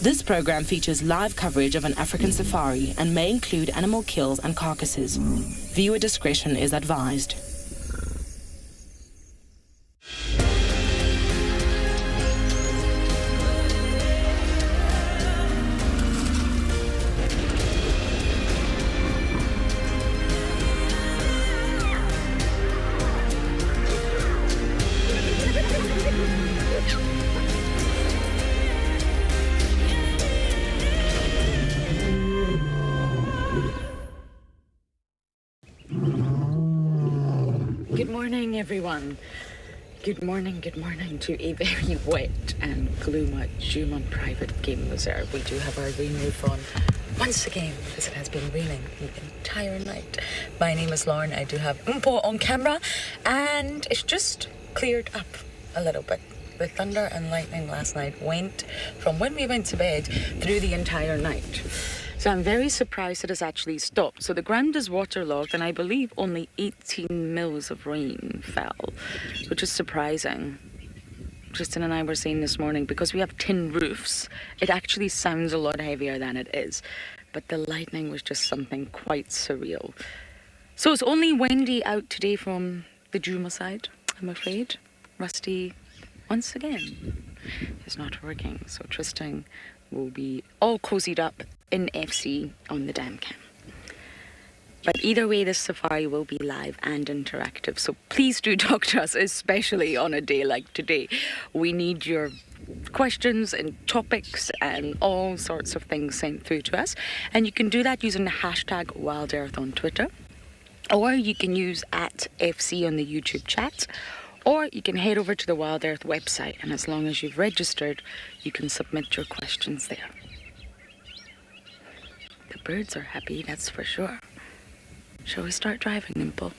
This program features live coverage of an African safari and may include animal kills and carcasses. Viewer discretion is advised. Good morning, everyone. Good morning to a very wet and gloomy Djuma Private Game Reserve. We do have our rain roof on once again because it has been raining the entire night. My name is Lauren. I do have Umpo on camera and it's just cleared up a little bit. The thunder and lightning last night went from when we went to bed through the entire night. So I'm very surprised it has actually stopped. So the ground is waterlogged and I believe only 18 mils of rain fell, which is surprising. Tristan and I were saying this morning, because we have tin roofs, it actually sounds a lot heavier than it is. But the lightning was just something quite surreal. So it's only windy out today from the Djuma side, I'm afraid. Rusty, once again, is not working. So Tristan will be all cozied up in FC on the dam cam. But either way, this safari will be live and interactive, so please do talk to us, especially on a day like today. We need your questions and topics and all sorts of things sent through to us, and you can do that using the hashtag WildEarth on Twitter, or you can use @FC on the YouTube chat, or you can head over to the WildEarth website, and as long as you've registered, you can submit your questions there. The birds are happy, that's for sure. Shall we start driving, Nimble?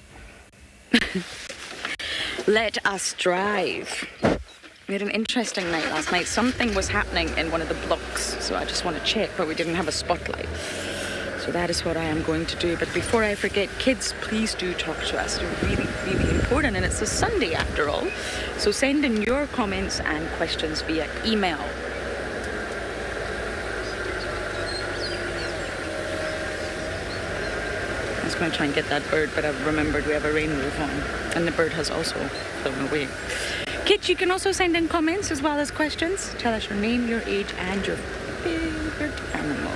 Let us drive. We had an interesting night last night. Something was happening in one of the blocks, so I just want to check, but we didn't have a spotlight. So that is what I am going to do. But before I forget, kids, please do talk to us. They're really, really important, and it's a Sunday after all. So send in your comments and questions via email. I was going to try and get that bird, but I've remembered we have a rain roof on, and the bird has also flown away. Kids, you can also send in comments as well as questions. Tell us your name, your age, and your favorite animal.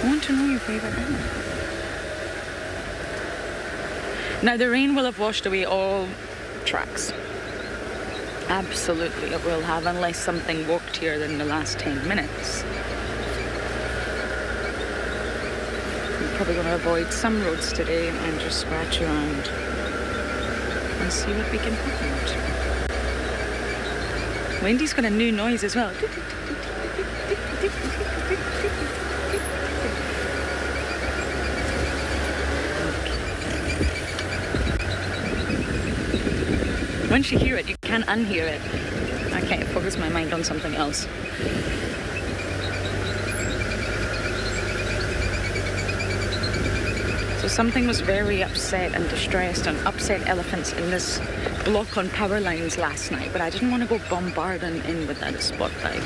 I want to know your favorite animal. Now, the rain will have washed away all tracks. Absolutely, it will have, unless something walked here in the last 10 minutes. We're probably going to avoid some roads today and just scratch around and see what we can find. Wendy's got a new noise as well. Once you hear it, you can't unhear it. I can't focus my mind on something else. So something was very upset and distressed and upset elephants in this block on power lines last night, but I didn't want to go bombarding in with that spotlight.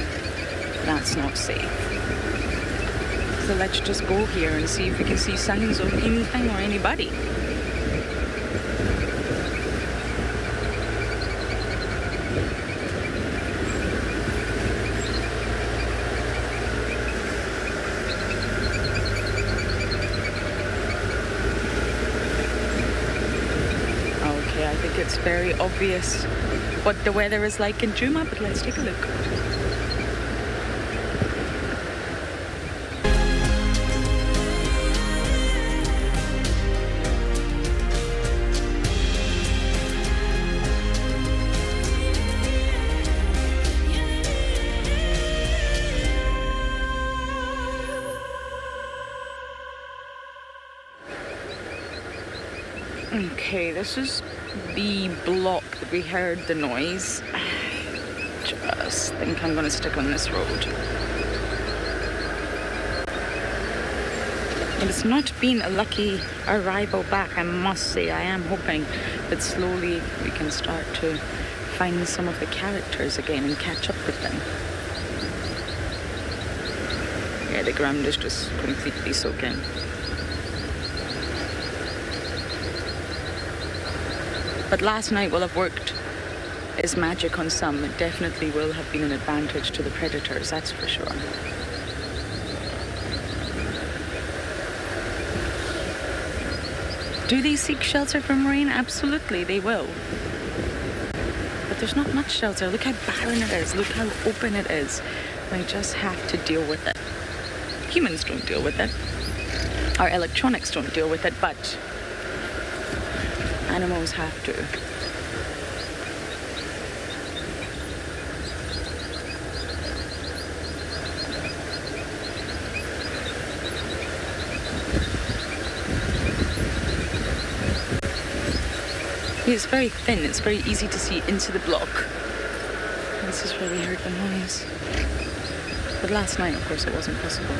That's not safe. So let's just go here and see if we can see signs of anything or anybody. It's very obvious what the weather is like in Djuma, but let's take a look. Okay, this is the block that we heard the noise. Just think I'm going to stick on this road. But it's not been a lucky arrival back, I must say. I am hoping that slowly we can start to find some of the characters again and catch up with them. Yeah, the ground is just completely soaking. But last night will have worked as magic on some. It definitely will have been an advantage to the predators, that's for sure. Do they seek shelter from rain? Absolutely, they will. But there's not much shelter. Look how barren it is. Look how open it is. They just have to deal with it. Humans don't deal with it. Our electronics don't deal with it, but animals have to. It's very thin, it's very easy to see into the block. This is where we heard the noise. But last night, of course, it wasn't possible.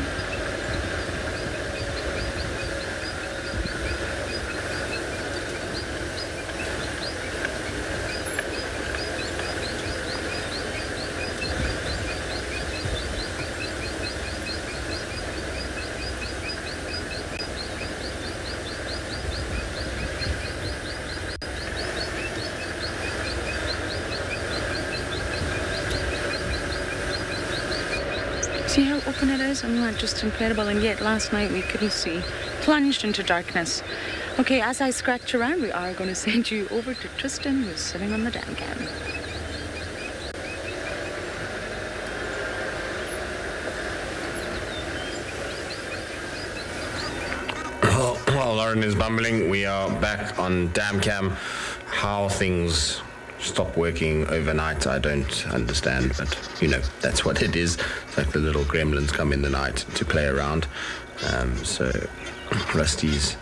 See how open it is? I'm not just incredible, and yet last night we couldn't see. Plunged into darkness. Okay, as I scratch around, we are going to send you over to Tristan, who's sitting on the dam cam. While Lauren is bumbling, we are back on dam cam. How things stop working overnight, I don't understand, but that's what it is. It's like the little gremlins come in the night to play around. So Rusty's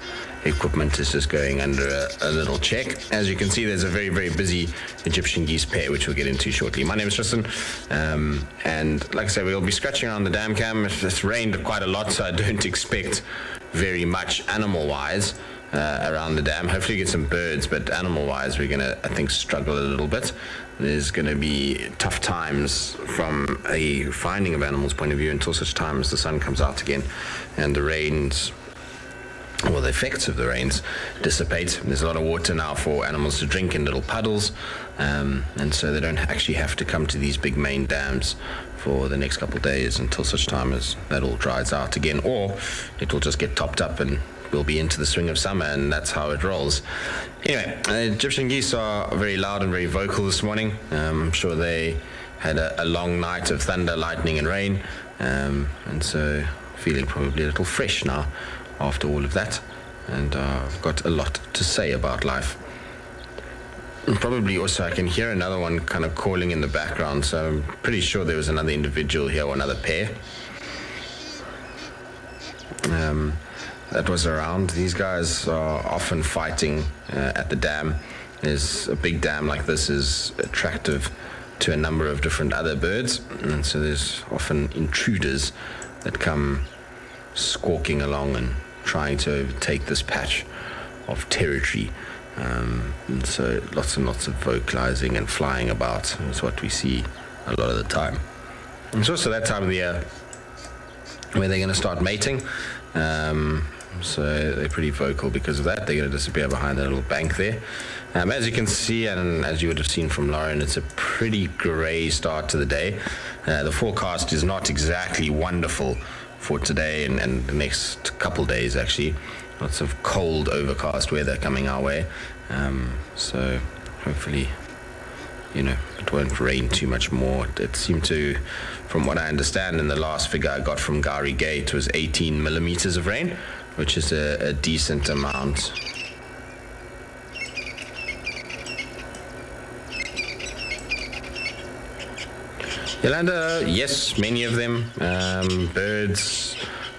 equipment is just going under a little check. As you can see, there's a very, very busy Egyptian geese pair, which we'll get into shortly. My name is Tristan, and like I said, we'll be scratching around the dam cam. It's rained quite a lot, so I don't expect very much animal-wise around the dam. Hopefully get some birds, but animal-wise, we're going to, I think, struggle a little bit. There's going to be tough times from a finding of animals point of view until such time as the sun comes out again and the rains, well, the effects of the rains dissipate. There's a lot of water now for animals to drink in little puddles, and so they don't actually have to come to these big main dams for the next couple of days until such time as that all dries out again, or it will just get topped up and we'll be into the swing of summer, and that's how it rolls. Anyway, Egyptian geese are very loud and very vocal this morning. I'm sure they had a long night of thunder, lightning and rain, and so feeling probably a little fresh now after all of that, and I've got a lot to say about life. And probably also I can hear another one kind of calling in the background, so I'm pretty sure there was another individual here or another pair that was around. These guys are often fighting at the dam. There's a big dam like this is attractive to a number of different other birds, and so there's often intruders that come squawking along and trying to overtake this patch of territory, and so lots and lots of vocalizing and flying about is what we see a lot of the time. It's also that time of the year where they're going to start mating, so they're pretty vocal because of that. They're going to disappear behind that little bank there. As you can see, and as you would have seen from Lauren, it's a pretty grey start to the day. The forecast is not exactly wonderful for today and the next couple days, actually. Lots of cold, overcast weather coming our way. So hopefully, it won't rain too much more. It seemed to, from what I understand, in the last figure I got from Gary Gay, it was 18 millimeters of rain, which is a decent amount. Yolanda, yes, many of them. Birds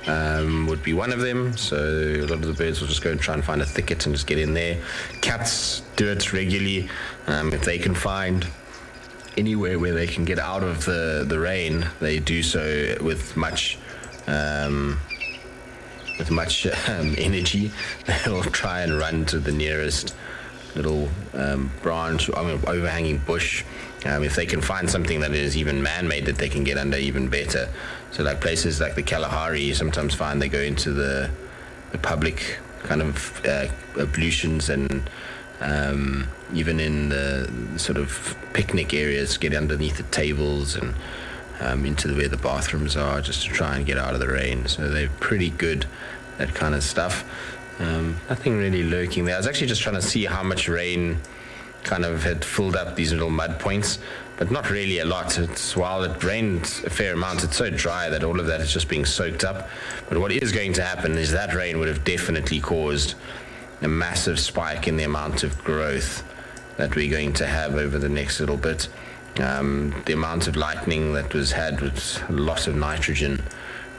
would be one of them, so a lot of the birds will just go and try and find a thicket and just get in there. Cats do it regularly. If they can find anywhere where they can get out of the rain, they do so with much energy. They'll try and run to the nearest little branch, overhanging bush. If they can find something that is even man-made that they can get under, even better. So like places like the Kalahari, you sometimes find they go into the public kind of ablutions, and even in the sort of picnic areas, get underneath the tables and into where the bathrooms are, just to try and get out of the rain. So they're pretty good, that kind of stuff. Nothing really lurking there. I was actually just trying to see how much rain kind of had filled up these little mud points, but not really a lot. While it rained a fair amount, it's so dry that all of that is just being soaked up. But what is going to happen is that rain would have definitely caused a massive spike in the amount of growth that we're going to have over the next little bit. The amount of lightning that was had with a lot of nitrogen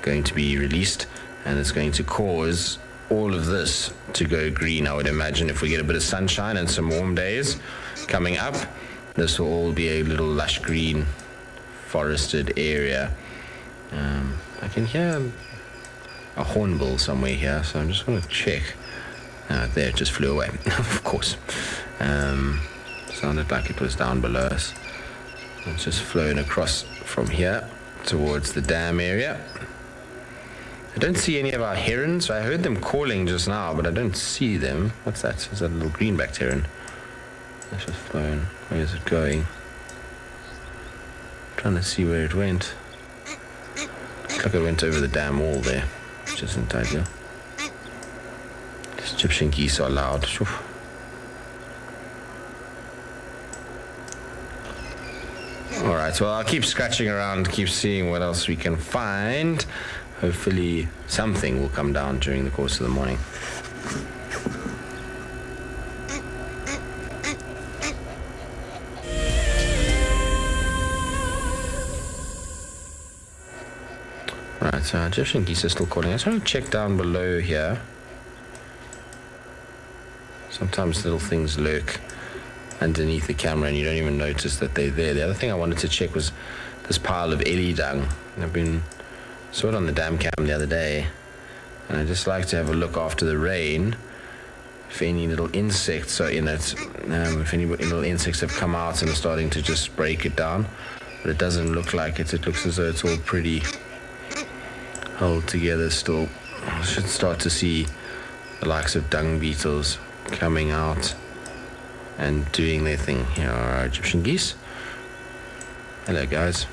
going to be released, and it's going to cause all of this to go green. I would imagine if we get a bit of sunshine and some warm days coming up, this will all be a little lush green forested area. I can hear a hornbill somewhere here, so I'm just going to check. There, it just flew away. Of course. Sounded like it was down below us. It's just flown across from here towards the dam area. I don't see any of our herons. I heard them calling just now, but I don't see them. What's that? Is that a little greenbacked heron? That's just flown. Where is it going? I'm trying to see where it went. Looks like it went over the dam wall there, which isn't ideal. These Egyptian geese are loud. Shoof. Alright, well, I'll keep scratching around, keep seeing what else we can find. Hopefully something will come down during the course of the morning. Right, so Egyptian geese are still calling. I just want to check down below here. Sometimes little things lurk underneath the camera and you don't even notice that they're there. The other thing I wanted to check was this pile of ellie dung. Saw it on the dam cam the other day, and I just like to have a look after the rain if any little insects are in it, if any little insects have come out and are starting to just break it down. But it doesn't look like it. It looks as though it's all pretty held together still. I should start to see the likes of dung beetles coming out and doing their thing. Here are our Egyptian geese. Hello, guys.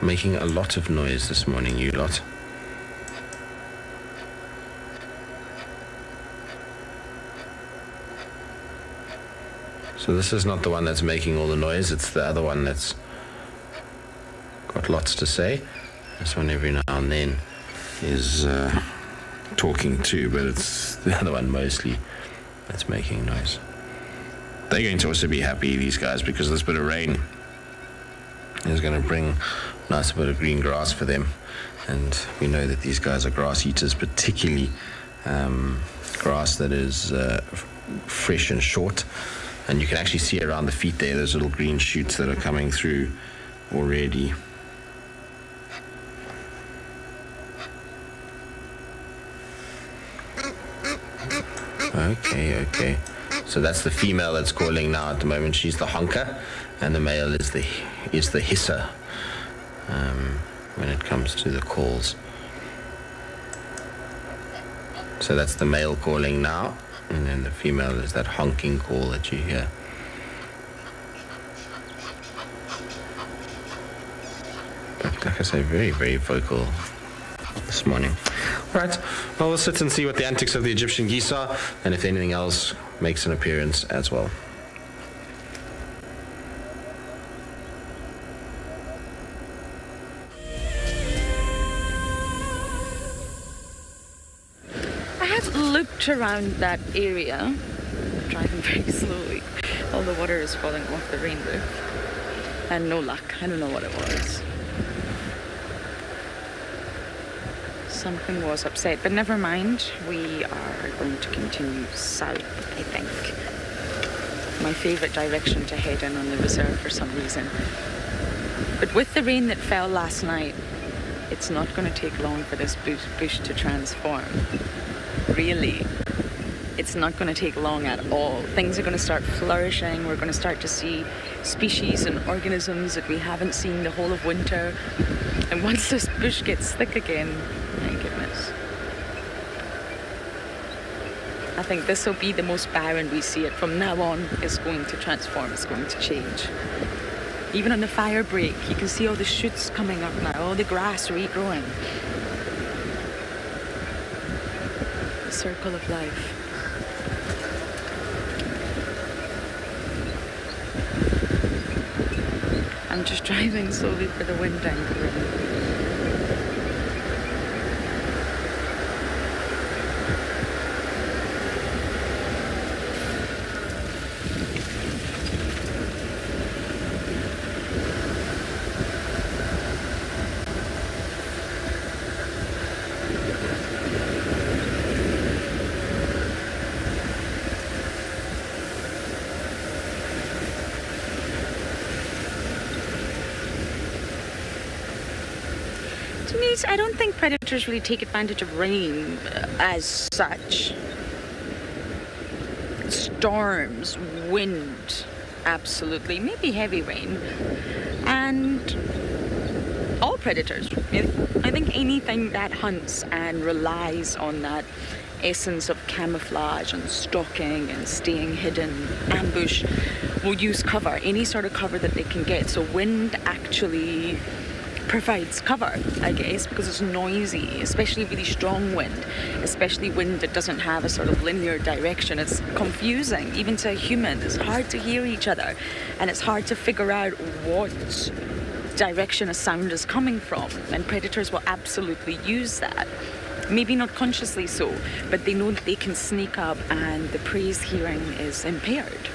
Making a lot of noise this morning, you lot. So this is not the one that's making all the noise, it's the other one that's got lots to say. This one every now and then is talking too, but it's the other one mostly that's making noise. They're going to also be happy, these guys, because this bit of rain is going to bring a nice bit of green grass for them. And we know that these guys are grass eaters, particularly grass that is fresh and short. And you can actually see around the feet there, those little green shoots that are coming through already. Okay. So that's the female that's calling now at the moment. She's the honker, and the male is the hisser when it comes to the calls. So that's the male calling now, and then the female is that honking call that you hear. But like I say, very, very vocal this morning. All right, well, we'll sit and see what the antics of the Egyptian geese are, and if anything else makes an appearance as well. I have looked around that area, driving very slowly. All the water is falling off the rain roof, and no luck. I don't know what it was. Something was upset, but never mind. We are going to continue south, I think. My favourite direction to head in on the reserve for some reason. But with the rain that fell last night, it's not going to take long for this bush to transform. Really. It's not going to take long at all. Things are going to start flourishing. We're going to start to see species and organisms that we haven't seen the whole of winter. And once this bush gets thick again, my goodness. I think this will be the most barren we see it. From now on, it's going to transform, it's going to change. Even on the fire break, you can see all the shoots coming up now, all the grass regrowing. The circle of life. I'm just driving slowly for the wind anchor. I don't think predators really take advantage of rain as such. Storms, wind, absolutely, maybe heavy rain. And all predators, I think anything that hunts and relies on that essence of camouflage and stalking and staying hidden, ambush, will use cover, any sort of cover that they can get. So wind actually provides cover, I guess, because it's noisy, especially really strong wind, especially wind that doesn't have a sort of linear direction. It's confusing, even to a human. It's hard to hear each other, and it's hard to figure out what direction a sound is coming from, and predators will absolutely use that. Maybe not consciously so, but they know that they can sneak up and the prey's hearing is impaired.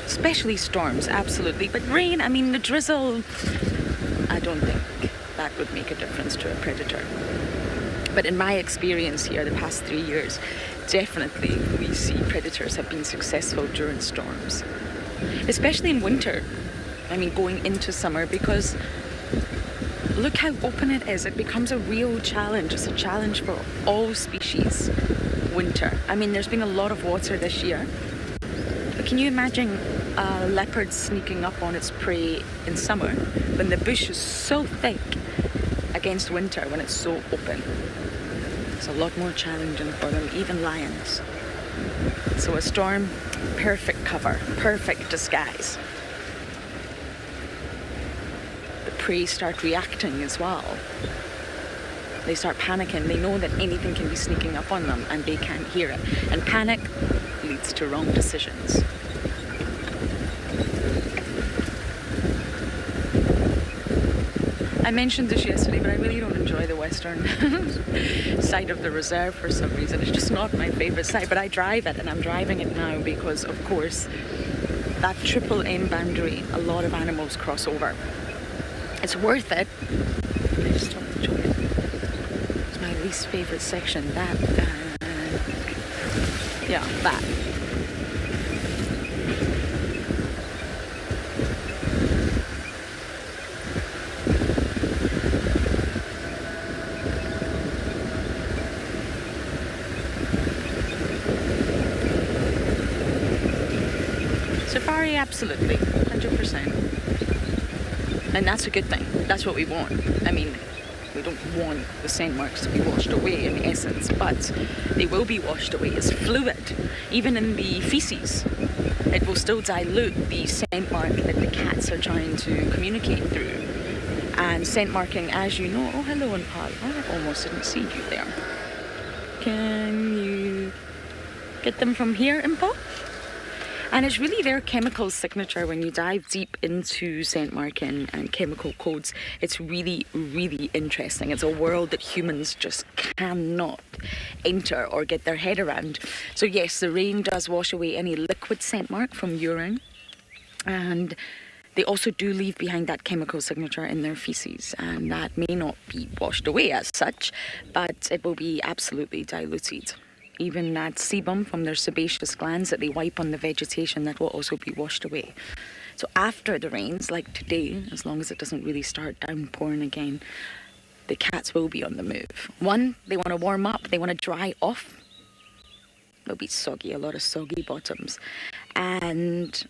Especially storms, absolutely. But rain, I mean, the drizzle, I don't think that would make a difference to a predator. But in my experience here, the past 3 years, definitely we see predators have been successful during storms. Especially in winter. I mean, going into summer, because look how open it is. It becomes a real challenge. It's a challenge for all species. Winter. I mean, there's been a lot of water this year. But can you imagine a leopard sneaking up on its prey in summer when the bush is so thick against winter, when it's so open? It's a lot more challenging for them, even lions. So a storm, perfect cover, perfect disguise. The prey start reacting as well. They start panicking. They know that anything can be sneaking up on them and they can't hear it. And panic leads to wrong decisions. I mentioned this yesterday, but I really don't enjoy the western side of the reserve for some reason. It's just not my favourite side, but I drive it, and I'm driving it now because, of course, that triple M boundary, a lot of animals cross over. It's worth it. I just don't enjoy it. It's my least favourite section. That. Safari, absolutely, 100%. And that's a good thing. That's what we want. I mean, we don't want the scent marks to be washed away in essence, but they will be washed away. It's fluid. Even in the feces, it will still dilute the scent mark that the cats are trying to communicate through. And scent marking, as you know, oh, hello, Impala. I almost didn't see you there. Can you get them from here, Impala? And it's really their chemical signature. When you dive deep into scent marking and chemical codes, it's really, really interesting. It's a world that humans just cannot enter or get their head around. So yes, the rain does wash away any liquid scent mark from urine. And they also do leave behind that chemical signature in their feces. And that may not be washed away as such, but it will be absolutely diluted. Even that sebum from their sebaceous glands that they wipe on the vegetation, that will also be washed away. So after the rains, like today, as long as it doesn't really start downpouring again, the cats will be on the move. One, they want to warm up, they want to dry off. They'll be soggy, a lot of soggy bottoms. And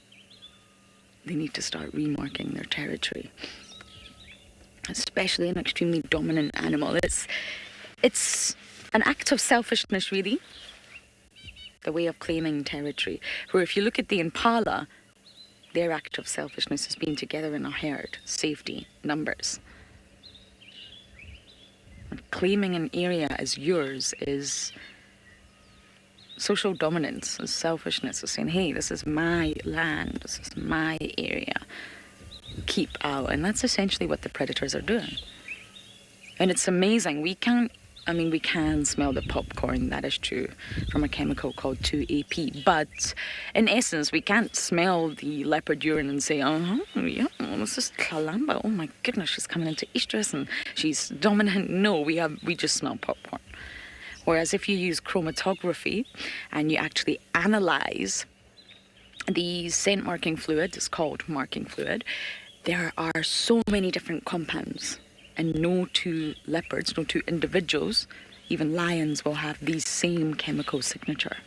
they need to start remarking their territory. Especially an extremely dominant animal. It's an act of selfishness, really. The way of claiming territory. Where if you look at the impala, their act of selfishness is being together in a herd, safety, numbers. And claiming an area as yours is social dominance, is selfishness, is saying, hey, this is my land, this is my area. Keep out. And that's essentially what the predators are doing. And it's amazing. We can smell the popcorn, that is true, from a chemical called 2AP. But in essence, we can't smell the leopard urine and say, yeah, this is Kalamba. Oh my goodness, she's coming into estrus and she's dominant. No, we just smell popcorn. Whereas if you use chromatography and you actually analyze the scent marking fluid, it's called marking fluid, there are so many different compounds. And no two leopards, no two individuals, even lions, will have the same chemical signature.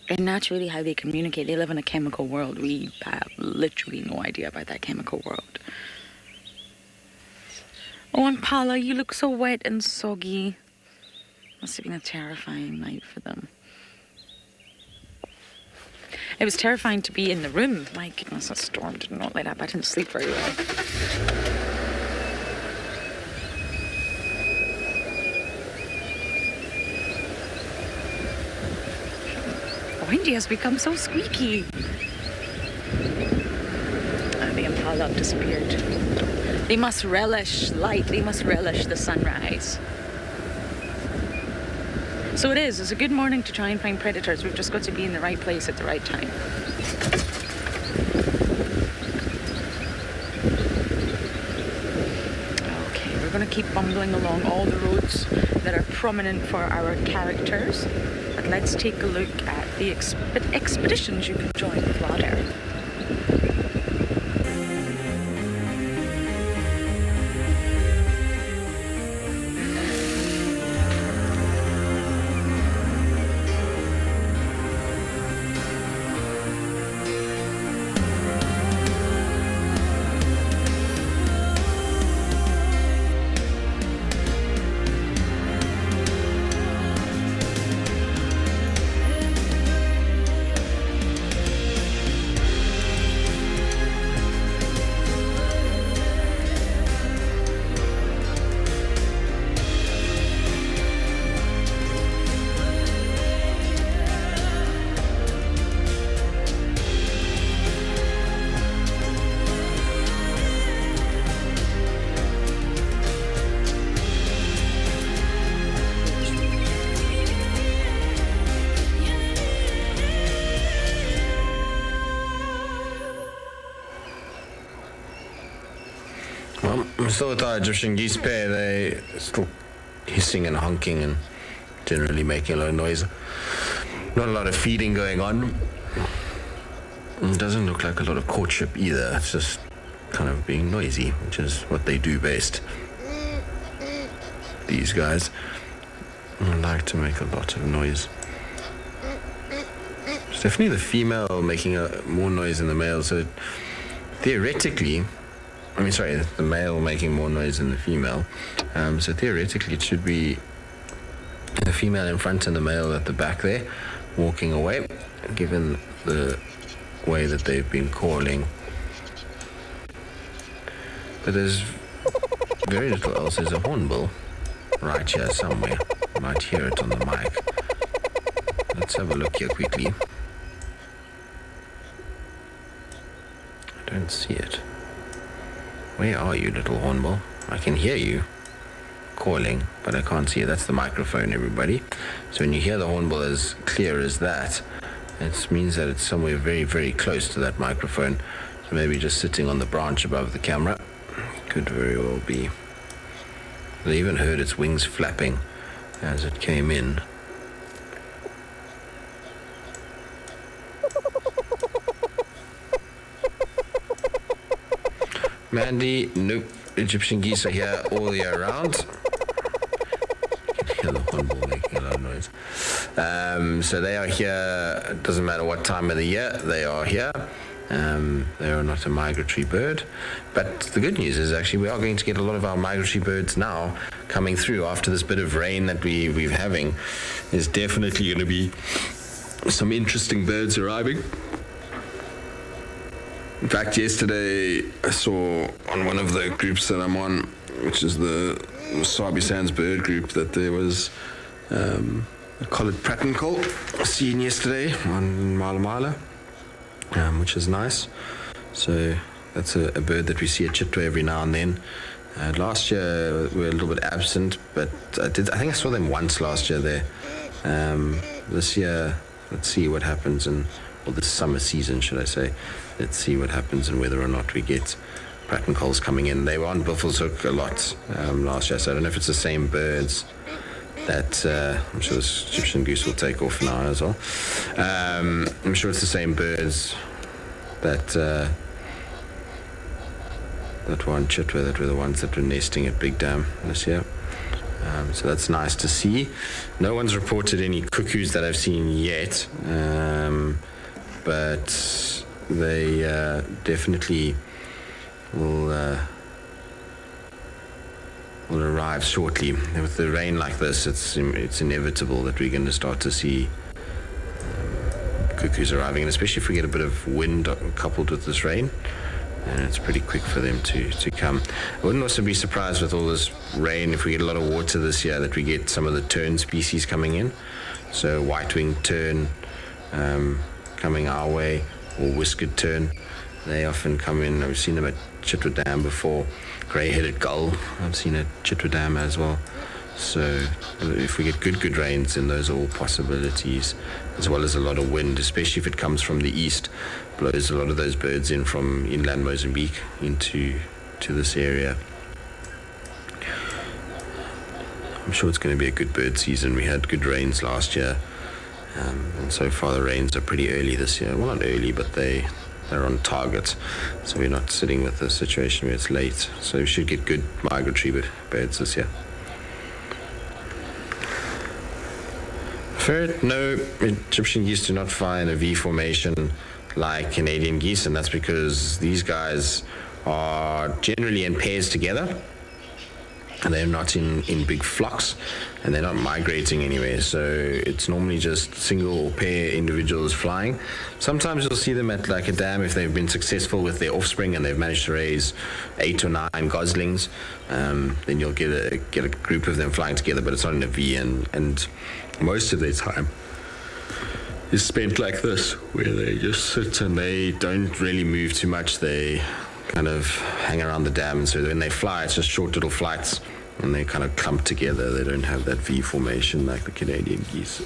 And that's really how they communicate. They live in a chemical world. We have literally no idea about that chemical world. Oh, Impala, you look so wet and soggy. Must have been a terrifying night for them. It was terrifying to be in the room. My goodness, that storm did not let up. I didn't sleep very well. Windy has become so squeaky. And the impala have disappeared. They must relish light. They must relish the sunrise. So it's a good morning to try and find predators. We've just got to be in the right place at the right time. Okay, we're going to keep bumbling along all the roads that are prominent for our characters. But let's take a look at the expeditions you can join with WildEarth. I'm still with our Egyptian geese pair. They're still hissing and honking and generally making a lot of noise. Not a lot of feeding going on. It doesn't look like a lot of courtship either. It's just kind of being noisy, which is what they do best. These guys like to make a lot of noise. It's definitely the female making more noise than the male, so theoretically, the male making more noise than the female. So theoretically, it should be the female in front and the male at the back there, walking away, given the way that they've been calling. But there's very little else. There's a hornbill right here somewhere. You might hear it on the mic. Let's have a look here quickly. I don't see it. Where are you, little hornbill? I can hear you calling, but I can't see it. That's the microphone, everybody. So when you hear the hornbill as clear as that, it means that it's somewhere very, very close to that microphone. So maybe just sitting on the branch above the camera. Could very well be. I even heard its wings flapping as it came in. Mandy, nope. Egyptian geese are here all year round. The Hornbill making a lot of noise. So they are here, it doesn't matter what time of the year, they are here. They are not a migratory bird. But the good news is actually we are going to get a lot of our migratory birds now coming through after this bit of rain that we're having. There's definitely going to be some interesting birds arriving. In fact, yesterday I saw on one of the groups that I'm on, which is the Sabi Sands bird group, that there was a collared pratincoll seen yesterday on Mala, which is nice. So that's a bird that we see at Chitwa every now and then. Last year we were a little bit absent, but I think I saw them once last year there. This year, let's see what happens, or this summer season, should I say. Let's see what happens and whether or not we get pratincolls coming in. They were on Buffel's Hook a lot last year, so I don't know if it's the same birds that I'm sure this Egyptian goose will take off now as well. I'm sure it's the same birds that were on Chitwa, that were the ones that were nesting at Big Dam this year. So that's nice to see. No one's reported any cuckoos that I've seen yet, but they definitely will arrive shortly. With the rain like this, it's inevitable that we're going to start to see cuckoos arriving, and especially if we get a bit of wind coupled with this rain, and it's pretty quick for them to come. I wouldn't also be surprised with all this rain if we get a lot of water this year that we get some of the tern species coming in. So white-winged tern coming our way, or whiskered tern. They often come in. I've seen them at Chitwa Dam before. Grey-headed gull I've seen at Chitwa Dam as well. So if we get good rains, then those are all possibilities, as well as a lot of wind, especially if it comes from the east. Blows a lot of those birds in from inland Mozambique into this area. I'm sure it's going to be a good bird season. We had good rains last year, and so far the rains are pretty early this year. Well, not early, but they're on target, so we're not sitting with a situation where it's late. So we should get good migratory birds this year. Ferret, no, Egyptian geese do not fly in a V formation like Canadian geese, and that's because these guys are generally in pairs together, and they're not in big flocks, and they're not migrating anywhere. So it's normally just single or pair individuals flying. Sometimes you'll see them at like a dam if they've been successful with their offspring and they've managed to raise 8 or 9 goslings. Then you'll get a group of them flying together, but it's not in a V, and most of their time is spent like this, where they just sit and they don't really move too much. They kind of hang around the dam, and so when they fly, it's just short little flights, and they kind of clump together. They don't have that V formation like the Canadian geese.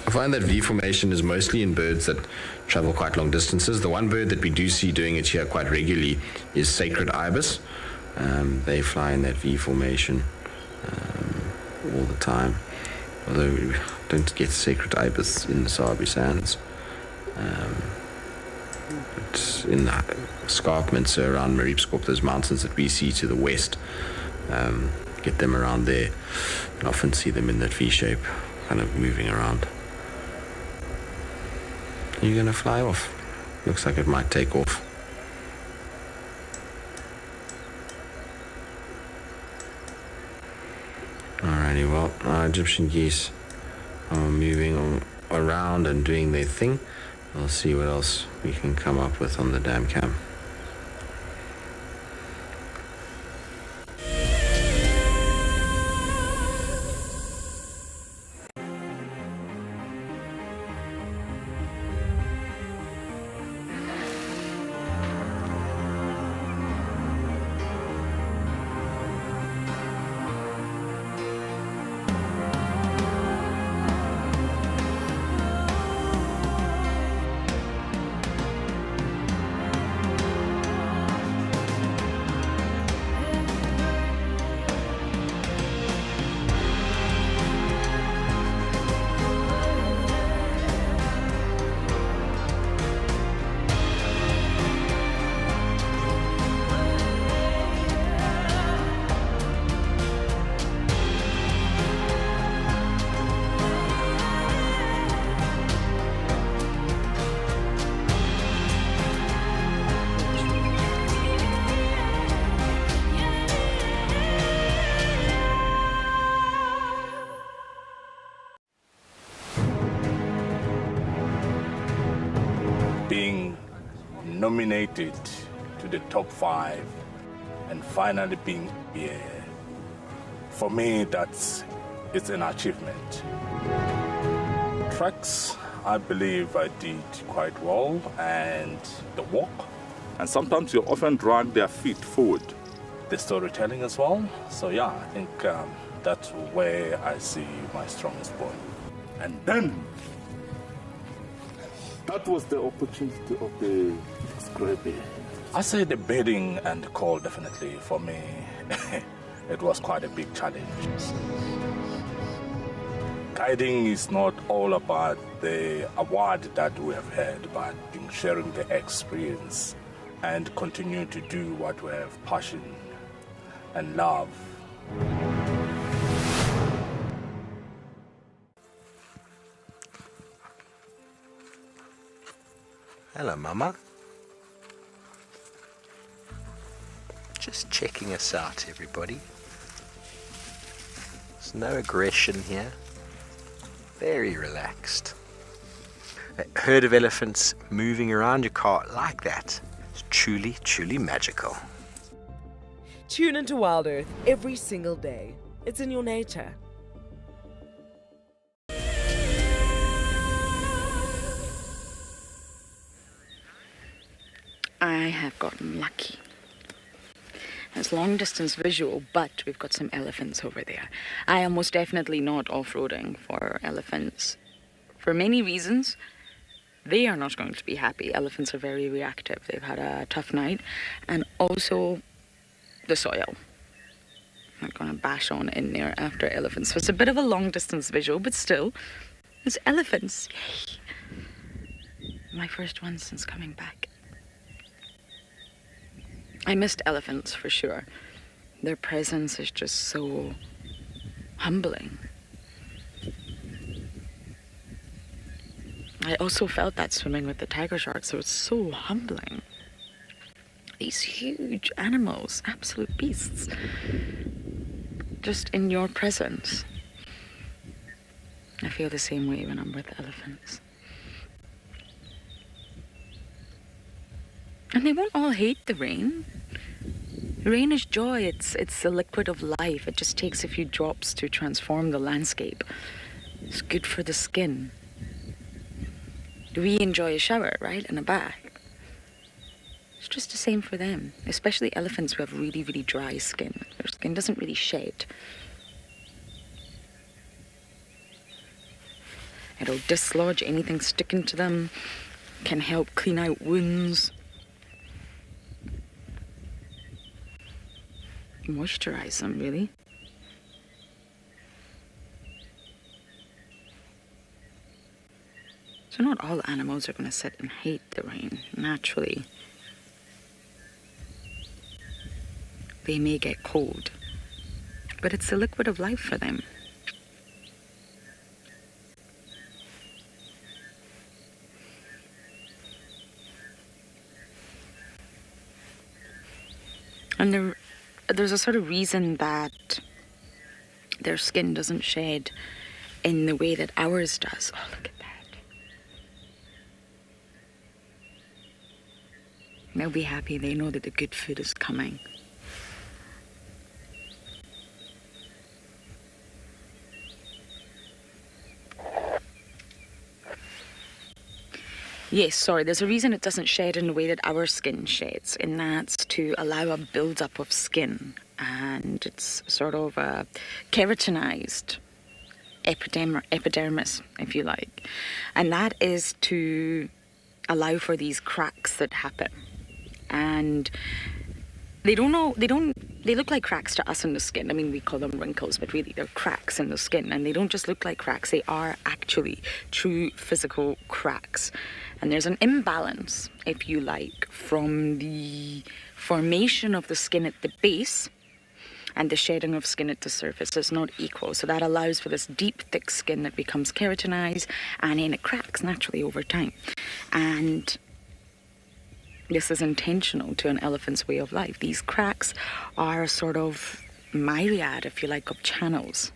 I find that V formation is mostly in birds that travel quite long distances. The one bird that we do see doing it here quite regularly is sacred ibis. They fly in that V formation all the time, although we don't get sacred ibis in the Sabi Sands. But in the escarpments around Mariepskop, those mountains that we see to the west, get them around there, and often see them in that V shape, kind of moving around. Are you going to fly off? Looks like it might take off. Alrighty, well, our Egyptian geese are moving around and doing their thing. We'll see what else we can come up with on the dam cam. nominated to the top 5 and finally being here, for me, it's an achievement. Tracks, I believe I did quite well, and the walk. And sometimes you often drag their feet forward. The storytelling as well. So yeah, I think that's where I see my strongest point. And then, that was the opportunity of the scrappy. I say the bedding and the call, definitely, for me, it was quite a big challenge. Guiding is not all about the award that we have had, but in sharing the experience and continue to do what we have passion and love. Hello, Mama. Just checking us out, everybody. There's no aggression here. Very relaxed. A herd of elephants moving around your car like that is truly, truly magical. Tune into WildEarth every single day. It's in your nature. I have gotten lucky. It's long distance visual, but we've got some elephants over there. I am most definitely not off-roading for elephants. For many reasons, they are not going to be happy. Elephants are very reactive. They've had a tough night. And also the soil. I'm going to bash on in there after elephants. So it's a bit of a long distance visual, but still, it's elephants. Yay. My first one since coming back. I missed elephants for sure. Their presence is just so humbling. I also felt that swimming with the tiger sharks. It was so humbling. These huge animals, absolute beasts, just in your presence. I feel the same way when I'm with elephants. And they won't all hate the rain. Rain is joy. It's a liquid of life. It just takes a few drops to transform the landscape. It's good for the skin. We enjoy a shower, right? And a bath. It's just the same for them. Especially elephants who have really, really dry skin. Their skin doesn't really shed. It'll dislodge anything sticking to them. Can help clean out wounds. Moisturize them, really. So not all animals are going to sit and hate the rain, naturally. They may get cold, but it's the liquid of life for them. And there's a sort of reason that their skin doesn't shed in the way that ours does. Oh, look at that. They'll be happy. They know that the good food is coming. Yes, sorry, there's a reason it doesn't shed in the way that our skin sheds, and that's to allow a build-up of skin. And it's sort of a keratinized epidermis, if you like. And that is to allow for these cracks that happen. And they look like cracks to us in the skin. I mean, we call them wrinkles, but really they're cracks in the skin. And they don't just look like cracks, they are actually true physical cracks. And there's an imbalance, if you like, from the formation of the skin at the base and the shedding of skin at the surface. It's not equal. So that allows for this deep, thick skin that becomes keratinized, and then it cracks naturally over time. And this is intentional to an elephant's way of life. These cracks are a sort of myriad, if you like, of channels.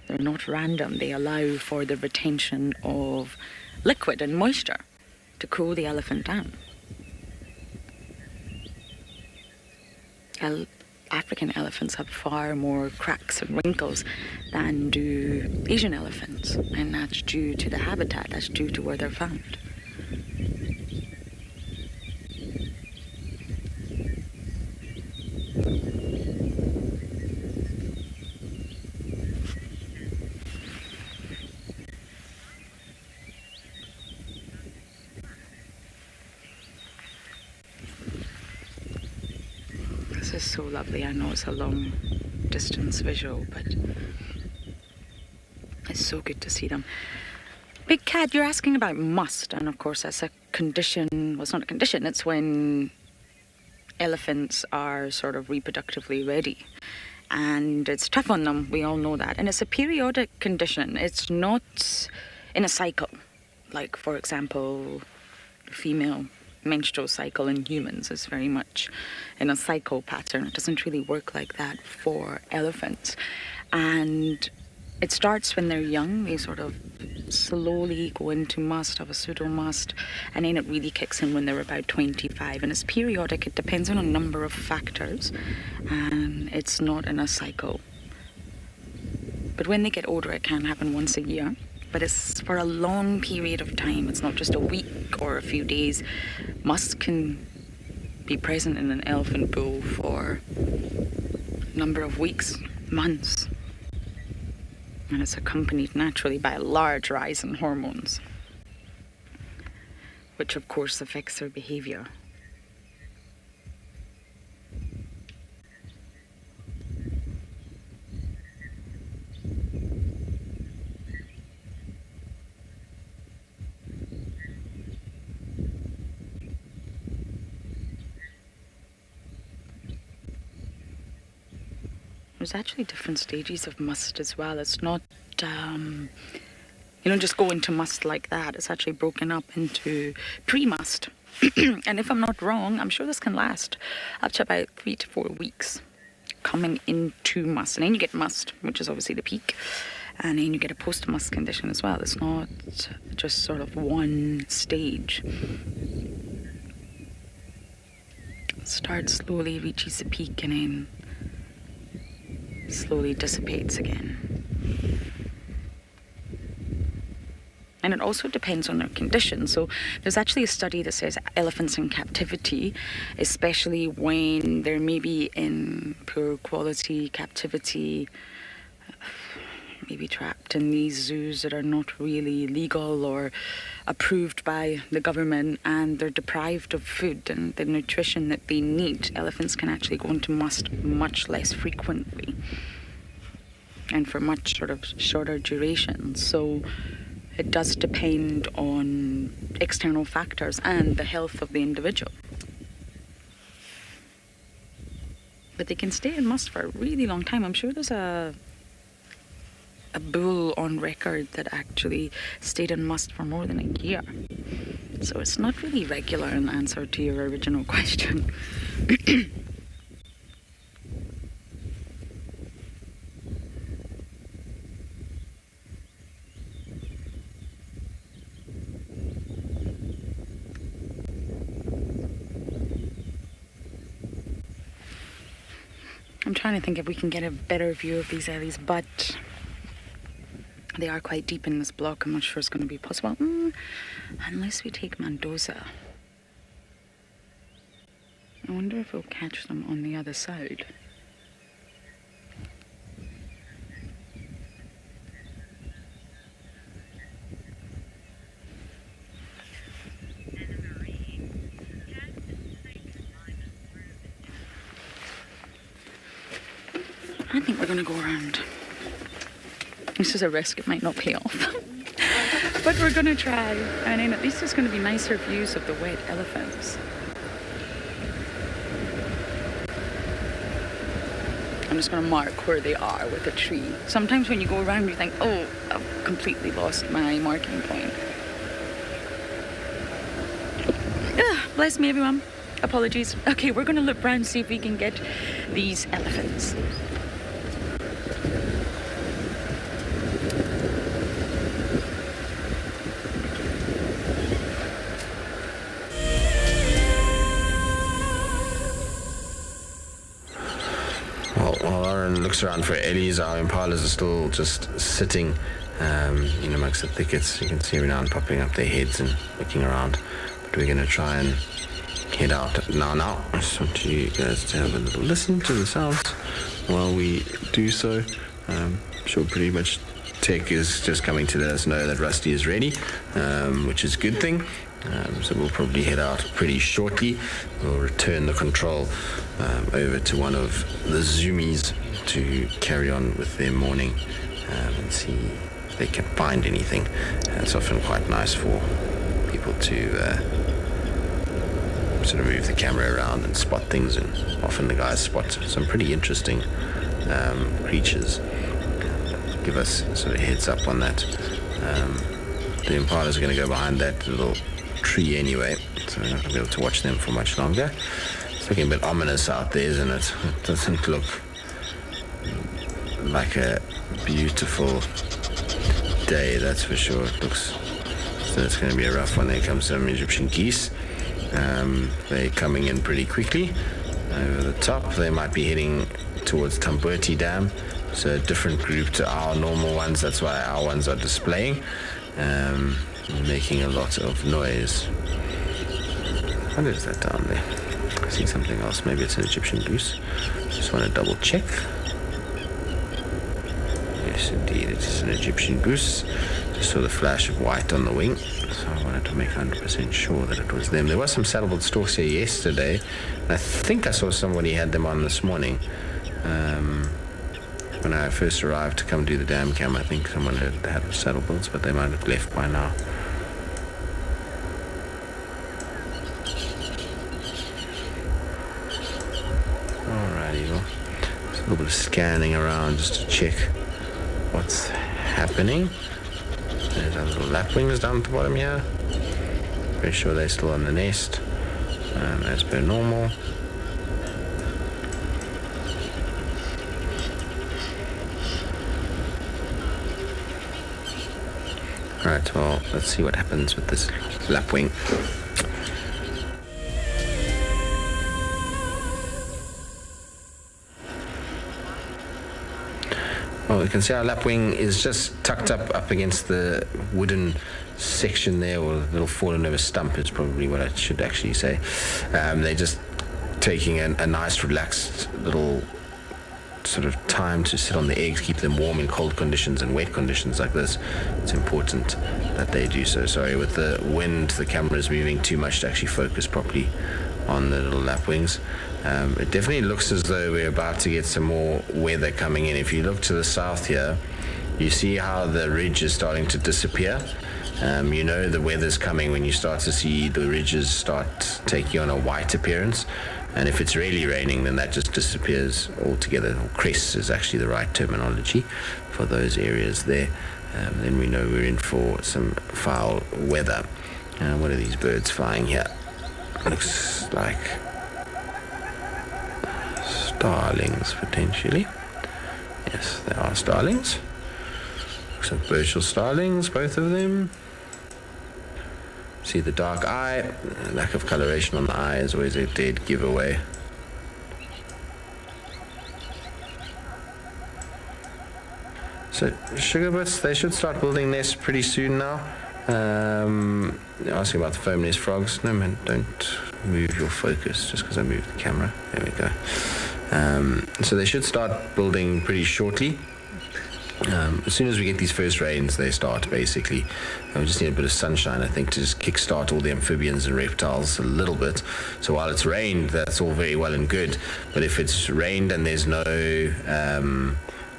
They're not random. They allow for the retention of liquid and moisture to cool the elephant down. African elephants have far more cracks and wrinkles than do Asian elephants, and that's due to the habitat, that's due to where they're found. This is so lovely. I know it's a long distance visual, but it's so good to see them. Big Cat, you're asking about must, and of course that's a condition. Well, it's not a condition, it's when elephants are sort of reproductively ready. And it's tough on them, we all know that. And it's a periodic condition. It's not in a cycle. Like, for example, female menstrual cycle in humans is very much in a cycle pattern. It doesn't really work like that for elephants. And it starts when they're young. They sort of slowly go into must, have a pseudo-must, and then it really kicks in when they're about 25. And it's periodic. It depends on a number of factors, and it's not in a cycle. But when they get older, it can happen once a year. But it's for a long period of time. It's not just a week or a few days. Must can be present in an elephant bull for a number of weeks, months. And it's accompanied naturally by a large rise in hormones, which of course affects their behavior. There's actually different stages of must as well. It's not, just go into must like that. It's actually broken up into pre-must. And if I'm not wrong, I'm sure this can last up to about 3 to 4 weeks coming into must. And then you get must, which is obviously the peak. And then you get a post-must condition as well. It's not just sort of one stage. It starts slowly, reaches the peak, and then slowly dissipates again. And it also depends on their condition. So there's actually a study that says elephants in captivity, especially when they're maybe in poor quality captivity, maybe trapped in these zoos that are not really legal or approved by the government, and they're deprived of food and the nutrition that they need. Elephants can actually go into must much less frequently and for much sort of shorter duration. So it does depend on external factors and the health of the individual. But they can stay in must for a really long time. I'm sure there's a bull on record that actually stayed in must for more than a year. So it's not really regular in answer to your original question. I'm trying to think if we can get a better view of these ellies, but they are quite deep in this block. I'm not sure it's going to be possible. Unless we take Mendoza. I wonder if we'll catch them on the other side. I think we're going to go around. This is a risk, it might not pay off. But we're going to try. And then at least there's going to be nicer views of the wet elephants. I'm just going to mark where they are with a tree. Sometimes when you go around you think, oh, I've completely lost my marking point. Bless me, everyone. Apologies. Okay, we're going to look around, see if we can get these elephants. Lauren looks around for Ellies. Our impalas are still just sitting in amongst the thickets. You can see every now and popping up their heads and looking around. But we're going to try and head out now. I just want you guys to have a little listen to the sounds while we do so. I'm sure pretty much tech is just coming to let us know that Rusty is ready, which is a good thing. So we'll probably head out pretty shortly. We'll return the control over to one of the zoomies to carry on with their morning and see if they can find anything. It's often quite nice for people to sort of move the camera around and spot things, and often the guys spot some pretty interesting creatures. Give us sort of heads up on that. The impalas are going to go behind that little tree anyway, so we're not going to be able to watch them for much longer. It's looking a bit ominous out there, isn't it? It doesn't look like a beautiful day, that's for sure. It looks so it's going to be a rough one. There comes some Egyptian geese. They're coming in pretty quickly over the top. They might be heading towards Tambuti Dam, so a different group to our normal ones. That's why our ones are displaying, making a lot of noise. What is that down there? I see something else. Maybe it's an Egyptian goose. Just want to double check. Yes, indeed, it is an Egyptian goose. Just saw the flash of white on the wing, so I wanted to make 100% sure that it was them. There was some saddlebilled storks here yesterday, and I think I saw somebody had them on this morning. When I first arrived to come do the dam cam, I think someone had saddlebills, but they might have left by now. Alrighty, well, just a little bit of scanning around just to check what's happening. There's our little lapwings down at the bottom here. Pretty sure they're still on the nest, as per normal. Right, well, let's see what happens with this lapwing. Well, we can see our lapwing is just tucked up against the wooden section there, or a little fallen over stump is probably what I should actually say. They're just taking a nice relaxed little sort of time to sit on the eggs, keep them warm in cold conditions and wet conditions like this. It's important that they do so. Sorry, with the wind, the camera is moving too much to actually focus properly on the little lapwings. It definitely looks as though we're about to get some more weather coming in. If you look to the south here, you see how the ridge is starting to disappear. You know the weather's coming when you start to see the ridges start taking on a white appearance. And if it's really raining, then that just disappears altogether. Or crests is actually the right terminology for those areas there. Then we know we're in for some foul weather. What are these birds flying here? Looks like starlings, potentially. Yes, they are starlings. Looks like Burchell starlings, both of them. See the dark eye. Lack of coloration on the eye is always a dead giveaway. So sugarbits, they should start building nests pretty soon now. Asking about the foam nest frogs. No man, don't move your focus just because I moved the camera. There we go. So they should start building pretty shortly. As soon as we get these first rains, they start basically. We just need a bit of sunshine, I think, to just kickstart all the amphibians and reptiles a little bit. So while it's rained, that's all very well and good. But if it's rained and there's no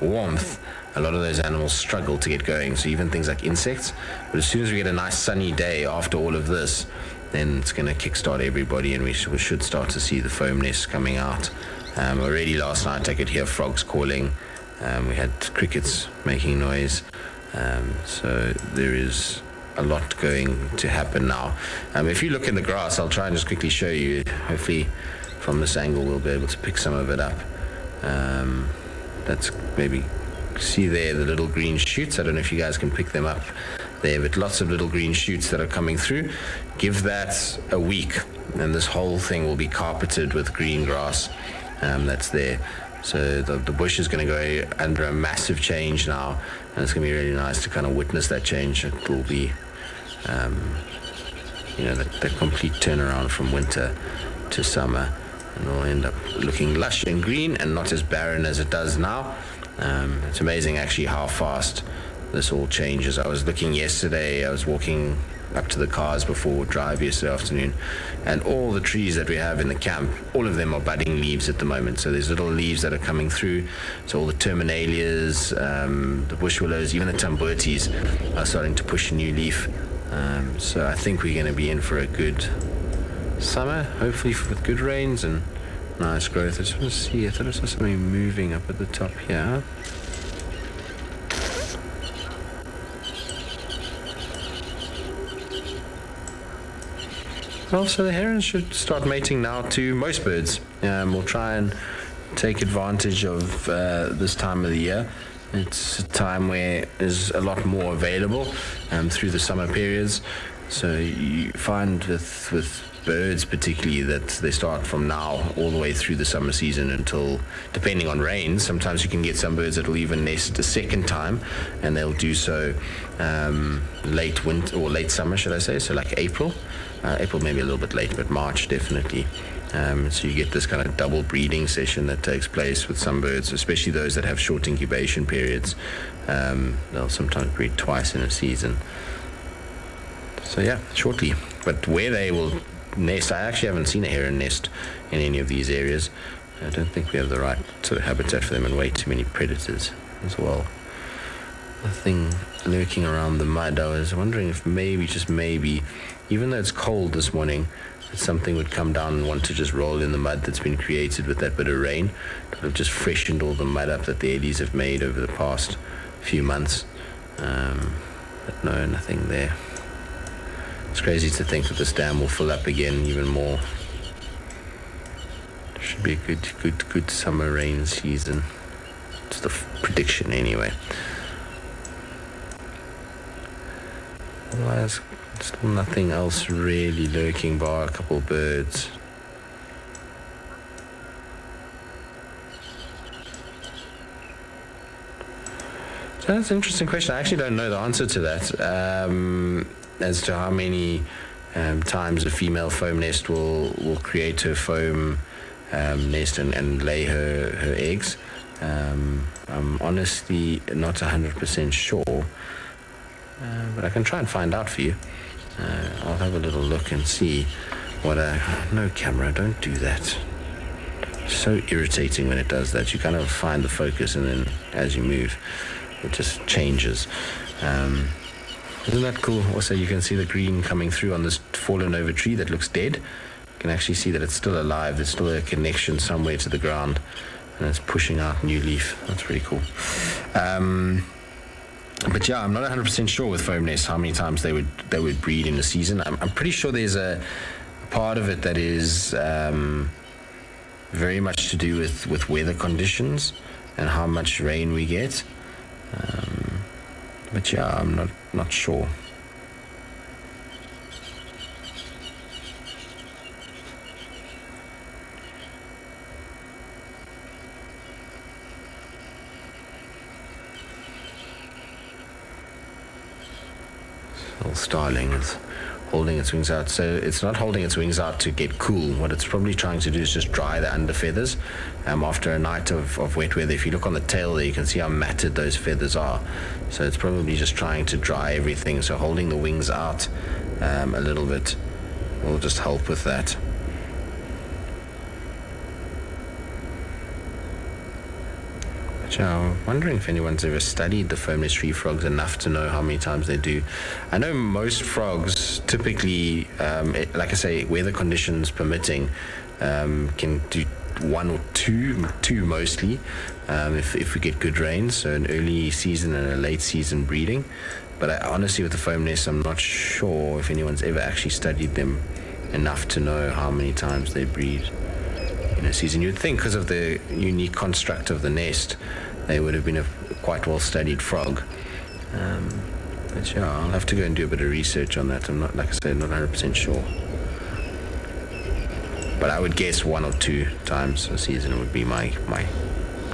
warmth, a lot of those animals struggle to get going. So even things like insects. But as soon as we get a nice sunny day after all of this, then it's going to kickstart everybody, and we should start to see the foam nests coming out. Already last night I could hear frogs calling. We had crickets making noise. So there is a lot going to happen now. If you look in the grass, I'll try and just quickly show you. Hopefully from this angle we'll be able to pick some of it up. That's maybe, see there the little green shoots. I don't know if you guys can pick them up there, but lots of little green shoots that are coming through. Give that a week and this whole thing will be carpeted with green grass. That's there. So the bush is going to go under a massive change now, and it's going to be really nice to kind of witness that change. It will be, the complete turnaround from winter to summer, and it'll end up looking lush and green and not as barren as it does now. It's amazing actually how fast this all changes. I was looking yesterday, I was walking up to the cars before drive yesterday afternoon, and all the trees that we have in the camp, all of them are budding leaves at the moment. So there's little leaves that are coming through. So all the terminalias, the bush willows, even the tamburtis are starting to push a new leaf. So I think we're going to be in for a good summer, hopefully with good rains and nice growth. I just want to see, I thought I saw something moving up at the top here. Well, so the herons should start mating now to most birds. We'll try and take advantage of this time of the year. It's a time where there's a lot more available through the summer periods. So you find with birds particularly that they start from now all the way through the summer season until, depending on rain, sometimes you can get some birds that will even nest a second time, and they'll do so late winter or late summer, should I say, so like April maybe a little bit late, but March definitely. So you get this kind of double breeding session that takes place with some birds, especially those that have short incubation periods. They'll sometimes breed twice in a season. So yeah, shortly. But where they will nest, I actually haven't seen a heron nest in any of these areas. I don't think we have the right sort of habitat for them, and way too many predators as well. The thing lurking around the mud, I was wondering if maybe, just maybe, even though it's cold this morning, that something would come down and want to just roll in the mud that's been created with that bit of rain. It would have just freshened all the mud up that the eddies have made over the past few months. But no, nothing there. It's crazy to think that this dam will fill up again even more. Should be a good summer rain season. It's the prediction anyway. Otherwise, still nothing else really lurking, bar a couple of birds. So that's an interesting question. I actually don't know the answer to that. As to how many times a female foam nest will create her foam nest and lay her eggs. I'm honestly not 100% sure, but I can try and find out for you. I'll have a little look and see what no, camera, don't do that. So irritating when it does that. You kind of find the focus, and then as you move, it just changes. Isn't that cool? Also, you can see the green coming through on this fallen over tree that looks dead. You can actually see that it's still alive. There's still a connection somewhere to the ground, and it's pushing out new leaf. That's pretty cool. But yeah, I'm not 100% sure with foam nests how many times they would breed in a season. I'm pretty sure there's a part of it that is very much to do with weather conditions and how much rain we get. But yeah, I'm not sure. Little starling is holding its wings out. So it's not holding its wings out to get cool. What it's probably trying to do is just dry the under feathers. After a night of wet weather, if you look on the tail there, you can see how matted those feathers are. So it's probably just trying to dry everything. So holding the wings out a little bit will just help with that. I'm wondering if anyone's ever studied the foamless tree frogs enough to know how many times they do. I know most frogs typically, like I say, weather conditions permitting, can do one or two mostly, if we get good rains, so an early season and a late season breeding. But honestly, with the foam nests, I'm not sure if anyone's ever actually studied them enough to know how many times they breed in a season. You'd think because of the unique construct of the nest, they would have been a quite well-studied frog. But yeah, I'll have to go and do a bit of research on that. I'm not, like I said, not 100% sure. But I would guess 1 or 2 times a season would be my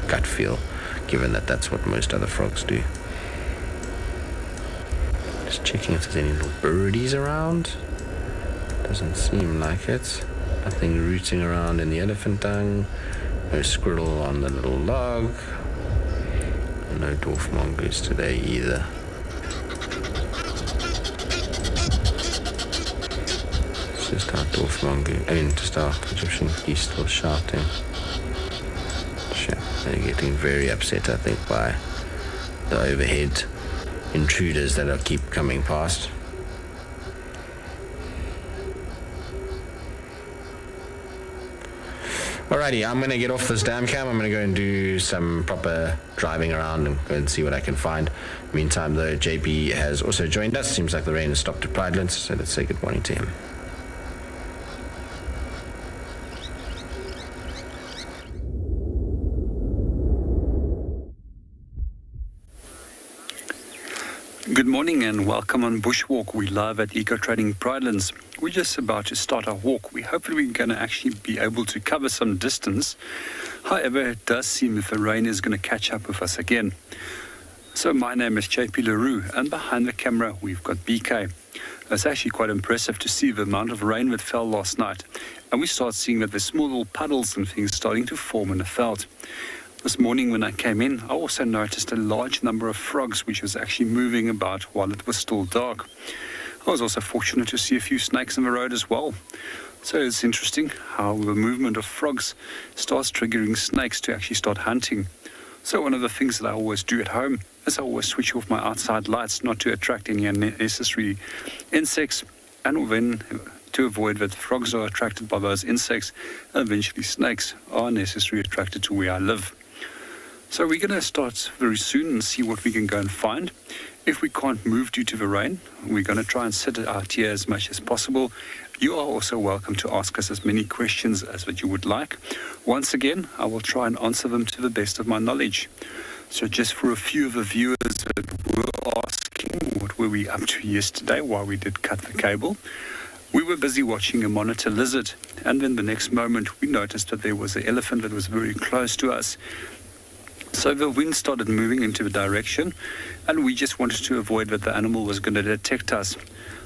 gut feel, given that that's what most other frogs do. Just checking if there's any little birdies around. Doesn't seem like it. Nothing rooting around in the elephant dung. No squirrel on the little log. No dwarf mongoose today either. It's just our dwarf mongoose, just our Egyptian geese still shouting. Sure, they're getting very upset, I think, by the overhead intruders that keep coming past. Alrighty, I'm going to get off this dam cam. I'm going to go and do some proper driving around and go and see what I can find. Meantime, though, JP has also joined us. Seems like the rain has stopped at Pridelands, so let's say good morning to him. Good morning and welcome on Bushwalk. We're live at Eco Trading Pridelands. We're just about to start our walk. Hopefully we're going to actually be able to cover some distance. However, it does seem that the rain is going to catch up with us again. So my name is JP LaRue, and behind the camera we've got BK. It's actually quite impressive to see the amount of rain that fell last night. And we start seeing that there's small little puddles and things starting to form in the veld. This morning when I came in, I also noticed a large number of frogs which was actually moving about while it was still dark. I was also fortunate to see a few snakes in the road as well. So it's interesting how the movement of frogs starts triggering snakes to actually start hunting. So one of the things that I always do at home is I always switch off my outside lights not to attract any unnecessary insects, and then to avoid that frogs are attracted by those insects and eventually snakes are unnecessarily attracted to where I live. So we're going to start very soon and see what we can go and find. If we can't move due to the rain, we're going to try and sit out here as much as possible. You are also welcome to ask us as many questions as that you would like. Once again, I will try and answer them to the best of my knowledge. So just for a few of the viewers that were asking what were we up to yesterday while we did cut the cable, we were busy watching a monitor lizard, and then the next moment we noticed that there was an elephant that was very close to us. So the wind started moving into the direction, and we just wanted to avoid that the animal was going to detect us.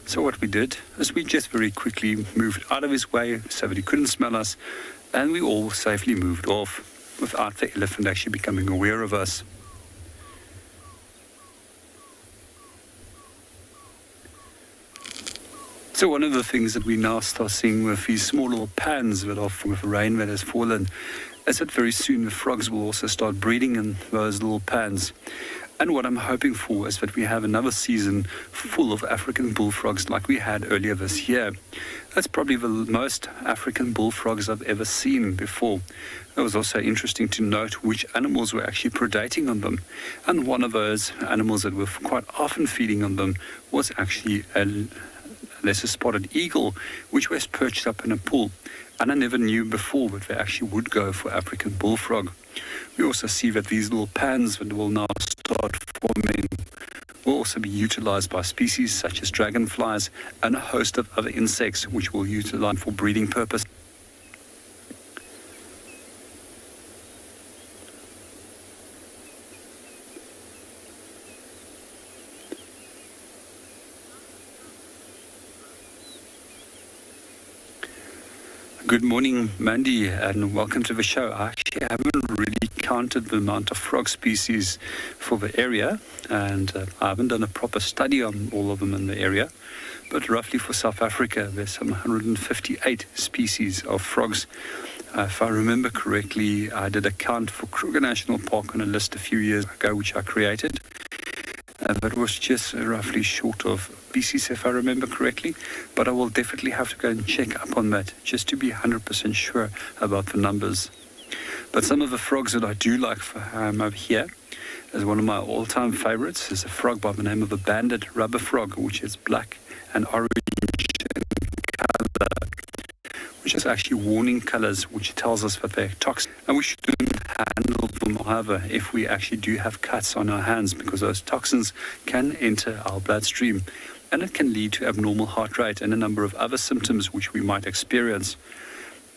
So what we did is we just very quickly moved out of his way so that he couldn't smell us, and we all safely moved off without the elephant actually becoming aware of us. So one of the things that we now start seeing with these small little pans that are with rain that has fallen is that very soon the frogs will also start breeding in those little pans. And what I'm hoping for is that we have another season full of African bullfrogs like we had earlier this year. That's probably the most African bullfrogs I've ever seen before. It was also interesting to note which animals were actually predating on them. And one of those animals that were quite often feeding on them was actually a lesser spotted eagle, which was perched up in a pool. And I never knew before that they actually would go for African bullfrog. We also see that these little pans that will now start forming will also be utilized by species such as dragonflies and a host of other insects which will utilize for breeding purpose. Good morning, Mandy, and welcome to the show. I actually haven't really counted the amount of frog species for the area, and I haven't done a proper study on all of them in the area, but roughly for South Africa, there's some 158 species of frogs. If I remember correctly, I did a count for Kruger National Park on a list a few years ago, which I created. But was just roughly short of species, if I remember correctly. But I will definitely have to go and check up on that just to be 100% sure about the numbers. But some of the frogs that I do like over here, as one of my all-time favorites, is a frog by the name of a banded rubber frog, which is black and orange in color, which is actually warning colors, which tells us that they're toxic. And we shouldn't handle them either if we actually do have cuts on our hands, because those toxins can enter our bloodstream and it can lead to abnormal heart rate and a number of other symptoms which we might experience.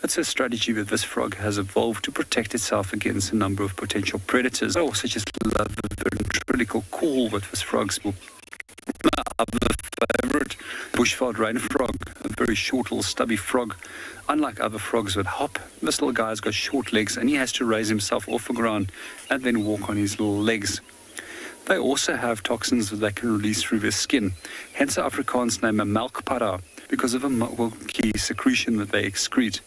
It's a strategy that this frog has evolved to protect itself against a number of potential predators. I also just love the ventriloquial call that this frog's will. My other favorite, bushveld rain frog, a very short little stubby frog. Unlike other frogs that hop, this little guy's got short legs and he has to raise himself off the ground and then walk on his little legs. They also have toxins that they can release through their skin, hence the Afrikaans name a melkpara, because of a milky secretion that they excrete.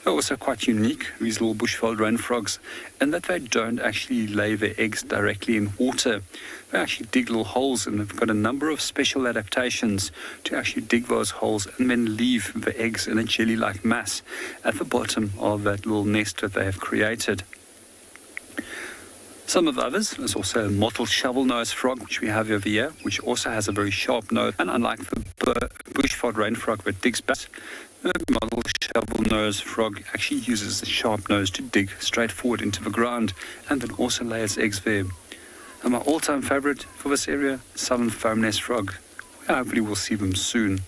They're also quite unique, these little bushveld rain frogs, in that they don't actually lay their eggs directly in water. They actually dig little holes, and they've got a number of special adaptations to actually dig those holes and then leave the eggs in a jelly-like mass at the bottom of that little nest that they have created. Some of the others, there's also a mottled shovel-nosed frog, which we have over here, which also has a very sharp nose. And unlike the bushveld rain frog that digs back, the mottled shovel-nosed frog actually uses the sharp nose to dig straight forward into the ground and then also lay its eggs there. And my all-time favorite for this area, southern foam nest frog. Hopefully we'll see them soon.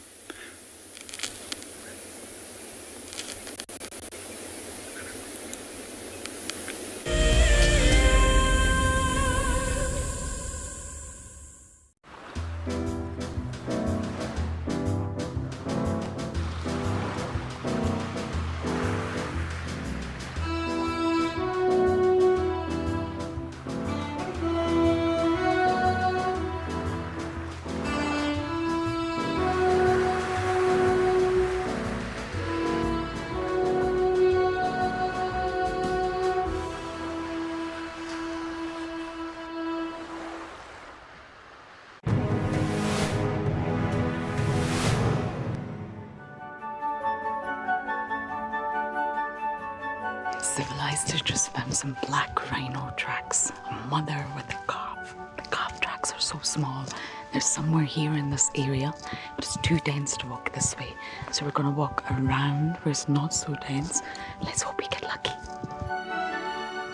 Civilized to just found some black rhino tracks, a mother with a calf. The calf tracks are so small. They're somewhere here in this area, but it's too dense to walk this way. So we're going to walk around where it's not so dense. Let's hope we get lucky.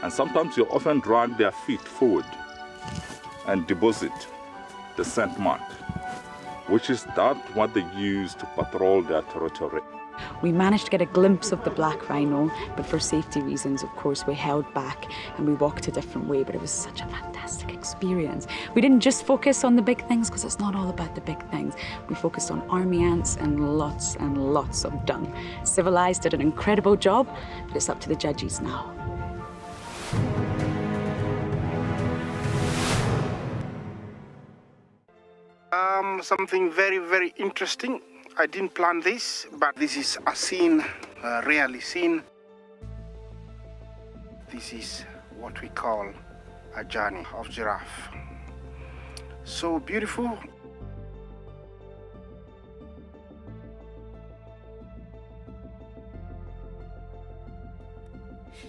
And sometimes you often drag their feet forward and deposit the scent mark, which is that what they use to patrol their territory. We managed to get a glimpse of the black rhino, but for safety reasons, of course, we held back and we walked a different way, but it was such a fantastic experience. We didn't just focus on the big things, because it's not all about the big things. We focused on army ants and lots of dung. Civilized did an incredible job, but it's up to the judges now. Something very, very interesting. I didn't plan this, but this is a scene rarely seen. This is what we call a journey of giraffe. So beautiful.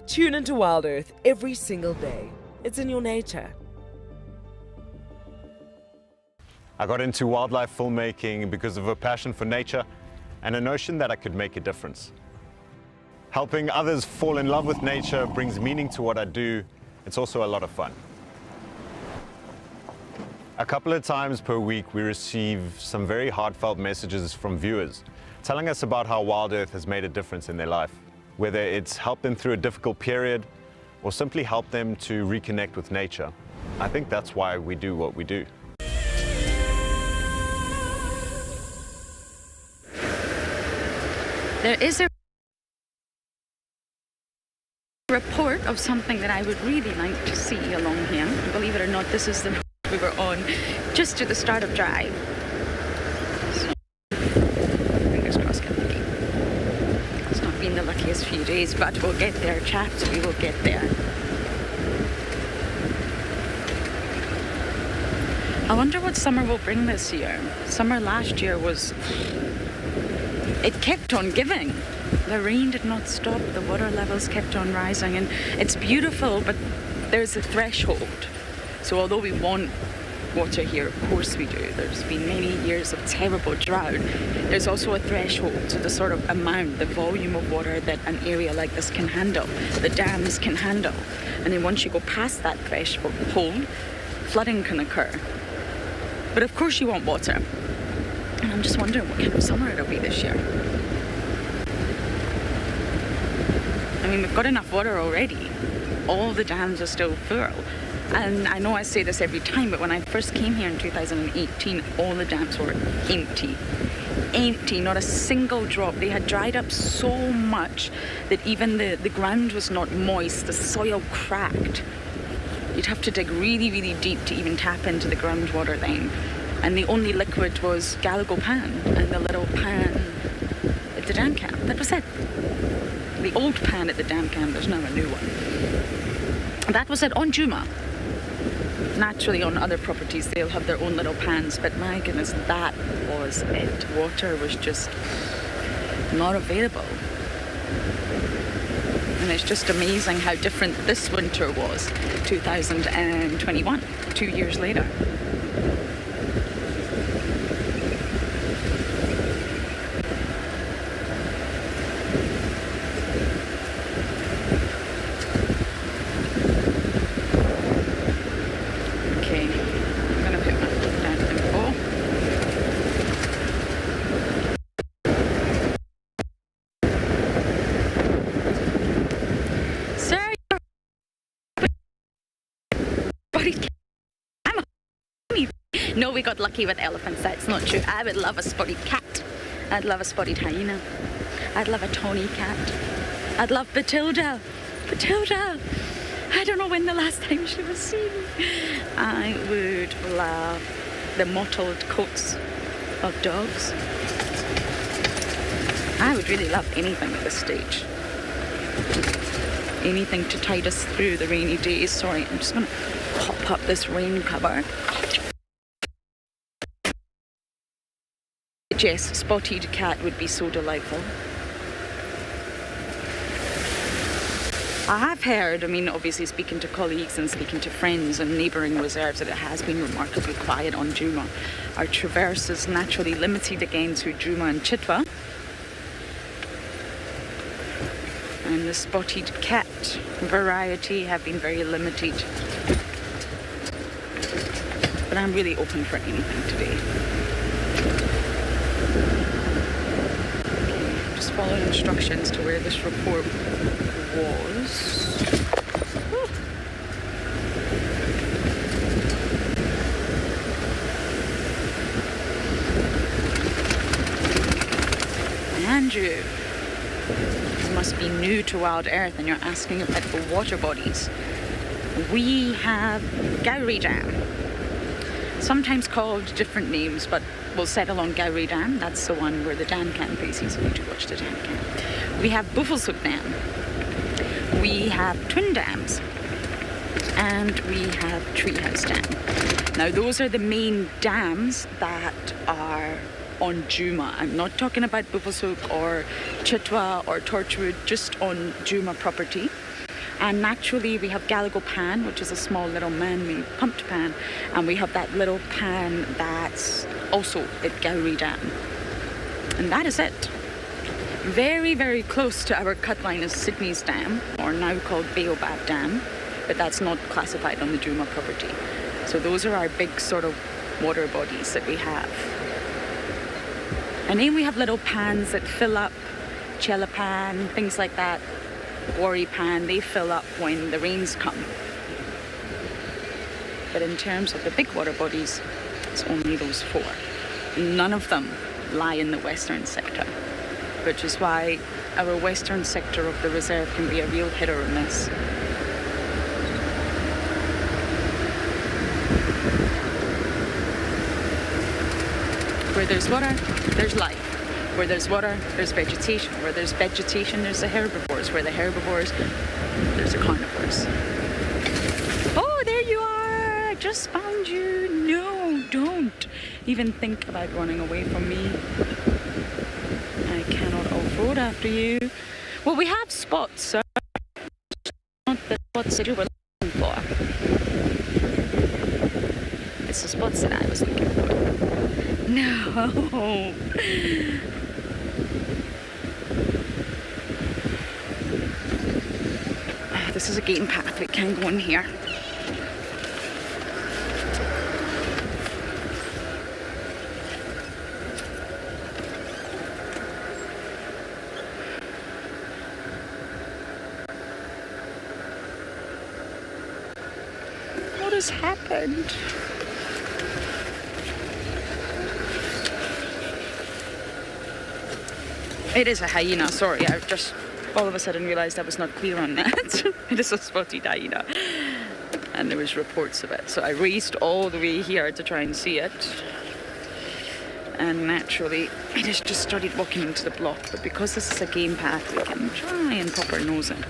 Tune into WildEarth every single day. It's in your nature. I got into wildlife filmmaking because of a passion for nature and a notion that I could make a difference. Helping others fall in love with nature brings meaning to what I do. It's also a lot of fun. A couple of times per week we receive some very heartfelt messages from viewers telling us about how WildEarth has made a difference in their life, whether it's helped them through a difficult period or simply helped them to reconnect with nature. I think that's why we do what we do. There is a report of something that I would really like to see along here. Believe it or not, this is the road we were on just to the start of drive. So, fingers crossed, get lucky. It's not been the luckiest few days, but we'll get there, chaps. We will get there. I wonder what summer will bring this year. Summer last year was... It kept on giving. The rain did not stop, the water levels kept on rising, and it's beautiful, but there's a threshold. So although we want water here, of course we do. There's been many years of terrible drought. There's also a threshold to the sort of amount, the volume of water that an area like this can handle, the dams can handle. And then once you go past that threshold, flooding can occur. But of course you want water. And I'm just wondering what kind of summer it'll be this year. mean, we've got enough water already. All the dams are still full. And I know I say this every time, but when I first came here in 2018, all the dams were empty. Empty, not a single drop. They had dried up so much that even the ground was not moist, the soil cracked. You'd have to dig really, really deep to even tap into the groundwater then. And the only liquid was Galago pan and the little pan at the dam camp. That was it. The old pan at the dam camp, there's now a new one. That was it on Djuma. Naturally, on other properties, they'll have their own little pans, but my goodness, that was it. Water was just not available. And it's just amazing how different this winter was, 2021, 2 years later. No, we got lucky with elephants. That's not true. I would love a spotted cat. I'd love a spotted hyena. I'd love a tawny cat. I'd love Batilda. Batilda! I don't know when the last time she was seen. I would love the mottled coats of dogs. I would really love anything at this stage. Anything to tide us through the rainy days. Sorry, I'm just going to pop up this rain cover. Yes, spotted cat would be so delightful. I have heard, I mean, obviously speaking to colleagues and speaking to friends and neighbouring reserves, that it has been remarkably quiet on Djuma. Our traverse is naturally limited again to Djuma and Chitwa. And the spotted cat variety have been very limited. But I'm really open for anything today. Following instructions to where this report was. Woo. Andrew, you must be new to WildEarth and you're asking about the water bodies. We have Gowrie Dam, sometimes called different names, but we'll settle on Gowrie Dam. That's the one where the dam camp is. Easy to watch the dam camp. We have Buffelshoek Dam. We have Twin Dams. And we have Treehouse Dam. Now those are the main dams that are on Djuma. I'm not talking about Buffelshoek or Chitwa or Torchwood, just on Djuma property. And naturally we have Galago Pan, which is a small little man-made pumped pan, and we have that little pan that's also at Gowrie Dam. And that is it. Very, very close to our cut line is Sydney's Dam, or now called Baobab Dam, but that's not classified on the Djuma property. So those are our big sort of water bodies that we have. And then we have little pans that fill up, Chela Pan, things like that. Quarry Pan, they fill up when the rains come. But in terms of the big water bodies, it's only those four. None of them lie in the western sector, which is why our western sector of the reserve can be a real hit or a miss. Where there's water, there's life. Where there's water, there's vegetation. Where there's vegetation, there's the herbivores. Where the herbivores, there's the carnivores. Oh, there you are! I just found you. No, don't even think about running away from me. I cannot off-road after you. Well, we have spots, sir. Not the spots that you were looking for. It's the spots that I was looking for. No. This is a game path, we can't go in here. has happened? It is a hyena, sorry, I just all of a sudden realised I was not clear on that. It is a spotted hyena. And there was reports of it. So I raced all the way here to try and see it. And naturally, it has just started walking into the block. But because this is a game path, we can try and pop our nose in.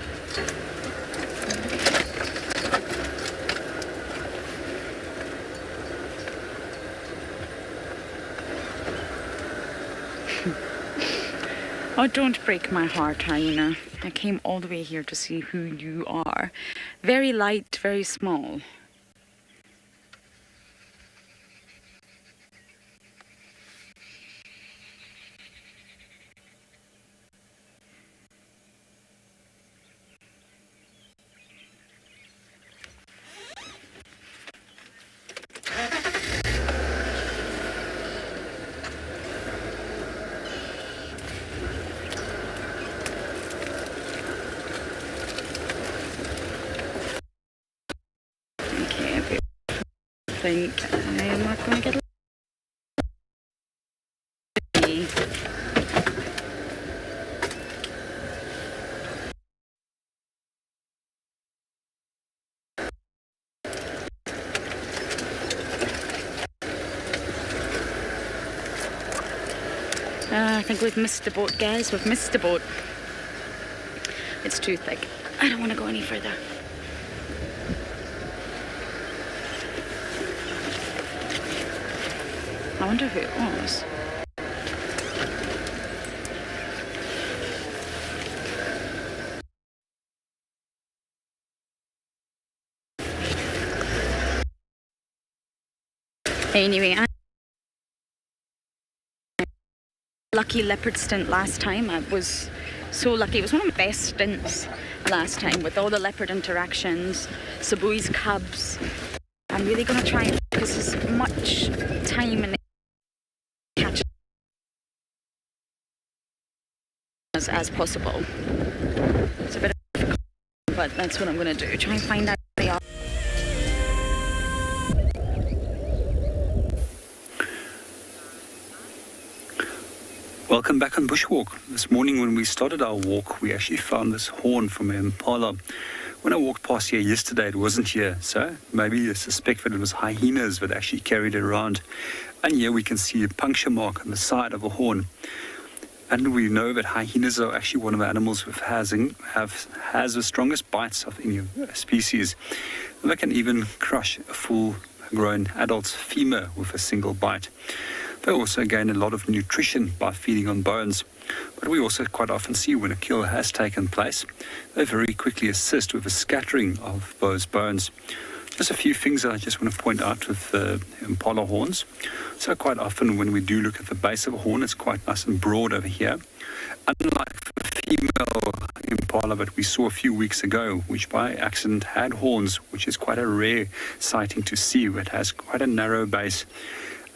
Oh, don't break my heart, hyena. I came all the way here to see who you are. Very light, very small. I think I am not going to get I think we've missed the boat, guys. We've missed the boat. It's too thick. I don't want to go any further. I wonder who it was. Anyway, I lucky leopard stint last time. I was so lucky. It was one of my best stints last time with all the leopard interactions, Sabui's cubs. I'm really going to try and focus as much time in catch as possible. It's a bit difficult, but that's what I'm going to do. Try and find out where they are. Welcome back on Bushwalk. This morning when we started our walk, we actually found this horn from an impala. When I walked past here yesterday, it wasn't here, so maybe you suspect that it was hyenas that actually carried it around. And here we can see a puncture mark on the side of a horn. And we know that hyenas are actually one of the animals that has the strongest bites of any species. And they can even crush a full-grown adult femur with a single bite. They also gain a lot of nutrition by feeding on bones. But we also quite often see when a kill has taken place, they very quickly assist with the scattering of those bones. Just a few things that I just want to point out with the impala horns. So quite often when we do look at the base of a horn, it's quite nice and broad over here. Unlike the female impala that we saw a few weeks ago, which by accident had horns, which is quite a rare sighting to see, that has quite a narrow base.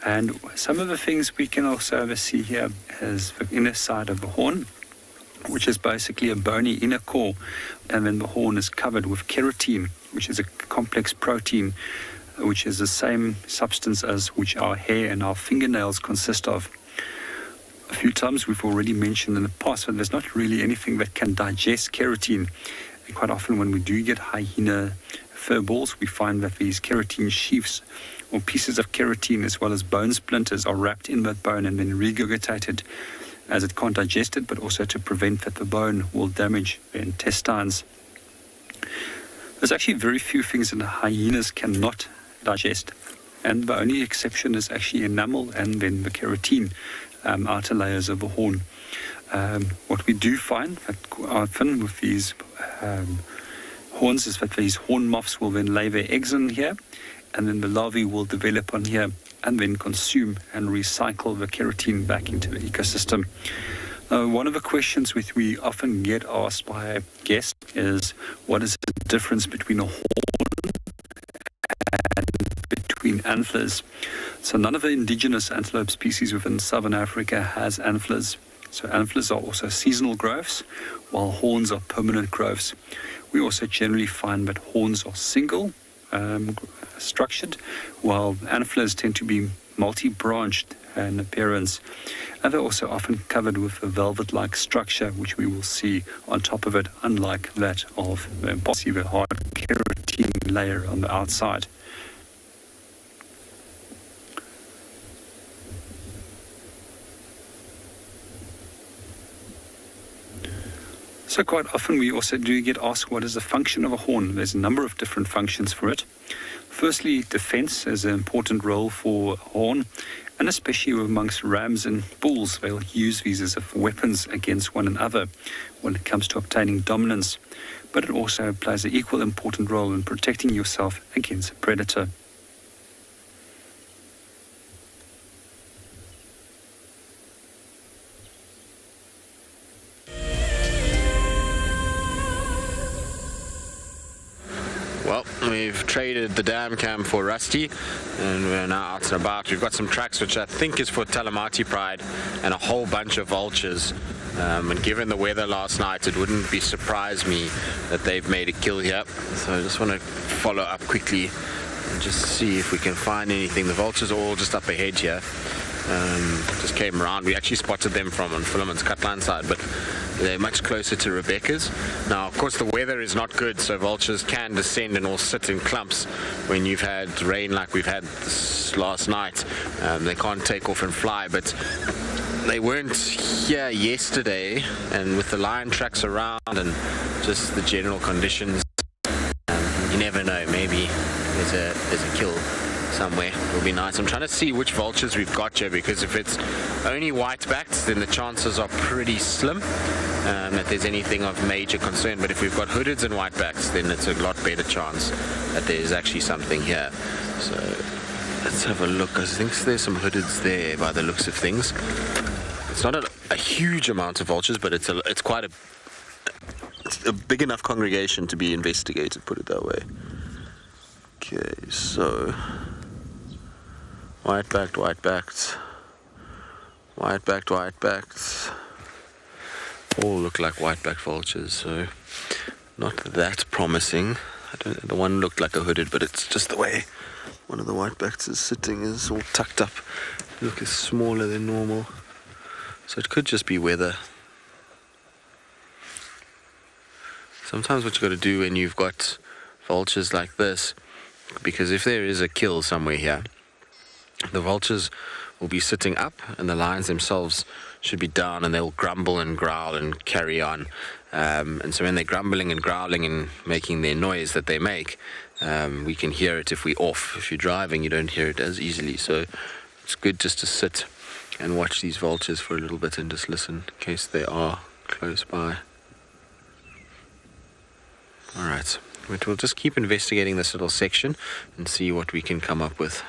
And some of the things we can also see here is the inner side of the horn, which is basically a bony inner core, and then the horn is covered with keratin, which is a complex protein, which is the same substance as which our hair and our fingernails consist of. A few times we've already mentioned in the past that there's not really anything that can digest keratin. And quite often when we do get hyena fur balls, we find that these keratin sheaths or pieces of keratin as well as bone splinters are wrapped in that bone and then regurgitated as it can't digest it, but also to prevent that the bone will damage the intestines. There's actually very few things that the hyenas cannot digest, and the only exception is actually enamel and then the keratin, outer layers of the horn. What we do find that often with these horns is that these horn moths will then lay their eggs in here, and then the larvae will develop on here and then consume and recycle the keratin back into the ecosystem. One of the questions which we often get asked by guests is, what is the difference between a horn and between antlers? So none of the indigenous antelope species within southern Africa has antlers. So antlers are also seasonal growths, while horns are permanent growths. We also generally find that horns are single, structured, while anaphylas tend to be multi-branched in appearance. And they're also often covered with a velvet-like structure, which we will see on top of it, unlike that of the impossible hard keratin layer on the outside. So quite often we also do get asked, what is the function of a horn? There's a number of different functions for it. Firstly, defense has an important role for a horn, and especially amongst rams and bulls, they'll use these as weapons against one another when it comes to obtaining dominance. But it also plays an equal important role in protecting yourself against a predator. Well, we've traded the dam cam for Rusty, and we're now out and about. We've got some tracks which I think is for Talamati Pride and a whole bunch of vultures. And given the weather last night, it wouldn't be surprise me that they've made a kill here. So I just want to follow up quickly and just see if we can find anything. The vultures are all just up ahead here. Just came around. We actually spotted them from on Philemon's cutline side, but they're much closer to Rebecca's. Now, of course, the weather is not good, so vultures can descend and all sit in clumps when you've had rain like we've had this last night. They can't take off and fly, but they weren't here yesterday, and with the lion tracks around and just the general conditions, you never know, maybe there's a kill somewhere. It'll be nice. I'm trying to see which vultures we've got here, because if it's only white-backed, then the chances are pretty slim that there's anything of major concern. But if we've got hoodeds and white-backs, then it's a lot better chance that there's actually something here. So let's have a look. I think there's some hoodeds there by the looks of things. It's not a huge amount of vultures, but it's quite a big enough congregation to be investigated, put it that way. Okay, so white-backed, white-backed, white-backed, white-backed. All look like white-backed vultures, so not that promising. The one looked like a hooded, but it's just the way one of the white-backs is sitting is all tucked up. Look, it's smaller than normal, so it could just be weather. Sometimes what you've got to do when you've got vultures like this, because if there is a kill somewhere here, the vultures will be sitting up and the lions themselves should be down, and they'll grumble and growl and carry on. And so when they're grumbling and growling and making their noise that they make, we can hear it if we're off. If you're driving, you don't hear it as easily. So it's good just to sit and watch these vultures for a little bit and just listen in case they are close by. All right. But we'll just keep investigating this little section and see what we can come up with.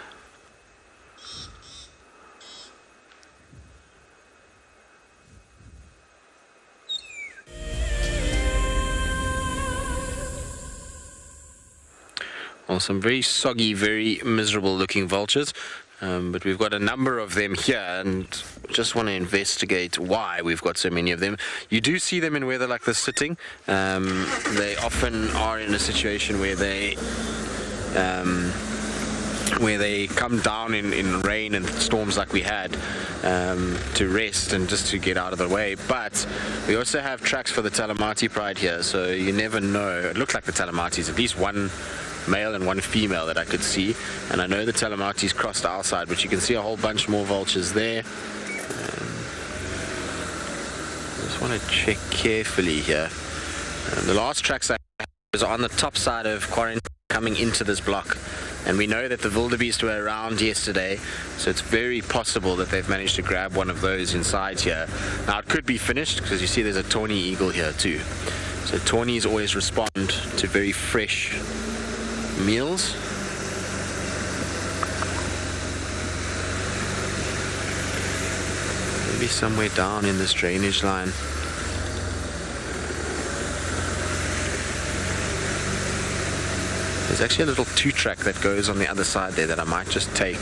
Well, some very soggy, very miserable looking vultures. But we've got a number of them here, and just want to investigate why we've got so many of them. You do see them in weather like this sitting. They often are in a situation where they come down in rain and storms like we had to rest and just to get out of the way. But we also have tracks for the Talamati Pride here, so you never know. It looks like the Talamatis, at least one male and one female that I could see, and I know the Talamatis crossed our side, but you can see a whole bunch more vultures there. I just want to check carefully here. The last tracks I had was on the top side of quarantine coming into this block, and we know that the wildebeest were around yesterday, so it's very possible that they've managed to grab one of those inside here. Now it could be finished, because you see there's a tawny eagle here too. So tawnies always respond to very fresh meals. Maybe somewhere down in this drainage line. There's actually a little two-track that goes on the other side there that I might just take,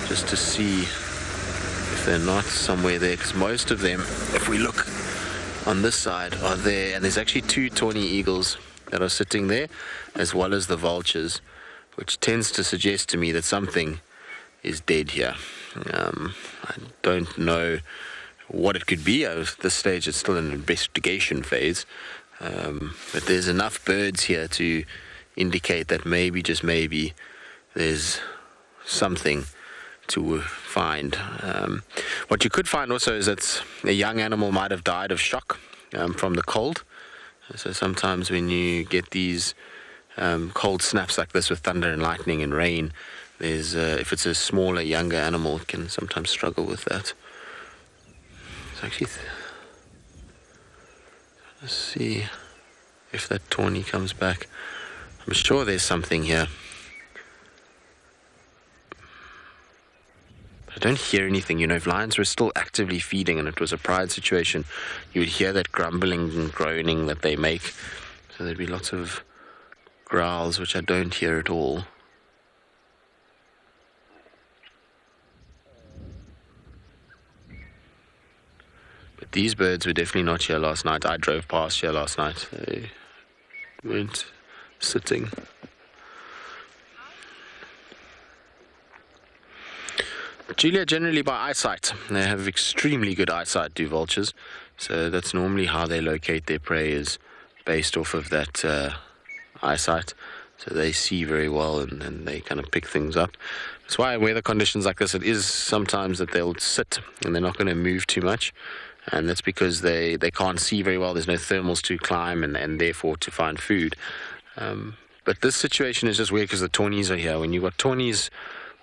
just to see if they're not somewhere there, because most of them, if we look on this side, are there, and there's actually two tawny eagles that are sitting there, as well as the vultures. which tends to suggest to me that something is dead here. I don't know what it could be. At this stage, it's still an investigation phase. But there's enough birds here to indicate that maybe, just maybe, there's something to find. What you could find also is that a young animal might have died of shock from the cold. So sometimes when you get these cold snaps like this with thunder and lightning and rain, there's if it's a smaller, younger animal, it can sometimes struggle with that. So actually, let's see if that tawny comes back. I'm sure there's something here. I don't hear anything. You know, if lions were still actively feeding and it was a pride situation, you would hear that grumbling and groaning that they make. So there'd be lots of growls, which I don't hear at all. But these birds were definitely not here last night. I drove past here last night. They weren't sitting. Julia, generally by eyesight. They have extremely good eyesight, do vultures. So that's normally how they locate their prey, is based off of that eyesight. So they see very well and they kind of pick things up. That's why in weather conditions like this, it is sometimes that they'll sit and they're not going to move too much. And that's because they can't see very well. There's no thermals to climb and therefore to find food. But this situation is just weird because the tawnies are here. When you've got tawnies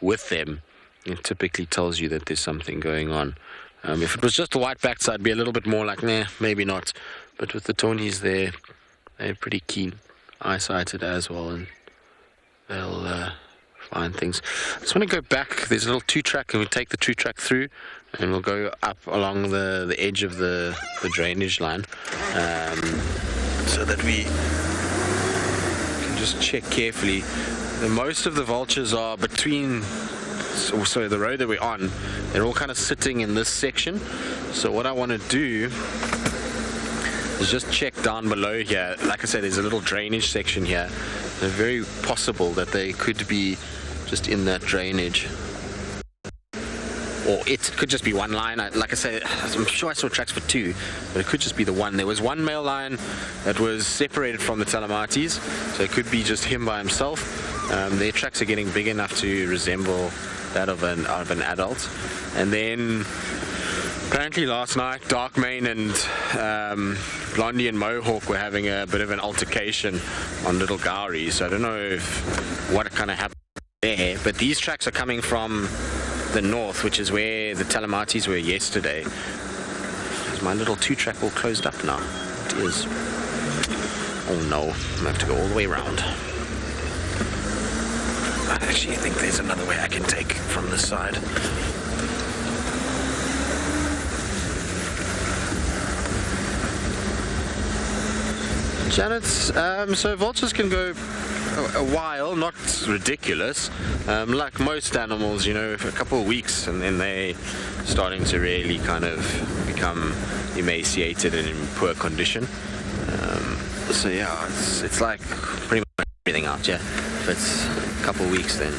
with them, it typically tells you that there's something going on. If it was just the white-backs, I'd be a little bit more like, nah, maybe not. But with the tawnies, they're pretty keen, eye-sighted as well, and they'll find things. I just want to go back. There's a little two-track, and we take the two-track through, and we'll go up along the edge of the drainage line, so that we can just check carefully. Most of the vultures are between... So the road that we're on, they're all kind of sitting in this section. So what I want to do is just check down below here. Like I said, there's a little drainage section here. It's very possible that they could be just in that drainage. Or it could just be one lion. Like I said, I'm sure I saw tracks for two, but it could just be the one. There was one male lion that was separated from the Talamates, so it could be just him by himself. Their tracks are getting big enough to resemble that of an adult. And then apparently last night Darkmane and Blondie and Mohawk were having a bit of an altercation on Little Gowrie, so I don't know what kind of happened there, but these tracks are coming from the north, which is where the Talamates were yesterday. Is my little two-track all closed up now? It is. Oh no, I'm gonna have to go all the way around. I actually think there's another way I can take from this side. Janet, so vultures can go a while, not ridiculous, like most animals, you know, for a couple of weeks, and then they starting to really kind of become emaciated and in poor condition. So yeah, it's like pretty much everything out, yeah. If it's a couple of weeks, then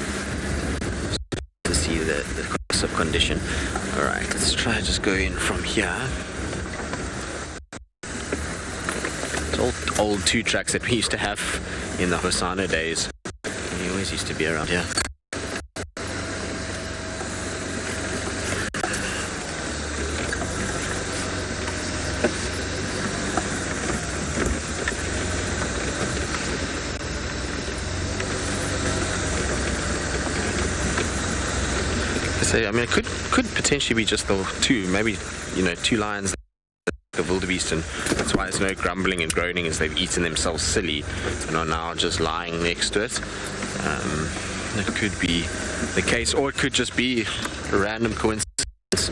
to see the course of condition. All right, let's try to just go in from here. It's old two tracks that we used to have in the Hosanna days. He always used to be around here. So, I mean, it could potentially be just the two, maybe, you know, two lions, the wildebeest, and that's why there's no grumbling and groaning, is they've eaten themselves silly and are now just lying next to it. It could be the case, or it could just be a random coincidence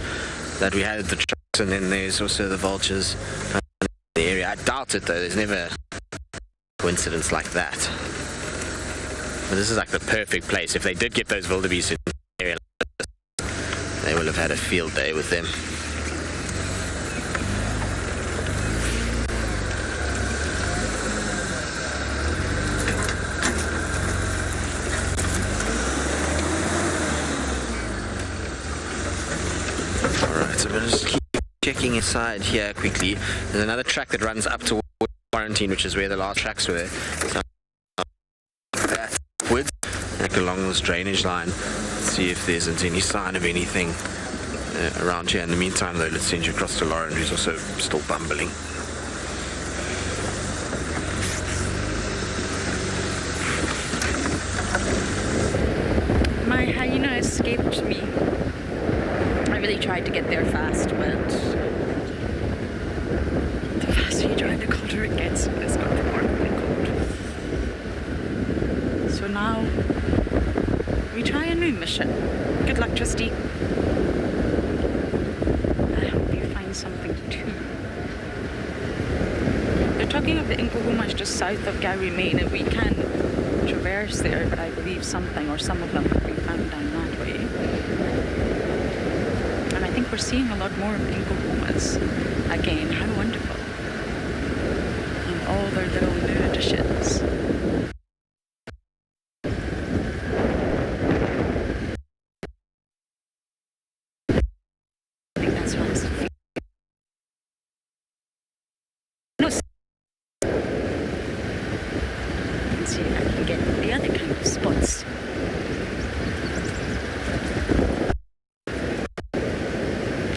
that we had the trucks and then there's also the vultures in the area. I doubt it though, there's never a coincidence like that. But this is like the perfect place. If they did get those wildebeest in the area, they will have had a field day with them. checking inside here quickly. There's another track that runs up to quarantine, which is where the last tracks were. So backwards, like along this drainage line. See if there isn't any sign of anything around here. In the meantime, though, let's send you across to Lauren, who's also still bumbling. My hyena escaped me. I really tried to get there fast, but the faster you drive, the colder it gets. It's got remarkably cold. So now we try a new mission. Good luck, Trusty. I hope you find something too. They're talking of the Nkuhumas just south of Gary, Maine, and we can traverse there, but I believe something or some of them have been found down that way. And I think we're seeing a lot more of Nkuhumas again. How wonderful. And all their little new additions. I think that's what it's feeling. Let's see if I can get the other kind of spots.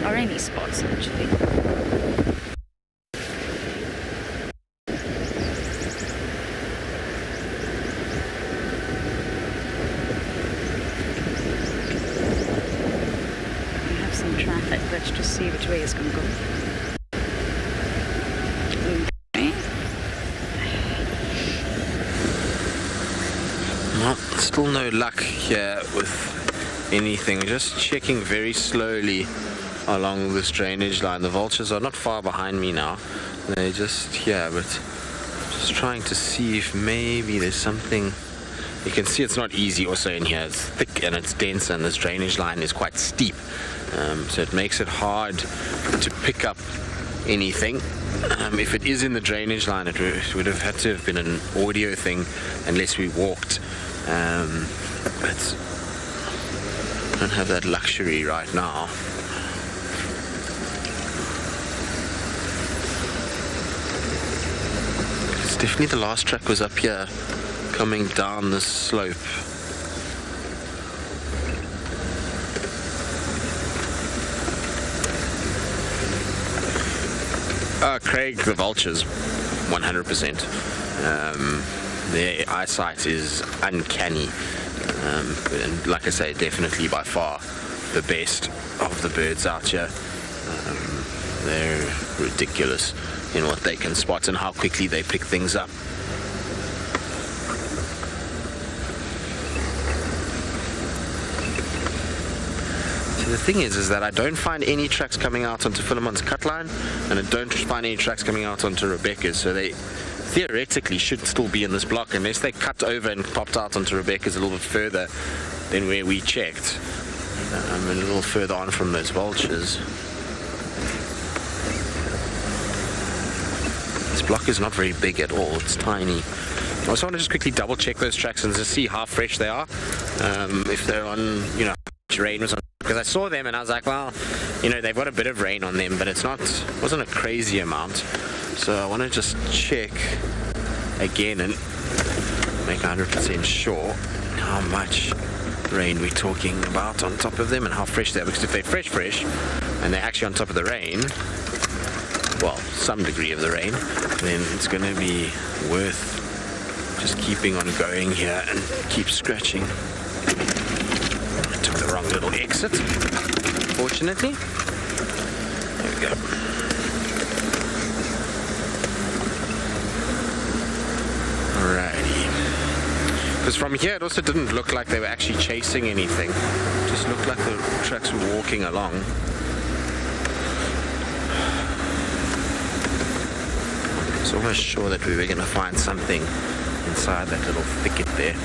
Or any spots, actually. We have some traffic. Let's just see which way it's going to go. Okay. Well, still no luck here with anything. We're just checking very slowly along this drainage line. The vultures are not far behind me now. They're just here, but just trying to see if maybe there's something. You can see it's not easy also in here. It's thick and it's dense, and this drainage line is quite steep. So it makes it hard to pick up anything. If it is in the drainage line, it would have had to have been an audio thing unless we walked. But I don't have that luxury right now. It's definitely the last track was up here, coming down this slope. Craig, the vultures, 100%. Their eyesight is uncanny. And like I say, definitely by far the best of the birds out here. They're ridiculous in what they can spot and how quickly they pick things up. The thing is that I don't find any tracks coming out onto Philemon's cut line, and I don't find any tracks coming out onto Rebecca's, so they theoretically should still be in this block unless they cut over and popped out onto Rebecca's a little bit further than where we checked. I'm a little further on from those vultures. This block is not very big at all, it's tiny. I also want to just quickly double check those tracks and just see how fresh they are. If they're on, you know, how much rain was on. Because I saw them and I was like, well, you know, they've got a bit of rain on them, but wasn't a crazy amount. So I want to just check again and make 100% sure how much rain we're talking about on top of them and how fresh they are. Because if they're fresh and they're actually on top of the rain, well, some degree of the rain, then it's going to be worth just keeping on going here and keep scratching. I took the wrong little exit, fortunately. There we go. Alrighty. Because from here it also didn't look like they were actually chasing anything. It just looked like the tracks were walking along. I was almost sure that we were going to find something inside that little thicket there.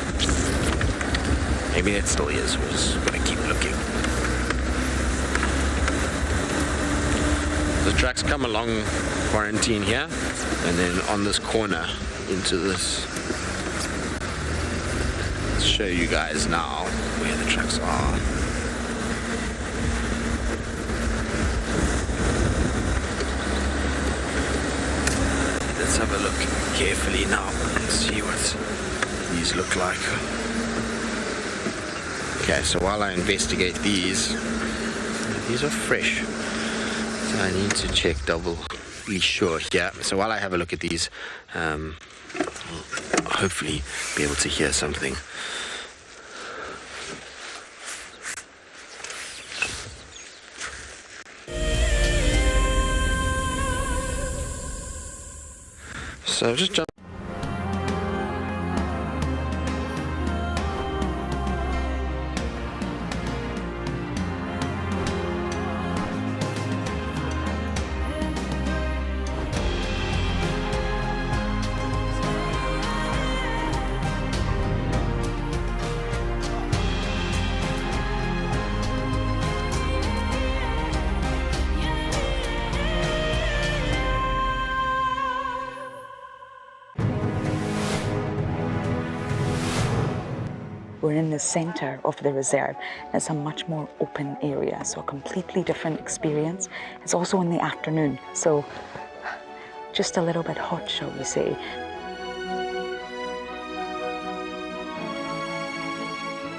Maybe it still is. We're just going to keep looking. The tracks come along quarantine here, and then on this corner into this. Let's show you guys now where the tracks are. Let's have a look carefully now and see what these look like. Okay, so while I investigate these are fresh. So I need to check doubly sure here. So while I have a look at these, I'll hopefully be able to hear something. So just jump. We're in the center of the reserve. It's a much more open area, so a completely different experience. It's also in the afternoon, so just a little bit hot, shall we say.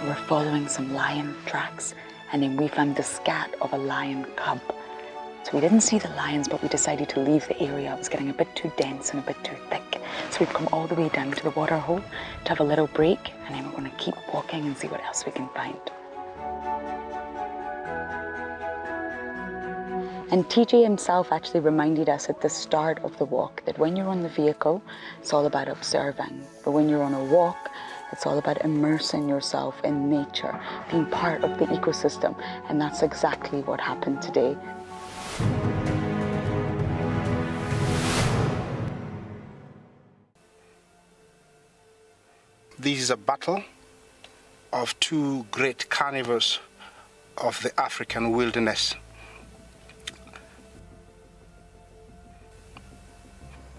We're following some lion tracks, and then we found the scat of a lion cub. So we didn't see the lions, but we decided to leave the area. It was getting a bit too dense and a bit too thick. So we've come all the way down to the water hole to have a little break, and then we're going to keep walking and see what else we can find. And TJ himself actually reminded us at the start of the walk that when you're on the vehicle, it's all about observing. But when you're on a walk, it's all about immersing yourself in nature, being part of the ecosystem. And that's exactly what happened today. This is a battle of two great carnivores of the African wilderness.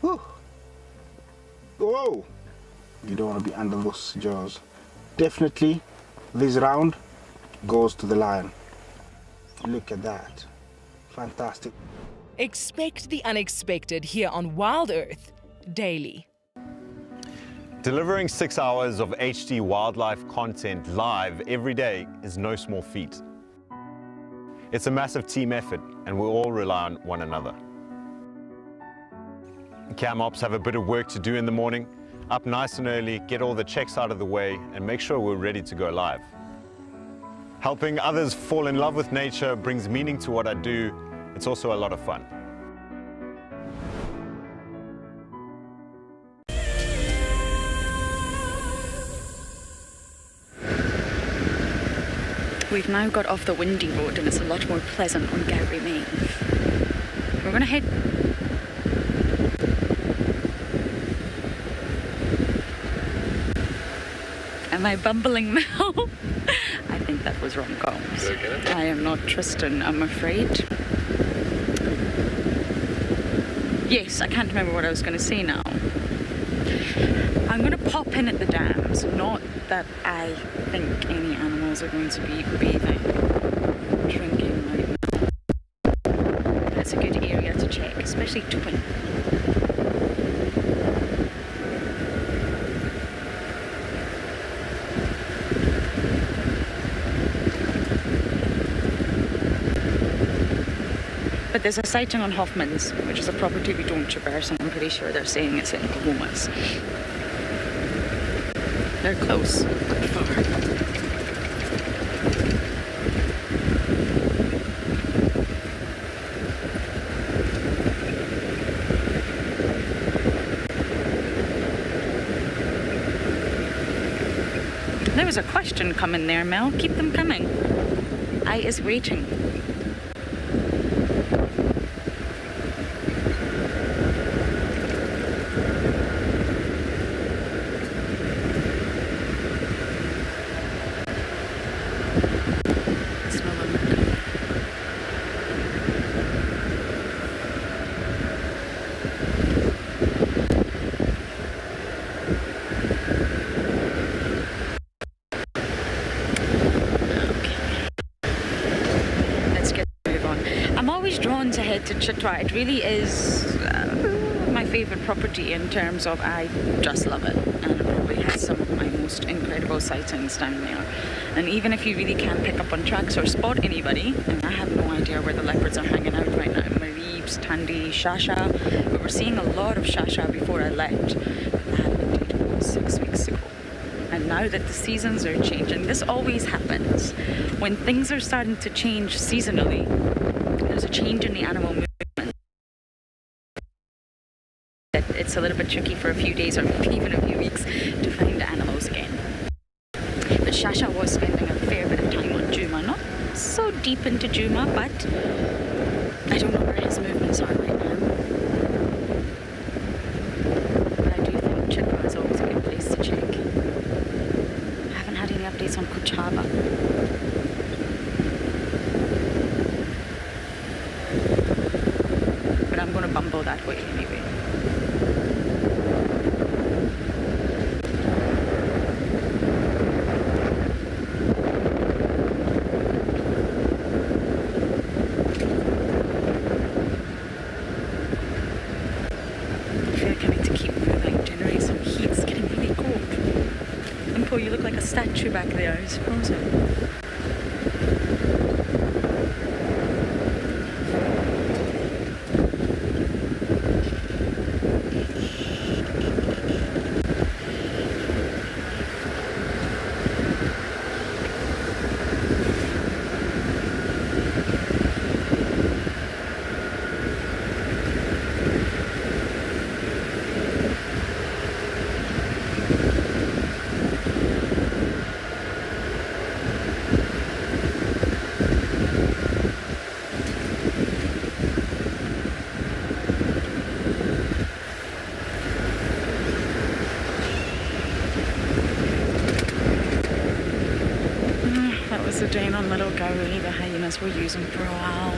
Whew. Whoa! You don't want to be under those jaws. Definitely, this round goes to the lion. Look at that. Fantastic. Expect the unexpected here on WildEarth daily. Delivering 6 hours of HD wildlife content live every day is no small feat. It's a massive team effort, and we all rely on one another. Cam ops have a bit of work to do in the morning. Up nice and early, get all the checks out of the way, and make sure we're ready to go live. Helping others fall in love with nature brings meaning to what I do. It's also a lot of fun. We've now got off the windy road and it's a lot more pleasant on Gowrie Main. We're going to head... Am I bumbling now? I think that was wrong, Combs. Okay. I am not Tristan, I'm afraid. Yes, I can't remember what I was going to say now. I'm going to pop in at the dams, not that I think any animals are going to be bathing, drinking right now. But it's a good area to check, especially Tupin. But there's a sighting on Hoffman's, which is a property we don't traverse, and I'm pretty sure they're saying it's in Oklahoma's. They're close, but far. There was a question coming there, Mel. Keep them coming. I is waiting. drawn to head to Chitwa. It really is my favorite property in terms of I just love it, and it probably has some of my most incredible sightings down there. And even if you really can't pick up on tracks or spot anybody, and I have no idea where the leopards are hanging out right now, Mareebs, Tandy, Shasha, we were seeing a lot of Shasha before I left, but that indeed was 6 weeks ago. And now that the seasons are changing, this always happens. When things are starting to change seasonally, there's a change in the animal movement. It's a little bit tricky for a few days or even a few weeks to find animals again. But Shasha was spending a fair bit of time on Djuma, not so deep into Djuma, but I don't know where his movements are right now. But I do think Chitwa is always a good place to check. I haven't had any updates on Kuchaba. But I'm going to bumble that way anyway. You look like a statue back there. It's frozen. On little Gary, the hyenas were using for a while.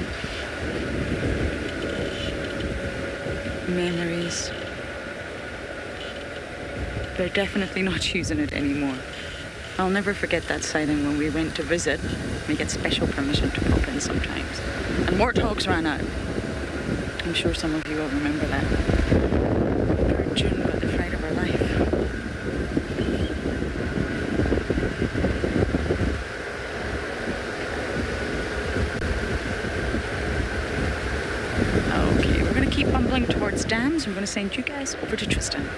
Memories. They're definitely not using it anymore. I'll never forget that sighting when we went to visit. We get special permission to pop in sometimes. And warthogs ran out. I'm sure some of you will remember that. Poor June got the fright of her life. Keep bumbling towards dams. I'm going to send you guys over to Tristan.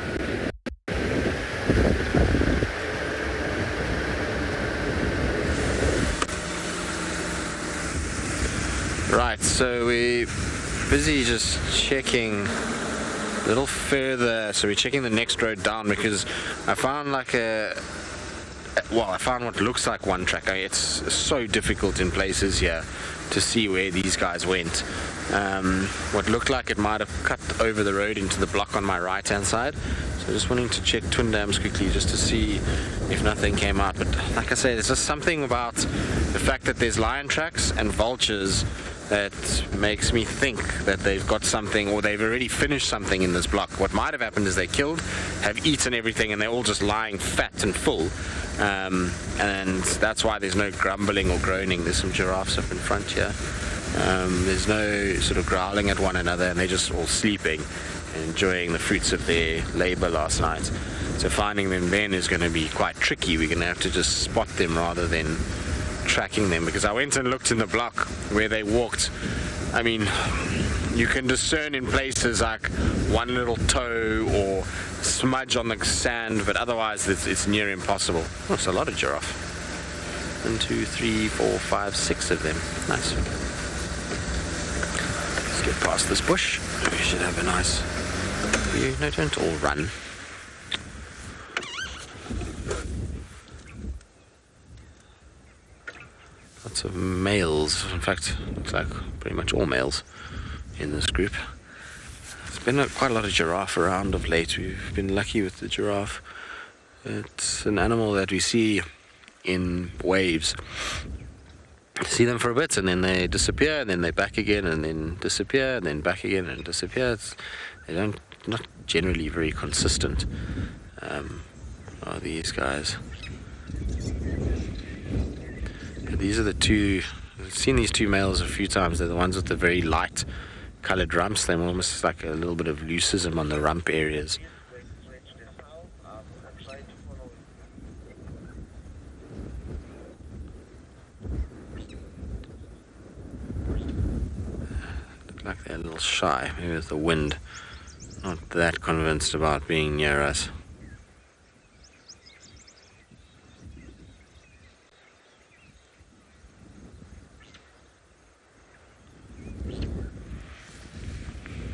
Right, so we're busy just checking a little further. So we're checking the next road down because I found like I found what looks like one track. I mean, it's so difficult in places here to see where these guys went. What looked like it might have cut over the road into the block on my right hand side, so just wanting to check twin dams quickly just to see if nothing came out. But like I said, there's just something about the fact that there's lion tracks and vultures that makes me think that they've got something, or they've already finished something in this block. What might have happened is they killed, have eaten everything, and they're all just lying fat and full, and that's why there's no grumbling or groaning. There's some giraffes up in front here. There's no sort of growling at one another, and they're just all sleeping and enjoying the fruits of their labor last night. So finding them then is going to be quite tricky. We're going to have to just spot them rather than tracking them, because I went and looked in the block where they walked. I mean, you can discern in places like one little toe or smudge on the sand, but otherwise it's near impossible. Oh, it's a lot of giraffe. 1, 2, 3, 4, 5, 6 of them. Nice. Let's get past this bush. We should have a nice view. No, don't all run. Lots of males. In fact, looks like pretty much all males in this group. There's been quite a lot of giraffe around of late. We've been lucky with the giraffe. It's an animal that we see in waves. See them for a bit and then they disappear, and then they're back again, and then disappear, and then back again and disappear. They're not generally very consistent, are these guys. These are the two. I've seen these two males a few times. They're the ones with the very light coloured rumps. They're almost like a little bit of leucism on the rump areas. Look like they're a little shy. Maybe it's the wind. Not that convinced about being near us.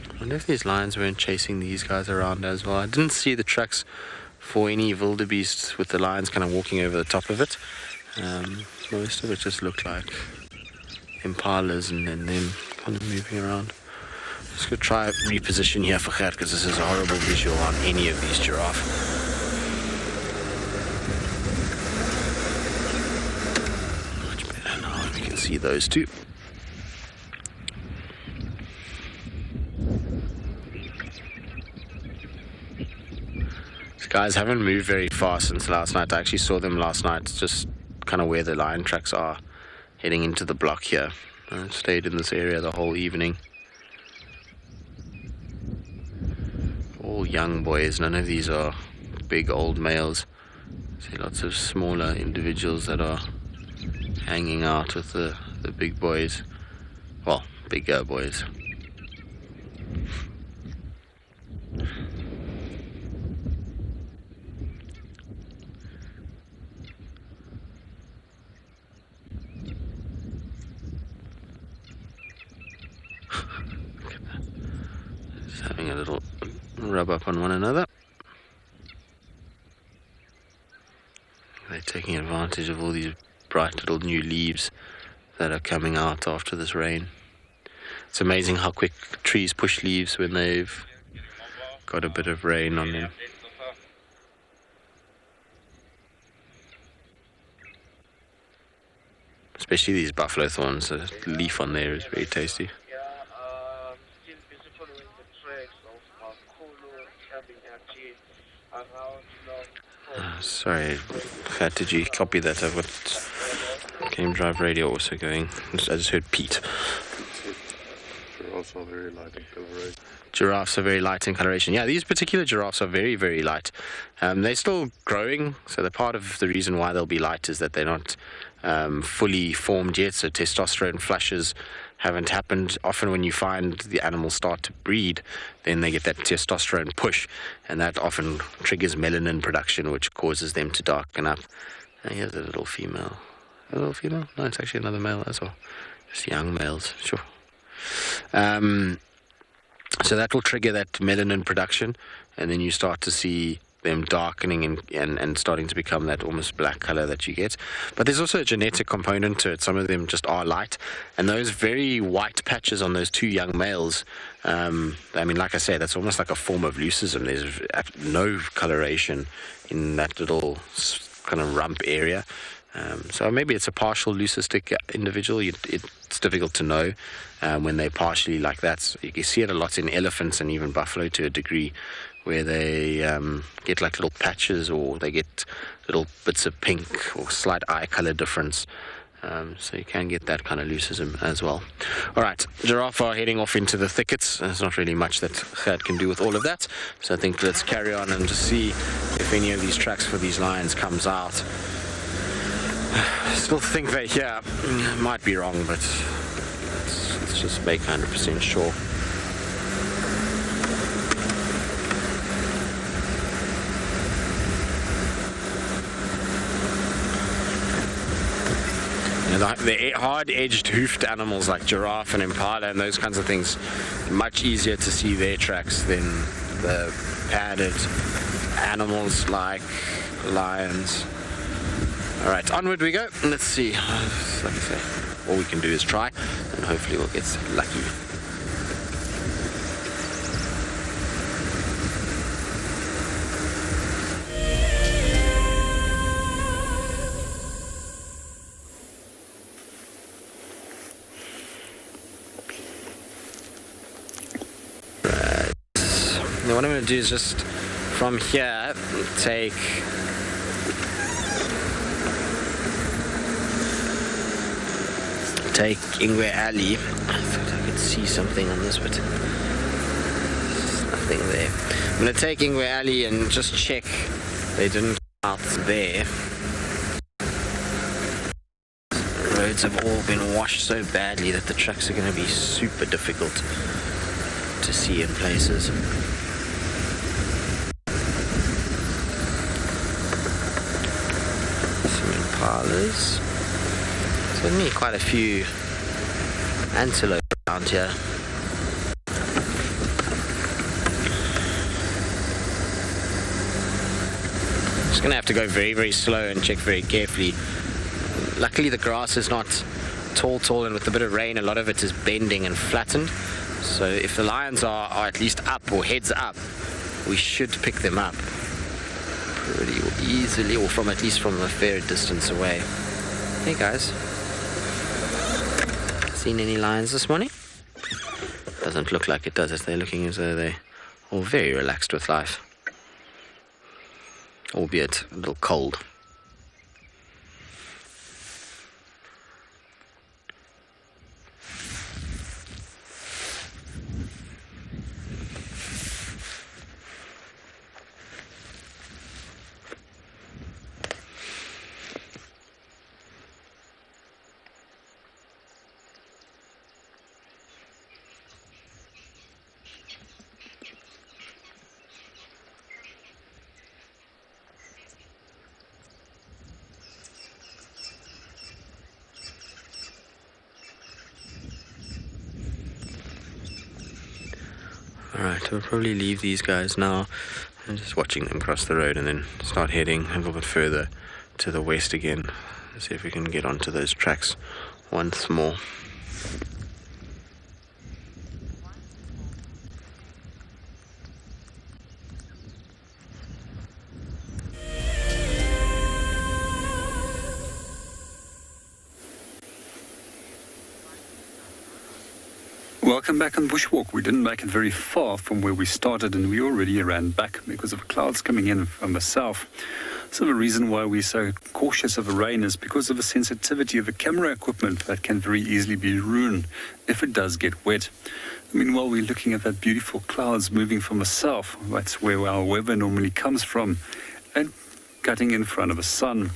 I wonder if these lions weren't chasing these guys around as well. I didn't see the tracks for any wildebeest with the lions kind of walking over the top of it. Most of it just looked like impalas and then them kind of moving around. Just gonna try reposition here for Gert because this is a horrible visual on any of these giraffe. Much better now. We can see those two. These guys haven't moved very fast since last night. I actually saw them last night, just kind of where the lion tracks are, heading into the block here. I stayed in this area the whole evening. All young boys, none of these are big old males. I see lots of smaller individuals that are hanging out with the big boys. Well, bigger boys. Having a little rub up on one another. They're taking advantage of all these bright little new leaves that are coming out after this rain. It's amazing how quick trees push leaves when they've got a bit of rain on them. Especially these buffalo thorns, the leaf on there is very tasty. Sorry, did you copy that? I've got Game Drive Radio also going. I just heard Pete. Giraffes are very light in coloration. Giraffes are very light in coloration. Yeah, these particular giraffes are very, very light. They're still growing, so the part of the reason why they'll be light is that they're not fully formed yet, so testosterone flushes haven't happened. Often when you find the animals start to breed, then they get that testosterone push, and that often triggers melanin production, which causes them to darken up. And here's a little female. A little female? No, it's actually another male as well. Just young males, sure. So that will trigger that melanin production, and then you start to see them darkening and starting to become that almost black color that you get. But there's also a genetic component to it. Some of them just are light, and those very white patches on those two young males, I mean, like I said, that's almost like a form of leucism. There's no coloration in that little kind of rump area. So maybe it's a partial leucistic individual. It's difficult to know when they're partially like that. So you can see it a lot in elephants and even buffalo to a degree, where they get like little patches, or they get little bits of pink or slight eye color difference. So you can get that kind of leucism as well. All right, giraffe are heading off into the thickets. There's not really much that Gert can do with all of that. So I think let's carry on and just see if any of these tracks for these lions comes out. I still think they're here. Might be wrong, but let's just make 100% sure. The hard-edged hoofed animals like giraffe and impala and those kinds of things, much easier to see their tracks than the padded animals like lions. All right, onward we go. Let's see. Like I say, all we can do is try, and hopefully we'll get lucky. Now what I'm going to do is just from here take take Ingwe Alley. I thought I could see something on this, but there's nothing there. I'm going to take Ingwe Alley and just check they didn't come out there. The roads have all been washed so badly that the trucks are going to be super difficult to see in places. Some impalas. Certainly quite a few antelope around here. Just going to have to go very, very slow and check very carefully. Luckily the grass is not tall, and with a bit of rain a lot of it is bending and flattened. So if the lions are at least up or heads up, we should pick them up pretty easily, or at least from a fair distance away. Hey guys. Seen any lions this morning? Doesn't look like it, does it? They're looking as though they're all very relaxed with life. Albeit a little cold. Alright, we'll probably leave these guys now and just watching them cross the road, and then start heading a little bit further to the west again. See if we can get onto those tracks once more. Welcome back on Bushwalk. We didn't make it very far from where we started, and we already ran back because of clouds coming in from the south. So the reason why we're so cautious of the rain is because of the sensitivity of the camera equipment that can very easily be ruined if it does get wet. I mean, while we're looking at that beautiful clouds moving from the south, that's where our weather normally comes from, and cutting in front of the sun.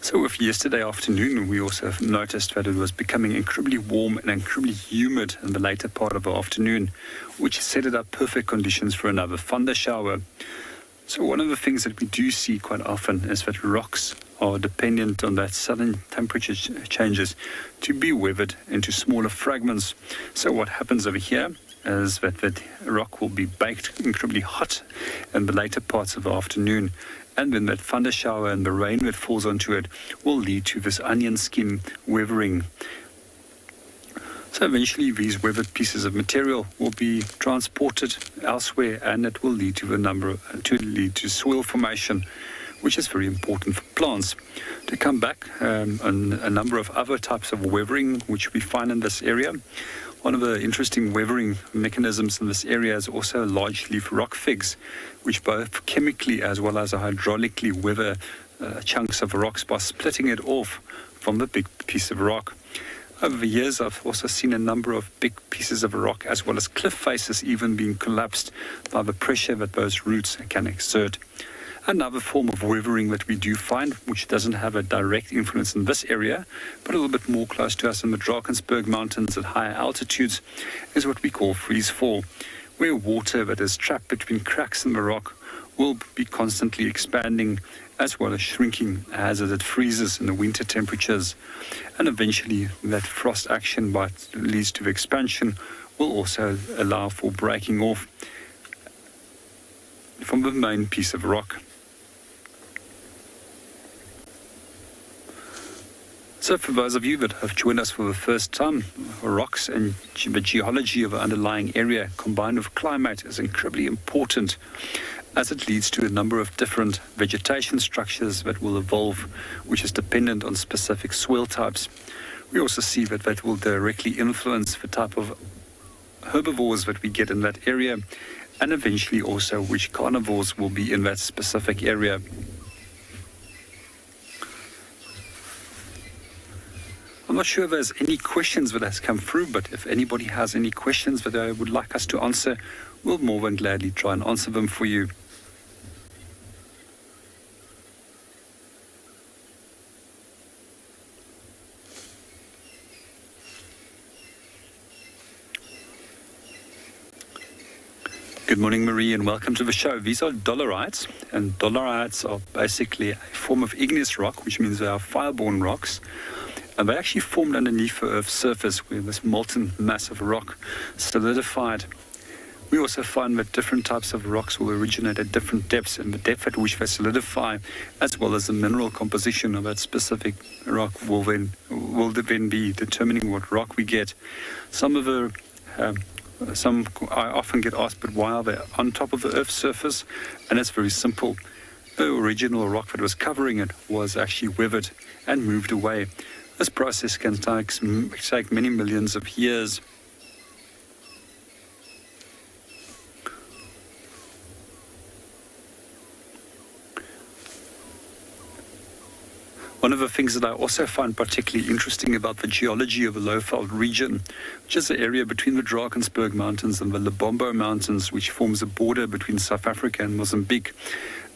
So with yesterday afternoon, we also noticed that it was becoming incredibly warm and incredibly humid in the later part of the afternoon, which set it up perfect conditions for another thunder shower. So one of the things that we do see quite often is that rocks are dependent on that sudden temperature changes to be weathered into smaller fragments. So what happens over here is that the rock will be baked incredibly hot in the later parts of the afternoon, and then that thunder shower and the rain that falls onto it will lead to this onion skin weathering. So eventually these weathered pieces of material will be transported elsewhere, and it will lead to soil formation, which is very important for plants. To come back on a number of other types of weathering which we find in this area. One of the interesting weathering mechanisms in this area is also large leaf rock figs, which both chemically as well as hydraulically weather chunks of rocks by splitting it off from the big piece of rock. Over the years, I've also seen a number of big pieces of rock as well as cliff faces even being collapsed by the pressure that those roots can exert. Another form of weathering that we do find, which doesn't have a direct influence in this area, but a little bit more close to us in the Drakensberg Mountains at higher altitudes, is what we call freeze-fall, where water that is trapped between cracks in the rock will be constantly expanding as well as shrinking as it freezes in the winter temperatures. And eventually that frost action leads to expansion will also allow for breaking off from the main piece of rock. So for those of you that have joined us for the first time, rocks and the geology of the underlying area combined with climate is incredibly important, as it leads to a number of different vegetation structures that will evolve, which is dependent on specific soil types. We also see that will directly influence the type of herbivores that we get in that area, and eventually also which carnivores will be in that specific area. I'm not sure if there's any questions that has come through, but if anybody has any questions that they would like us to answer, we'll more than gladly try and answer them for you. Good morning, Marie, and welcome to the show. These are Doloresites, and Doloresites are basically a form of igneous rock, which means they are fireborne rocks. And they actually formed underneath the Earth's surface, where this molten mass of rock solidified. We also find that different types of rocks will originate at different depths, and the depth at which they solidify, as well as the mineral composition of that specific rock, will then be determining what rock we get. Some I often get asked, but why are they on top of the Earth's surface? And it's very simple. The original rock that was covering it was actually weathered and moved away. This process can take many millions of years. One of the things that I also find particularly interesting about the geology of the Lowveld region, which is the area between the Drakensberg Mountains and the Lebombo Mountains, which forms a border between South Africa and Mozambique,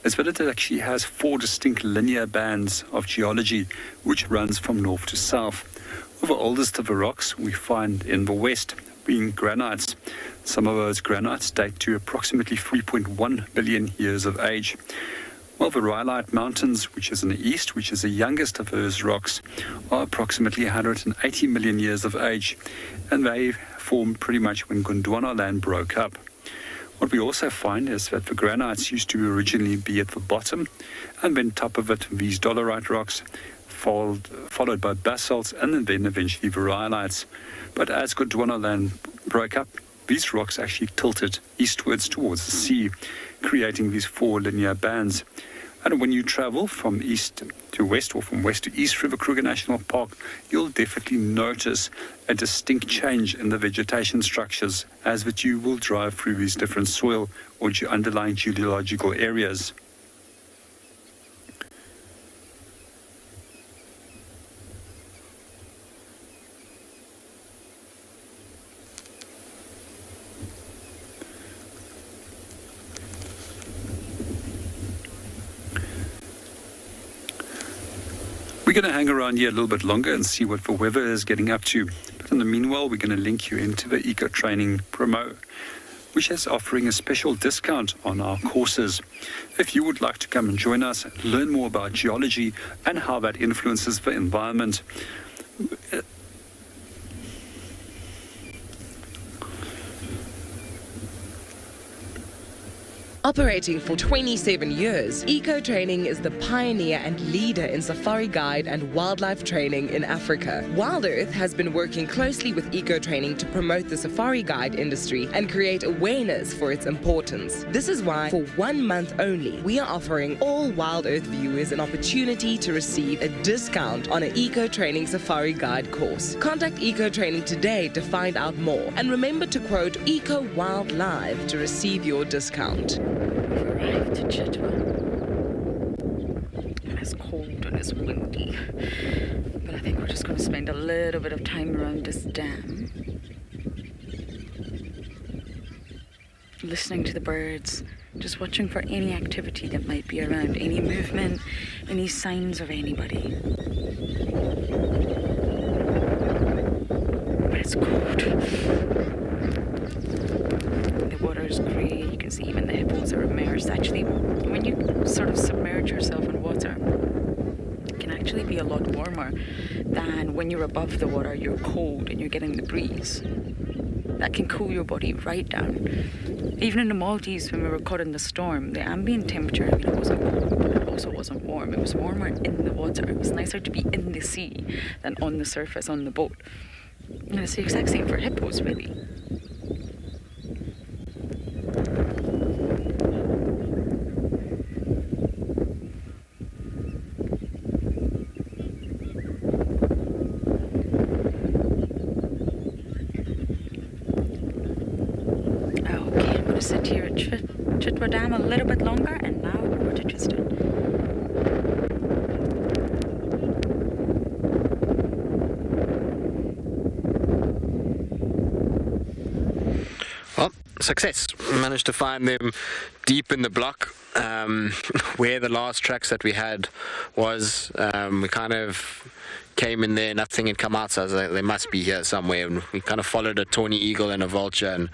is that it actually has 4 distinct linear bands of geology, which runs from north to south. The oldest of the rocks we find in the west being granites. Some of those granites date to approximately 3.1 billion years of age. While the Rhyolite Mountains, which is in the east, which is the youngest of those rocks, are approximately 180 million years of age, and they formed pretty much when Gondwana land broke up. What we also find is that the granites used to originally be at the bottom, and then top of it, these Dolorite rocks, followed by basalts, and then eventually the rhyolites. But as Gondwana land broke up, these rocks actually tilted eastwards towards the sea, creating these 4 linear bands. And when you travel from east to west or from west to east through the Kruger National Park, you'll definitely notice a distinct change in the vegetation structures as that you will drive through these different soil or underlying geological areas. We're going to hang around here a little bit longer and see what the weather is getting up to. But in the meanwhile, we're going to link you into the Eco Training promo, which is offering a special discount on our courses. If you would like to come and join us, learn more about geology and how that influences the environment. Operating for 27 years, Eco Training is the pioneer and leader in safari guide and wildlife training in Africa. WildEarth has been working closely with Eco Training to promote the safari guide industry and create awareness for its importance. This is why, for 1 month only, we are offering all WildEarth viewers an opportunity to receive a discount on an Eco Training safari guide course. Contact Eco Training today to find out more, and remember to quote Eco Wild Live to receive your discount. Arrived to Chitwa. And it's cold and it's windy. But I think we're just going to spend a little bit of time around this dam. Listening to the birds, just watching for any activity that might be around, any movement, any signs of anybody. But it's cold. The water is grey, you can see even the hippos are immersed. Actually, when you sort of submerge yourself in water, it can actually be a lot warmer than when you're above the water, you're cold and you're getting the breeze. That can cool your body right down. Even in the Maldives, when we were caught in the storm, the ambient temperature, it wasn't cold, but it also wasn't warm. It was warmer in the water. It was nicer to be in the sea than on the surface on the boat. And it's the exact same for hippos, really. Sit here at Chitwa Dam a little bit longer, and now over to Tristan. success. We managed to find them deep in the block, where the last tracks that we had was. We kind of came in there, nothing had come out, so I was like, they must be here somewhere. And we kind of followed a tawny eagle and a vulture and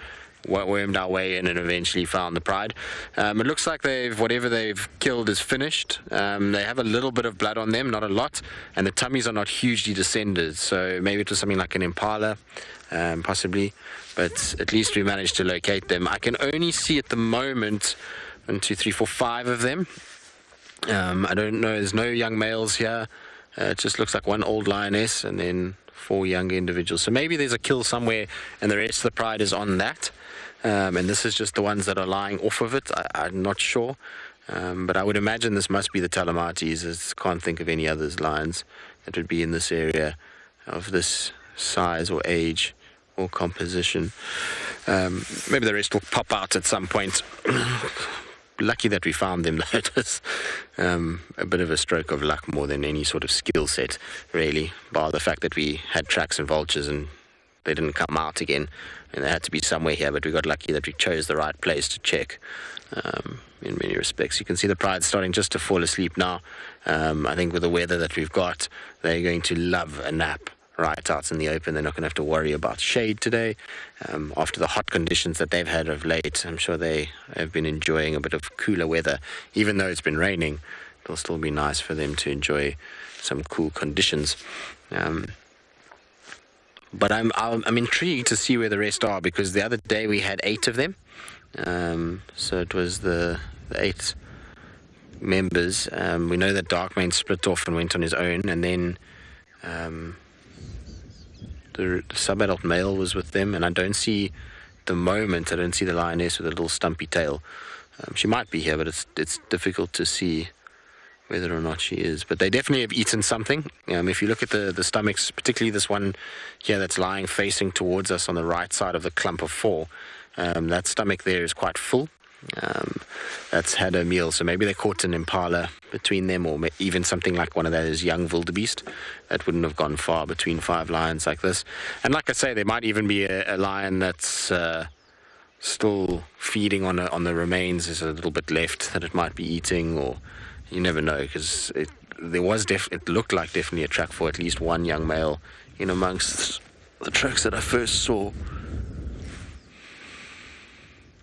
wormed our way in and eventually found the pride. It looks like whatever they've killed is finished. They have a little bit of blood on them, not a lot, and the tummies are not hugely descended, so maybe it was something like an impala, possibly, but at least we managed to locate them. I can only see at the moment 1, 2, 3, 4, 5 of them. I don't know, there's no young males here. It just looks like one old lioness and then 4 younger individuals. So maybe there's a kill somewhere and the rest of the pride is on that. And this is just the ones that are lying off of it. I'm not sure. But I would imagine this must be the Talamates. I can't think of any others lions that would be in this area of this size or age or composition. Maybe the rest will pop out at some point. Lucky that we found them, though. It was a bit of a stroke of luck more than any sort of skill set, really, bar the fact that we had tracks and vultures and they didn't come out again, and they had to be somewhere here, but we got lucky that we chose the right place to check in many respects. You can see the pride starting just to fall asleep now. I think with the weather that we've got, they're going to love a nap right out in the open. They're not going to have to worry about shade today. After the hot conditions that they've had of late, I'm sure they have been enjoying a bit of cooler weather. Even though it's been raining, it'll still be nice for them to enjoy some cool conditions. But I'm intrigued to see where the rest are, because the other day we had 8 of them. So it was the 8 members. We know that Darkmane split off and went on his own, and then the sub-adult male was with them, and I don't see the lioness with a little stumpy tail. She might be here, but it's difficult to see whether or not she is. But they definitely have eaten something. If you look at the stomachs, particularly this one here that's lying facing towards us on the right side of the clump of 4, that stomach there is quite full. That's had a meal, so maybe they caught an impala between them, or even something like one of those young wildebeest. That wouldn't have gone far between 5 lions like this. And like I say, there might even be a lion that's still feeding on the remains. There's a little bit left that it might be eating, or you never know, because it looked like definitely a track for at least one young male in amongst the tracks that I first saw.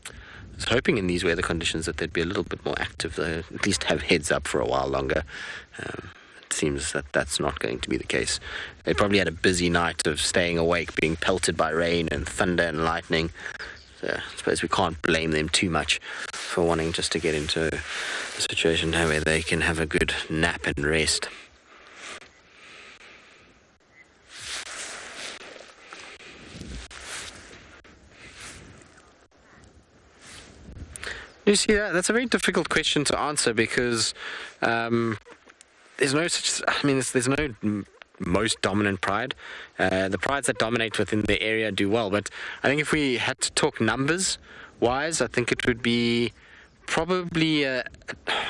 I was hoping in these weather conditions that they'd be a little bit more active, though, at least have heads up for a while longer. It seems that that's not going to be the case. They probably had a busy night of staying awake, being pelted by rain and thunder and lightning. So I suppose we can't blame them too much for wanting just to get into a situation now where they can have a good nap and rest. You see, that's a very difficult question to answer, because there's no most dominant pride. The prides that dominate within the area do well, but I think if we had to talk numbers wise, I think it would be probably again,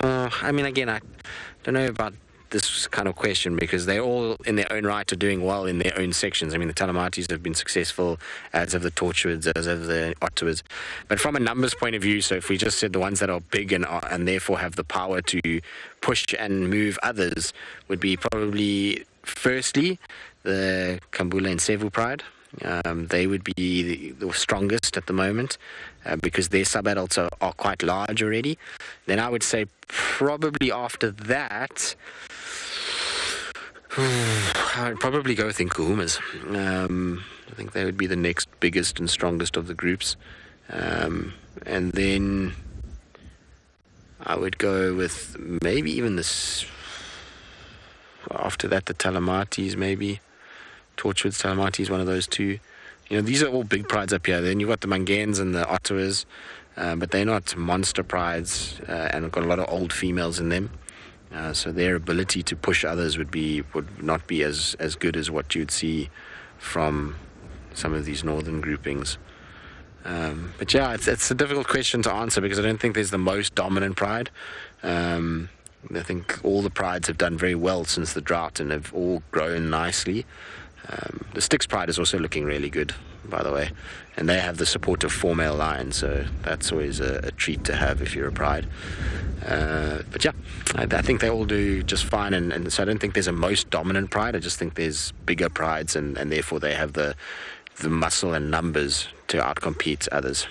I don't know about this kind of question, because they all in their own right are doing well in their own sections. I mean, the Talamates have been successful, as have the Tortuids, as have the Ottawas. But from a numbers point of view, so if we just said the ones that are big and therefore have the power to push and move others, would be probably firstly the Kambula and Sevu pride. They would be the strongest at the moment, because their sub-adults are quite large already. Then I would say probably after that, I would probably go with Nkuhumas. I think they would be the next biggest and strongest of the groups. And then I would go with maybe even this, after that, the Talamates, maybe. Tortuids, Talamates, one of those two. These are all big prides up here. Then you've got the Manganes and the Ottawas, but they're not monster prides, and have got a lot of old females in them. So their ability to push others would not be as good as what you'd see from some of these northern groupings. But yeah, it's a difficult question to answer, because I don't think there's the most dominant pride. I think all the prides have done very well since the drought and have all grown nicely. The Styx Pride is also looking really good, by the way, and they have the support of 4 male lions, so that's always a treat to have if you're a pride. But yeah, I think they all do just fine, and so I don't think there's a most dominant pride. I just think there's bigger prides, and therefore they have the muscle and numbers to outcompete others.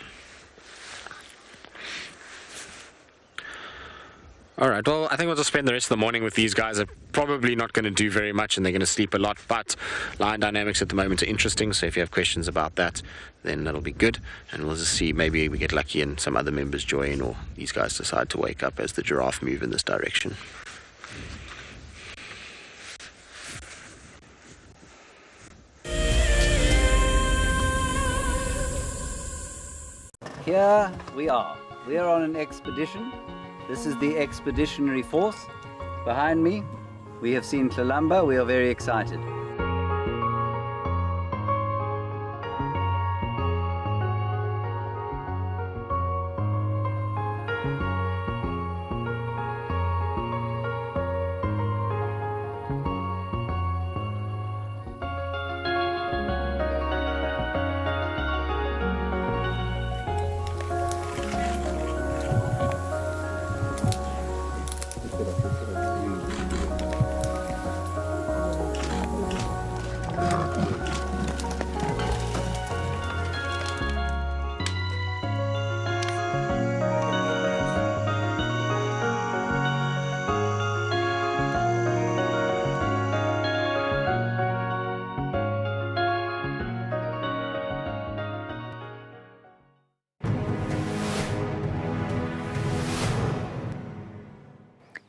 All right, well, I think we'll just spend the rest of the morning with these guys. They're probably not going to do very much, and they're going to sleep a lot, but lion dynamics at the moment are interesting, so if you have questions about that, then that'll be good, and we'll just see, maybe we get lucky and some other members join, or these guys decide to wake up as the giraffe move in this direction. Here we are. We are on an expedition. This is the expeditionary force. Behind me, we have seen Tlalamba. We are very excited.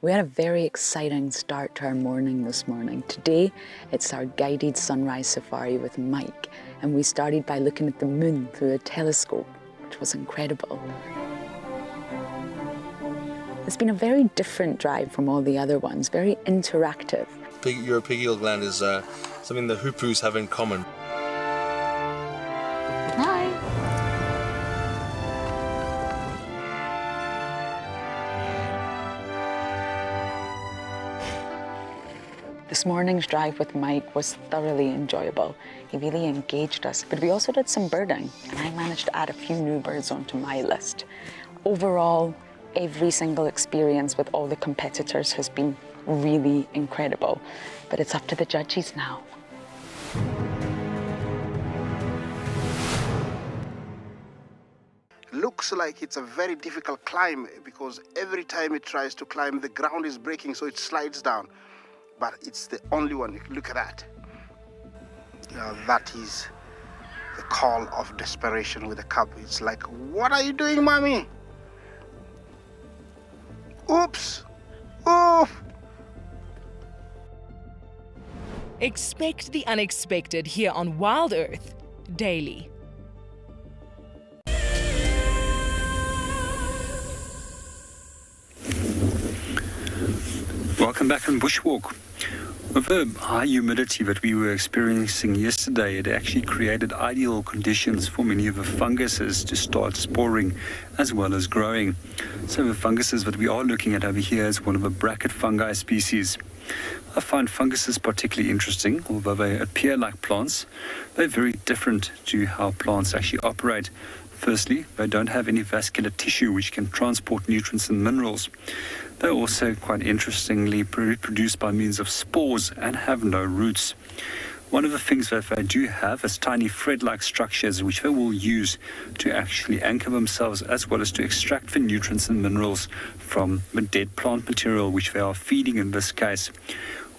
We had a very exciting start to our morning this morning. Today, it's our guided sunrise safari with Mike, and we started by looking at the moon through a telescope, which was incredible. It's been a very different drive from all the other ones, very interactive. Uropigeal gland is something the hoopoes have in common. Hi. This morning's drive with Mike was thoroughly enjoyable. He really engaged us, but we also did some birding, and I managed to add a few new birds onto my list. Overall, every single experience with all the competitors has been really incredible, but it's up to the judges now. Looks like it's a very difficult climb because every time it tries to climb, the ground is breaking, so it slides down. But it's the only one. Look at that. That is the call of desperation with a cub. It's like, what are you doing, mommy? Oops. Oof. Expect the unexpected here on WildEarth daily. Welcome back on Bushwalk. With the high humidity that we were experiencing yesterday, it actually created ideal conditions for many of the funguses to start sporing as well as growing. So the funguses that we are looking at over here is one of the bracket fungi species. I find funguses particularly interesting. Although they appear like plants, they're very different to how plants actually operate. Firstly, they don't have any vascular tissue which can transport nutrients and minerals. They're also, quite interestingly, reproduced by means of spores and have no roots. One of the things that they do have is tiny thread-like structures which they will use to actually anchor themselves as well as to extract the nutrients and minerals from the dead plant material which they are feeding in this case.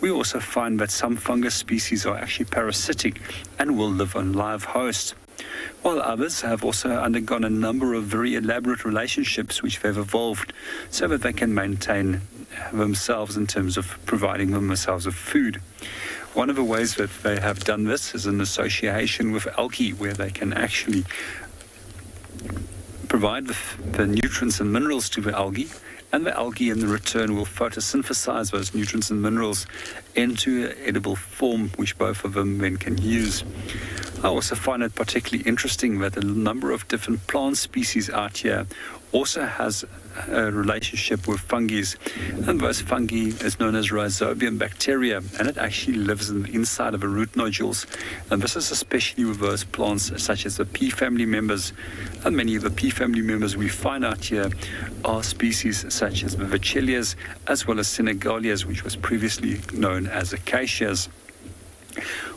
We also find that some fungus species are actually parasitic and will live on live hosts, while others have also undergone a number of very elaborate relationships which they've evolved so that they can maintain themselves in terms of providing themselves with food. One of the ways that they have done this is in association with algae, where they can actually provide the nutrients and minerals to the algae, and the algae in return will photosynthesize those nutrients and minerals into an edible form which both of them then can use. I also find it particularly interesting that a number of different plant species out here also has a relationship with fungi, and those fungi is known as rhizobium bacteria, and it actually lives in the inside of the root nodules, and this is especially with those plants such as the pea family members, and many of the pea family members we find out here are species such as the Vachelias as well as Senegalias, which was previously known as acacias.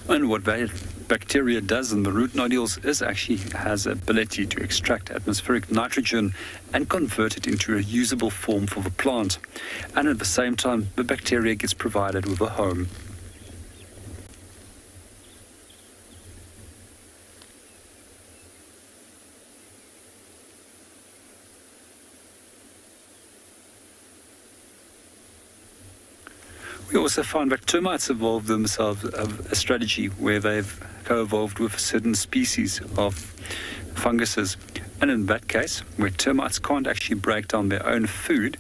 And what that bacteria does in the root nodules is actually has the ability to extract atmospheric nitrogen and convert it into a usable form for the plant. And at the same time, the bacteria gets provided with a home. We also find that termites evolved themselves a strategy where they've co-evolved with certain species of funguses. And in that case, where termites can't actually break down their own food,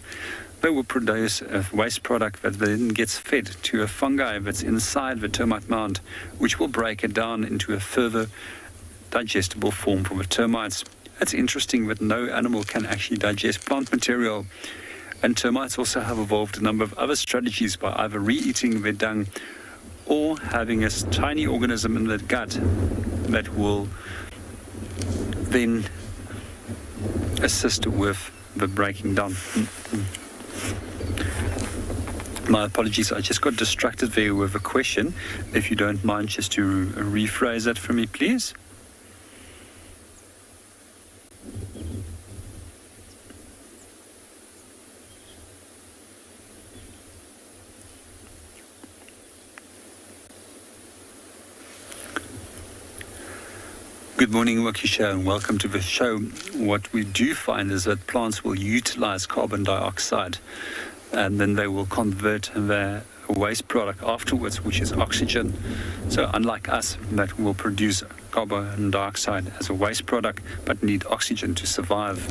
they will produce a waste product that then gets fed to a fungi that's inside the termite mound, which will break it down into a further digestible form for the termites. It's interesting that no animal can actually digest plant material. And termites also have evolved a number of other strategies by either re-eating their dung or having a tiny organism in their gut that will then assist with the breaking down. My apologies, I just got distracted there with a question. If you don't mind just to rephrase that for me, please. Good morning, Wakisha, and welcome to the show. What we do find is that plants will utilize carbon dioxide and then they will convert their waste product afterwards, which is oxygen. So unlike us, that will produce carbon dioxide as a waste product but need oxygen to survive.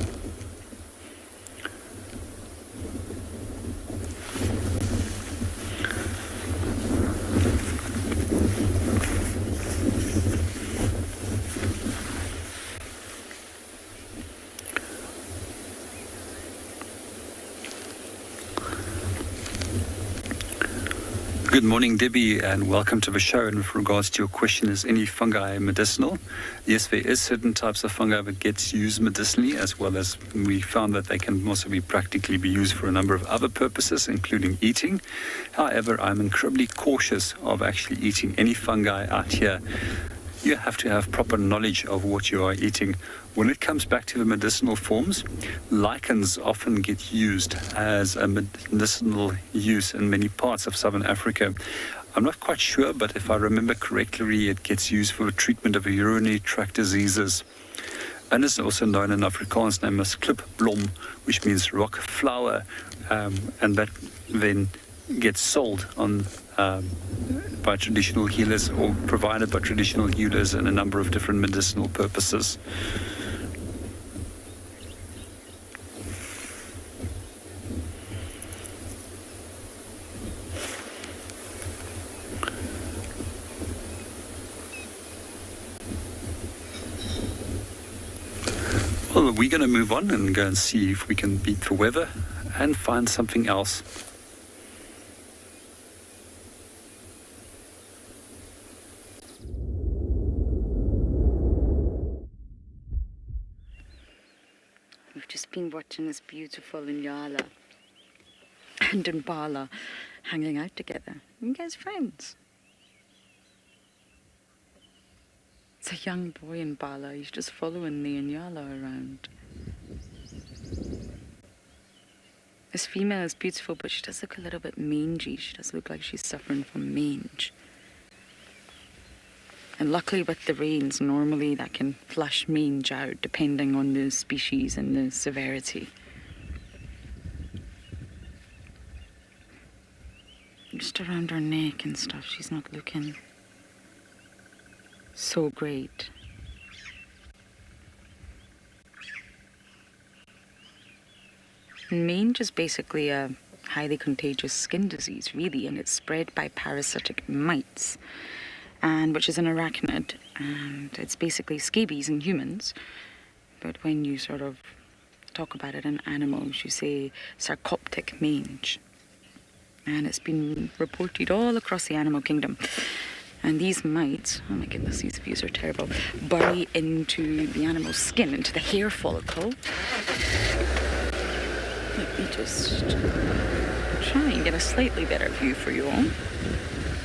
Good morning, Debbie, and welcome to the show. And with regards to your question, is any fungi medicinal? Yes, there is certain types of fungi that gets used medicinally, as well as we found that they can also be practically be used for a number of other purposes, including eating. However, I'm incredibly cautious of actually eating any fungi out here. You have to have proper knowledge of what you are eating. When it comes back to the medicinal forms, lichens often get used as a medicinal use in many parts of southern Africa. I'm not quite sure, but if I remember correctly, it gets used for the treatment of urinary tract diseases. And it's also known in Afrikaans name as klipblom, which means rock flower, and that then gets sold on by traditional healers or provided by traditional healers in a number of different medicinal purposes. Well, we're going to move on and go and see if we can beat the weather and find something else. We've just been watching this beautiful Ngala and Impala hanging out together. You guys friends? It's a young boy Impala. He's just following the Ngala around. This female is beautiful, but she does look a little bit mangy. She does look like she's suffering from mange. And luckily with the rains, normally that can flush mange out depending on the species and the severity. Just around her neck and stuff, she's not looking so great. And mange is basically a highly contagious skin disease, really, and it's spread by parasitic mites. and which is an arachnid, and it's basically scabies in humans. But when you sort of talk about it in animals, you say Sarcoptic Mange. And it's been reported all across the animal kingdom. And these mites, oh my goodness, these views are terrible, bury into the animal's skin, into the hair follicle. Let me just try and get a slightly better view for you all.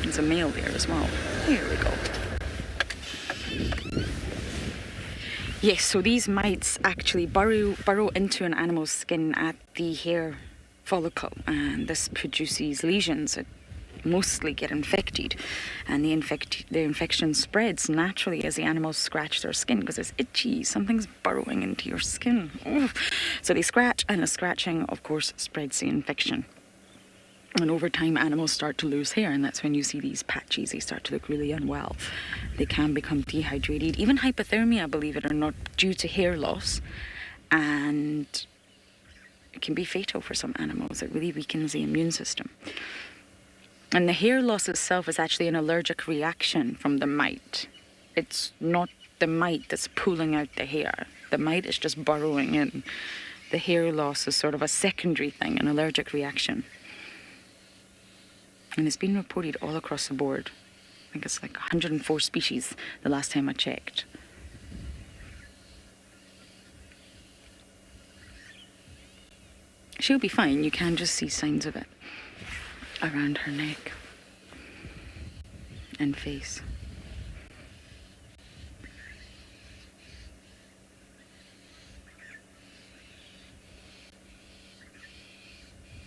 There's a male there as well. There we go. Yes, so these mites actually burrow into an animal's skin at the hair follicle, and this produces lesions that mostly get infected, and the infection spreads naturally as the animals scratch their skin because it's itchy. Something's burrowing into your skin. Oh. So they scratch, and the scratching, of course, spreads the infection. And over time, animals start to lose hair, and that's when you see these patches. They start to look really unwell. They can become dehydrated, even hypothermia, believe it or not, due to hair loss, and it can be fatal for some animals. It really weakens the immune system. And the hair loss itself is actually an allergic reaction from the mite. It's not the mite that's pulling out the hair. The mite is just burrowing in. The hair loss is sort of a secondary thing, an allergic reaction. And it's been reported all across the board. I think it's like 104 species the last time I checked. She'll be fine. You can just see signs of it around her neck and face.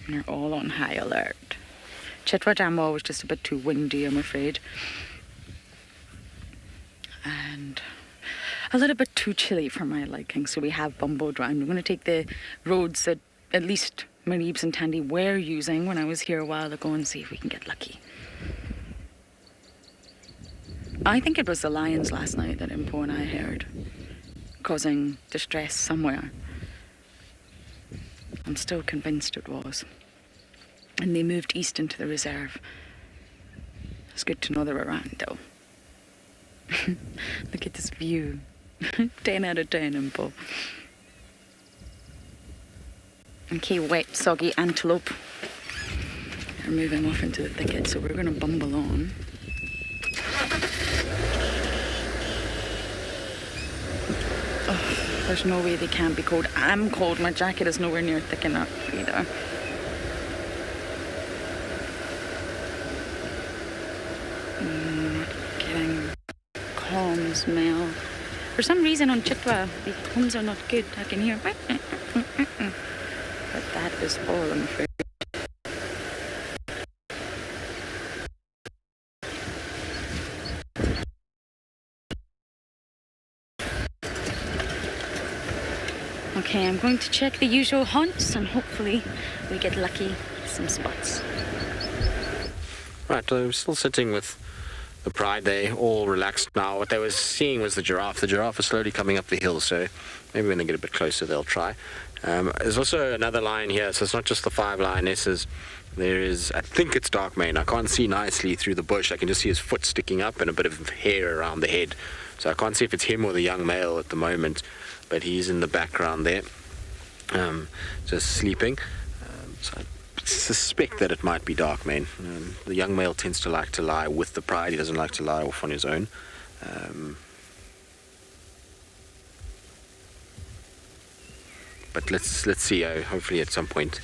And they're all on high alert. Chitwa Dam was just a bit too windy, I'm afraid. And a little bit too chilly for my liking, so we have bumbled round. We're going to take the roads that at least Mareebs and Tandy were using when I was here a while ago and see if we can get lucky. I think it was the lions last night that Impo and I heard, causing distress somewhere. I'm still convinced it was. And they moved east into the reserve. It's good to know they're around, though. Look at this view. 10 out of 10, Impo. Okay, wet, soggy antelope. They're moving off into the thicket, so we're going to bumble on. Oh, there's no way they can't be cold. I'm cold. My jacket is nowhere near thick enough either. Not getting calm smell. For some reason on Chitwa, the homes are not good. I can hear. But that is all, I'm afraid. Okay, I'm going to check the usual haunts and hopefully we get lucky with some spots. Right, I'm still sitting with the pride. They all relaxed now. What they were seeing was the giraffe. The giraffe is slowly coming up the hill, so maybe when they get a bit closer they'll try. There's also another lion here, so it's not just the 5 lionesses. There is, I think it's dark mane. I can't see nicely through the bush. I can just see his foot sticking up and a bit of hair around the head. So I can't see if it's him or the young male at the moment, but he's in the background there, just sleeping. So I suspect that it might be dark mane. The young male tends to like to lie with the pride. He doesn't like to lie off on his own. But let's see. Hopefully at some point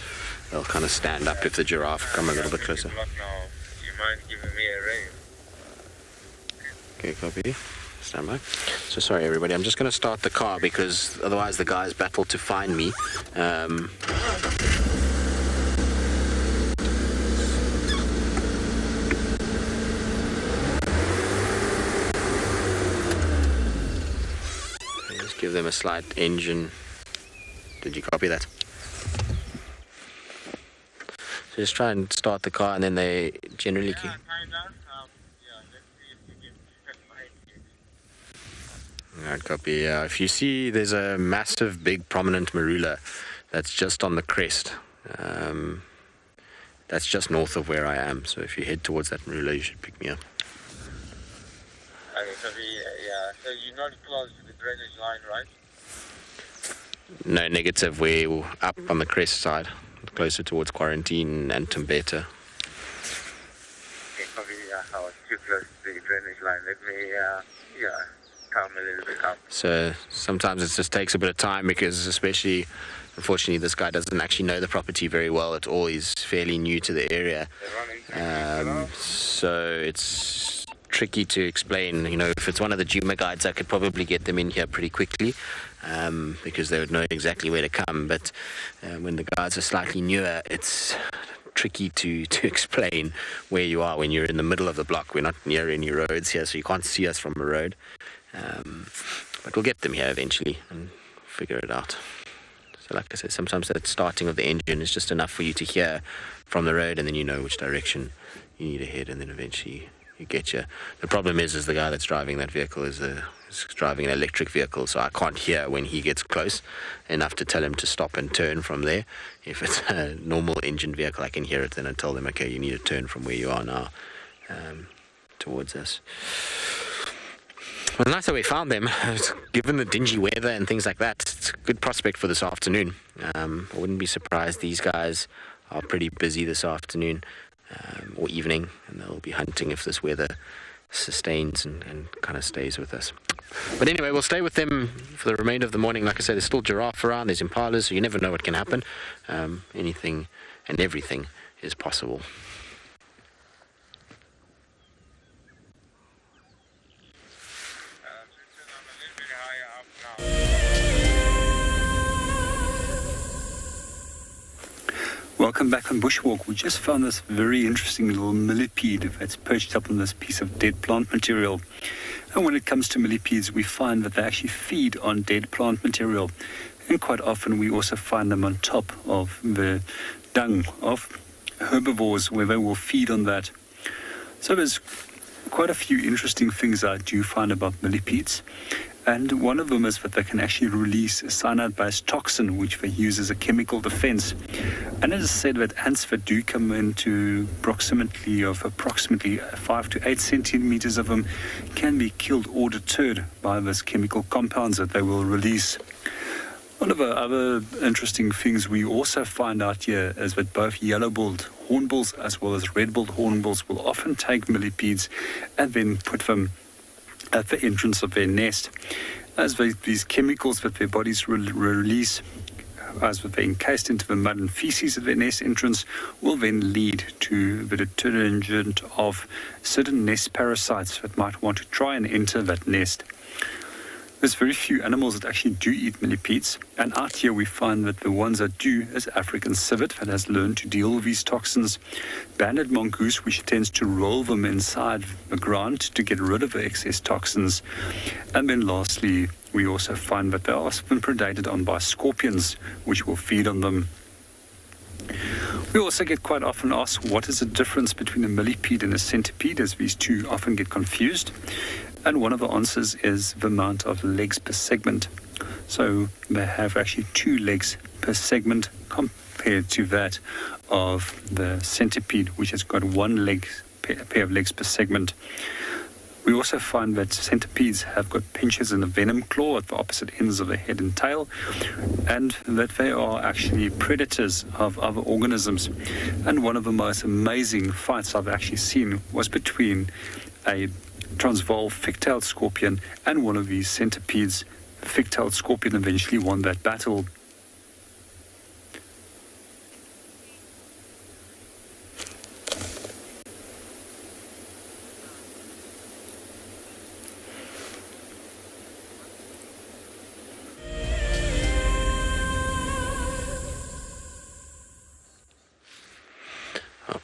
they'll kind of stand up if the giraffe come a little bit closer. Do you mind giving me a ring? Okay, copy. Stand by. So sorry everybody, I'm just going to start the car because otherwise the guys battle to find me. Just give them a slight engine. Did you copy that? So just try and start the car and then they generally keep... Alright, copy. If you see there's a massive, big, prominent marula that's just on the crest. That's just north of where I am. So if you head towards that marula, you should pick me up. Yeah. So you're not close to the drainage line, right? No, negative. We're up on the crest side, closer towards Quarantine and Timbeta. Okay, probably I was too close to the drainage line. Let me, calm a little bit up. So sometimes it just takes a bit of time because especially, unfortunately, this guy doesn't actually know the property very well at all. He's fairly new to the area. So it's tricky to explain. You know, if it's one of the Djuma guides, I could probably get them in here pretty quickly because they would know exactly where to come. But when the guides are slightly newer, it's tricky to explain where you are when you're in the middle of the block. We're not near any roads here, so you can't see us from a road. But we'll get them here eventually and figure it out. So like I said, sometimes that starting of the engine is just enough for you to hear from the road, and then you know which direction you need to head, and then eventually you get you. The problem is the guy that's driving that vehicle is driving an electric vehicle, so I can't hear when he gets close enough to tell him to stop and turn from there. If it's a normal engine vehicle, I can hear it, then I tell them, okay, you need to turn from where you are now towards us. Well, nice that we found them. Given the dingy weather and things like that, it's a good prospect for this afternoon. I wouldn't be surprised. These guys are pretty busy this afternoon or evening, and they'll be hunting if this weather sustains and kind of stays with us. But anyway, we'll stay with them for the remainder of the morning. Like I said, there's still giraffe around, there's impalas, so you never know what can happen. Anything and everything is possible. Welcome back on Bushwalk. We just found this very interesting little millipede that's perched up on this piece of dead plant material. And when it comes to millipedes, we find that they actually feed on dead plant material. And quite often we also find them on top of the dung of herbivores where they will feed on that. So there's quite a few interesting things I do find about millipedes. And one of them is that they can actually release a cyanide-based toxin, which they use as a chemical defense. And it is said that ants that do come into proximity of approximately 5 to 8 centimeters of them can be killed or deterred by those chemical compounds that they will release. One of the other interesting things we also find out here is that both yellow-billed hornbills as well as red-billed hornbills will often take millipedes and then put them at the entrance of their nest. As these chemicals that their bodies release, as they're encased into the mud and feces at their nest entrance, will then lead to the detergent of certain nest parasites that might want to try and enter that nest. There's very few animals that actually do eat millipedes, and out here we find that the ones that do is African civet that has learned to deal with these toxins, banded mongoose, which tends to roll them inside the ground to get rid of the excess toxins, and then lastly we also find that they are often predated on by scorpions, which will feed on them. We also get quite often asked what is the difference between a millipede and a centipede, as these two often get confused. And one of the answers is the amount of legs per segment. So they have actually 2 legs per segment compared to that of the centipede, which has got 1 pair of legs per segment. We also find that centipedes have got pinchers and a venom claw at the opposite ends of the head and tail, and that they are actually predators of other organisms. And one of the most amazing fights I've actually seen was between a Transvaal thick-tailed scorpion and one of these centipedes. The thick-tailed scorpion eventually won that battle.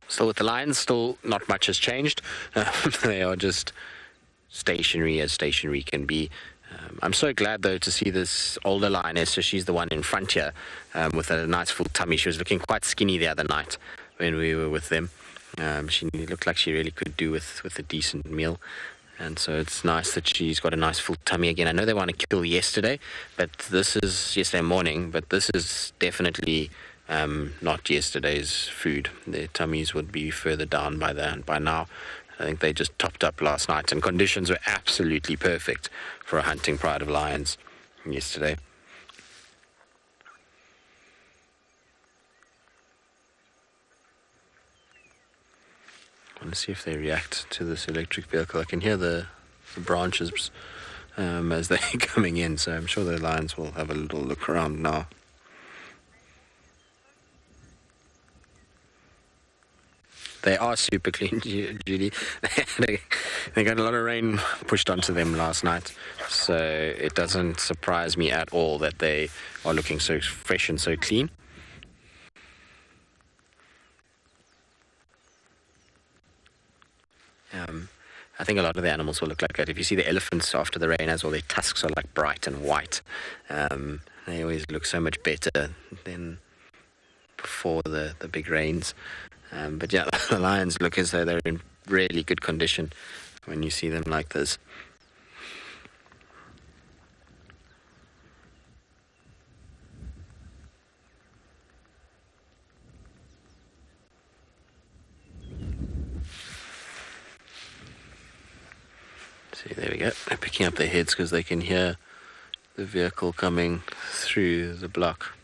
Still with the lions, still not much has changed. They are just stationary as stationary can be. I'm so glad though to see this older lioness. So she's the one in front here with a nice full tummy. She was looking quite skinny the other night when we were with them. She looked like she really could do with a decent meal. And so it's nice that she's got a nice full tummy again. I know they want to kill yesterday, but this is yesterday morning, but this is definitely not yesterday's food. Their tummies would be further down by now. I think they just topped up last night, and conditions were absolutely perfect for a hunting pride of lions yesterday. I want to see if they react to this electric vehicle. I can hear the branches as they're coming in, so I'm sure the lions will have a little look around now. They are super clean, Judy. They got a lot of rain pushed onto them last night, so it doesn't surprise me at all that they are looking so fresh and so clean. I think a lot of the animals will look like that. If you see the elephants after the rain, as well, their tusks are like bright and white. They always look so much better than before the big rains. But yeah, the lions look as though they're in really good condition when you see them like this. See, there we go. They're picking up their heads because they can hear the vehicle coming through the block.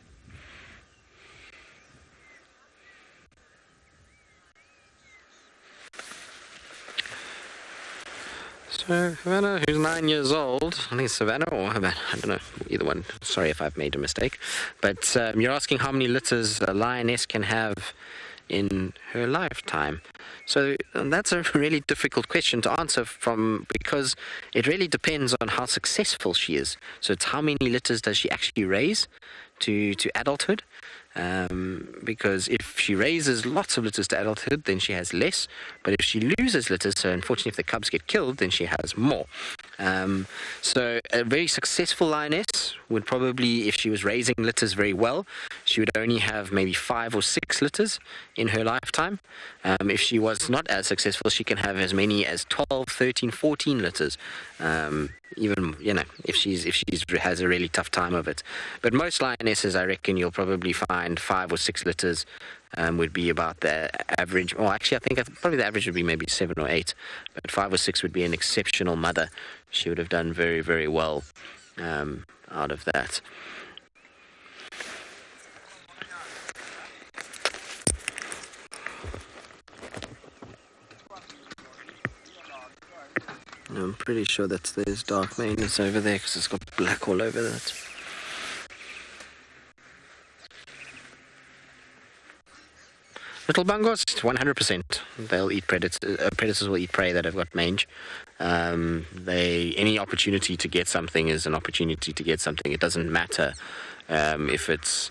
So Havana, who's 9 years old, I think it's Savannah or Havana, I don't know, either one. Sorry if I've made a mistake. But you're asking how many litters a lioness can have in her lifetime. So that's a really difficult question to answer because it really depends on how successful she is. So it's how many litters does she actually raise to adulthood. Because if she raises lots of litters to adulthood, then she has less. But if she loses litters, so unfortunately if the cubs get killed, then she has more. So a very successful lioness would probably, if she was raising litters very well, she would only have maybe 5 or 6 litters in her lifetime. If she was not as successful, she can have as many as 12, 13, 14 litters. Even, if she has a really tough time of it. But most lionesses, I reckon you'll probably find 5 or 6 litters would be about the average. Well, actually, I think probably the average would be maybe 7 or 8. But 5 or 6 would be an exceptional mother. She would have done very, very well out of that. I'm pretty sure there's dark maneness over there because it's got black all over that. Little bungos, 100%. They'll eat predators. Predators will eat prey that have got mange. Any opportunity to get something is an opportunity to get something. It doesn't matter if it's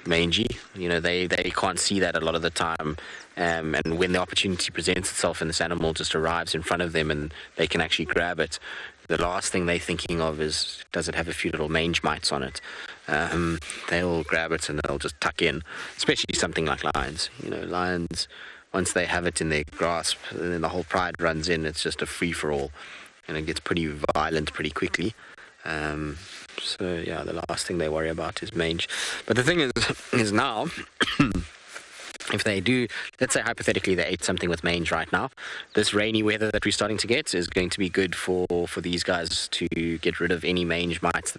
mangy. They can't see that a lot of the time. And when the opportunity presents itself and this animal just arrives in front of them and they can actually grab it, the last thing they're thinking of is, does it have a few little mange mites on it? They'll grab it and they'll just tuck in, especially something like lions. Lions, once they have it in their grasp, then the whole pride runs in. It's just a free-for-all, and it gets pretty violent pretty quickly. So, yeah, the last thing they worry about is mange. But the thing is now... If they do, let's say hypothetically they ate something with mange right now, this rainy weather that we're starting to get is going to be good for these guys to get rid of any mange mites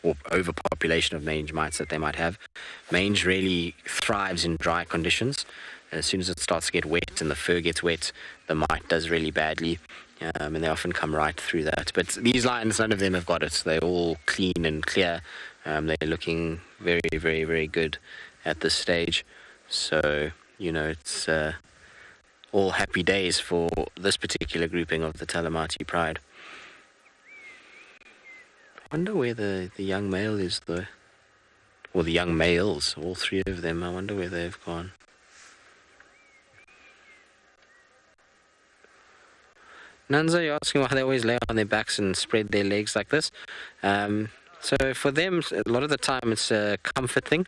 or overpopulation of mange mites that they might have. Mange really thrives in dry conditions. As soon as it starts to get wet and the fur gets wet, the mite does really badly. And they often come right through that. But these lions, none of them have got it. They're all clean and clear. They're looking very, very, very good at this stage. So, it's all happy days for this particular grouping of the Talamati Pride. I wonder where the young male is, though. Or the young males, all 3 of them. I wonder where they've gone. Nanza, you're asking why they always lay on their backs and spread their legs like this. So for them, a lot of the time it's a comfort thing.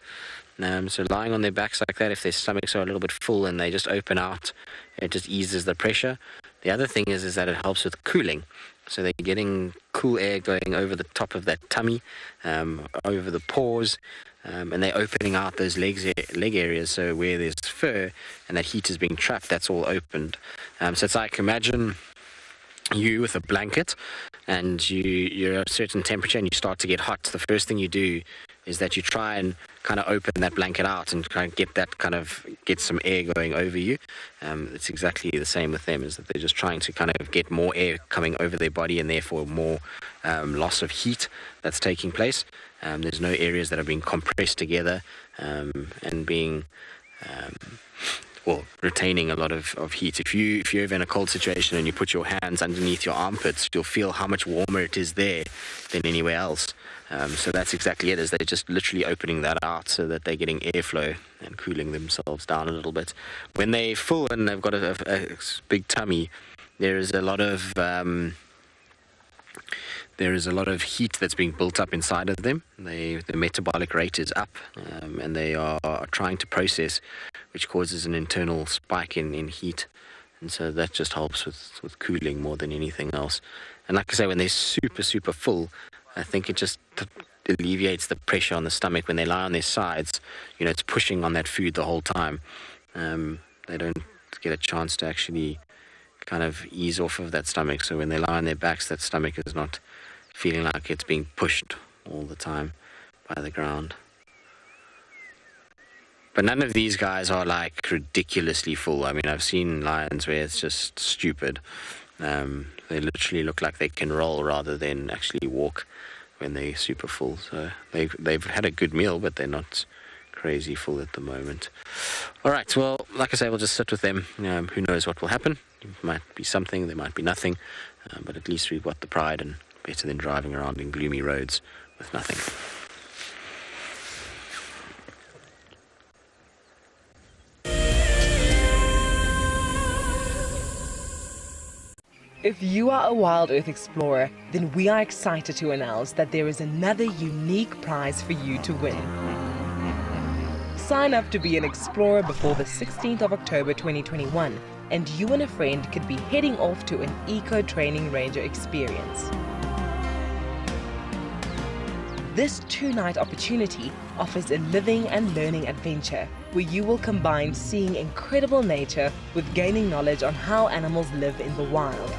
So lying on their backs like that, if their stomachs are a little bit full and they just open out, it just eases the pressure. The other thing is that it helps with cooling. So they're getting cool air going over the top of that tummy, over the paws. and they're opening out those leg areas, so where there's fur and that heat is being trapped, that's all opened. So it's like, imagine you with a blanket, and you're at a certain temperature and you start to get hot. The first thing you do is that you try and kind of open that blanket out and try and get some air going over you. It's exactly the same with them, is that they're just trying to kind of get more air coming over their body, and therefore more loss of heat that's taking place. There's no areas that are being compressed together and being retaining a lot of heat. If you're ever in a cold situation and you put your hands underneath your armpits, you'll feel how much warmer it is there than anywhere else. So that's exactly it, is they're just literally opening that out so that they're getting airflow and cooling themselves down a little bit. When they're full and they've got a big tummy, there is a lot of heat that's being built up inside of them. The metabolic rate is up, and they are trying to process, which causes an internal spike in heat. And so that just helps with cooling more than anything else. And like I say, when they're super, super full, I think it just alleviates the pressure on the stomach. When they lie on their sides, it's pushing on that food the whole time. They don't get a chance to actually kind of ease off of that stomach. So when they lie on their backs, that stomach is not feeling like it's being pushed all the time by the ground. But none of these guys are like ridiculously full. I mean, I've seen lions where it's just stupid. They literally look like they can roll rather than actually walk when they're super full. So they've had a good meal, but they're not crazy full at the moment. All right, well, like I say, we'll just sit with them. Who knows what will happen? It might be something, there might be nothing, but at least we've got the pride, and better than driving around in gloomy roads with nothing. If you are a WildEarth explorer, then we are excited to announce that there is another unique prize for you to win. Sign up to be an explorer before the 16th of October 2021, and you and a friend could be heading off to an eco-training ranger experience. This 2-night opportunity offers a living and learning adventure where you will combine seeing incredible nature with gaining knowledge on how animals live in the wild.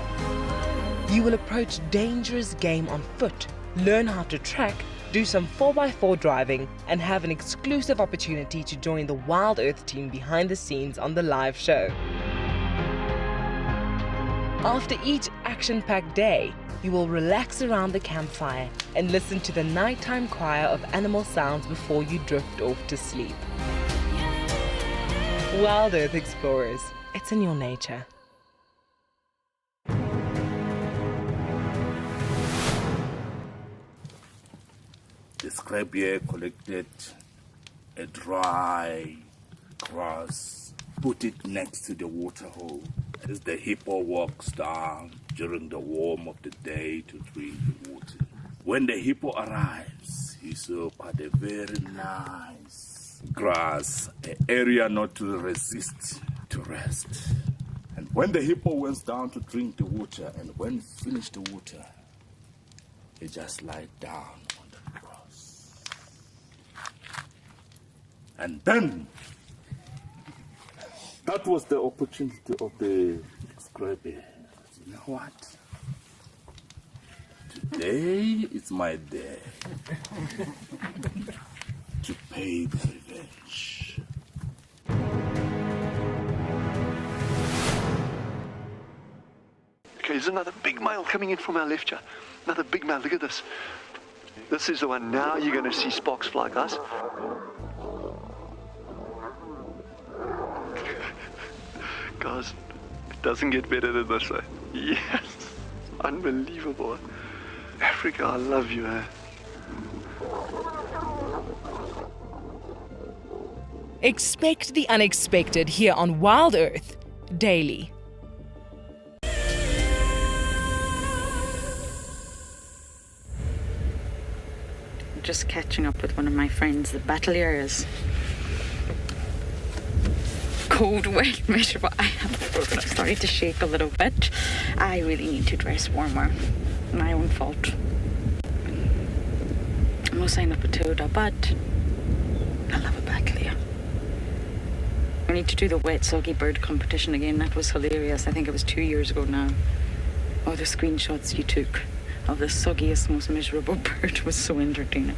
You will approach dangerous game on foot, learn how to track, do some 4x4 driving, and have an exclusive opportunity to join the WildEarth team behind the scenes on the live show. After each action-packed day, you will relax around the campfire and listen to the nighttime choir of animal sounds before you drift off to sleep. WildEarth explorers, it's in your nature. The scribe here collected a dry grass, put it next to the water hole as the hippo walks down during the warm of the day to drink the water. When the hippo arrives, he saw quite a very nice grass, an area not to resist to rest. And when the hippo went down to drink the water, and when he finished the water, he just lied down on the grass. And then, that was the opportunity of the scribe. You know what? Today is my day to pay the revenge. Okay, there's another big male coming in from our left here. Another big male, look at this. This is the one. Now you're going to see sparks fly, guys. Guys, it doesn't get better than this, eh? Yes, unbelievable. Africa, I love you, eh? Expect the unexpected here on WildEarth daily. Just catching up with one of my friends, the battaliers. Cold, wet, miserable. I'm starting to shake a little bit. I really need to dress warmer. My own fault. I'm not saying up a toda, but I love a Battalier. We need to do the wet, soggy bird competition again. That was hilarious. I think it was 2 years ago now. Oh, the screenshots you took of the soggiest, most miserable bird was so entertaining.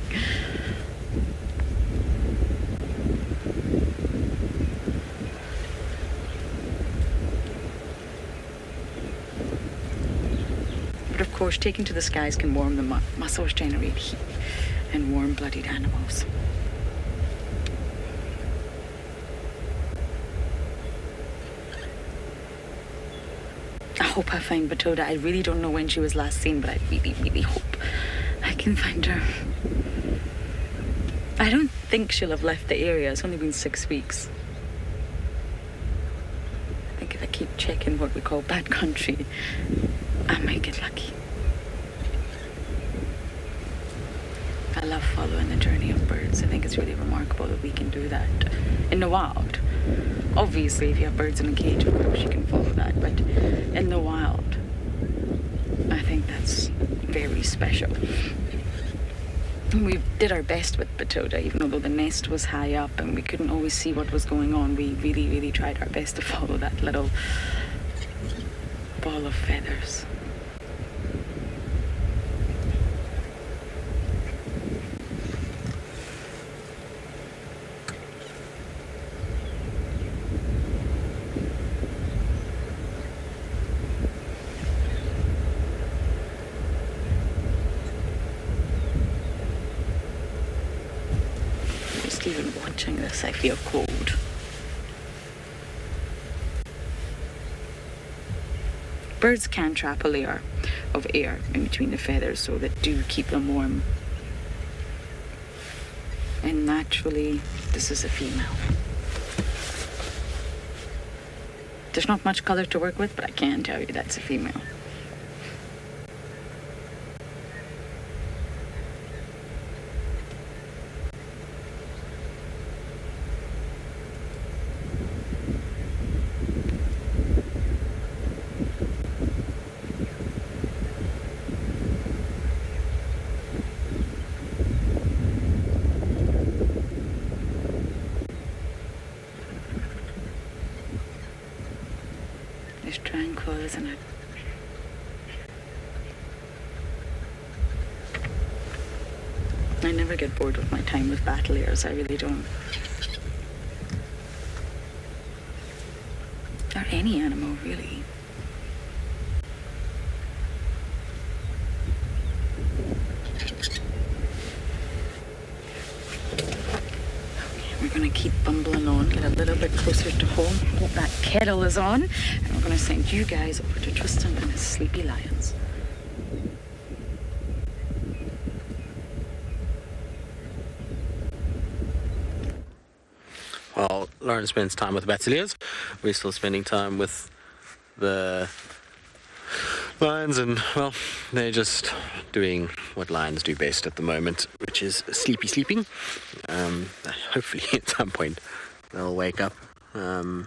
But of course, taking to the skies can warm the muscles, generate heat, and warm-blooded animals. I hope I find Batoda. I really don't know when she was last seen, but I really, really hope I can find her. I don't think she'll have left the area. It's only been 6 weeks. I think if I keep checking what we call bad country, I might get lucky. I love following the journey of birds. I think it's really remarkable that we can do that in the wild. Obviously, if you have birds in a cage, of course you can follow that, but in the wild, I think that's very special. And we did our best with Batoda, even though the nest was high up and we couldn't always see what was going on. We really, really tried our best to follow that little ball of feathers. Even watching this, I feel cold. Birds can trap a layer of air in between the feathers, so that do keep them warm. And naturally, this is a female. There's not much color to work with, but I can tell you that's a female. Tranquil, isn't it? I never get bored with my time with Battaliers, I really don't. Or any animal, really. We're going to keep bumbling on, get a little bit closer to home. Hope that kettle is on. And we're going to send you guys over to Tristan and his sleepy lions. Well, Lauren spends time with the Battaliers. We're still spending time with the lions, and, well, they're just doing what lions do best at the moment, which is sleeping. Hopefully at some point they'll wake up. The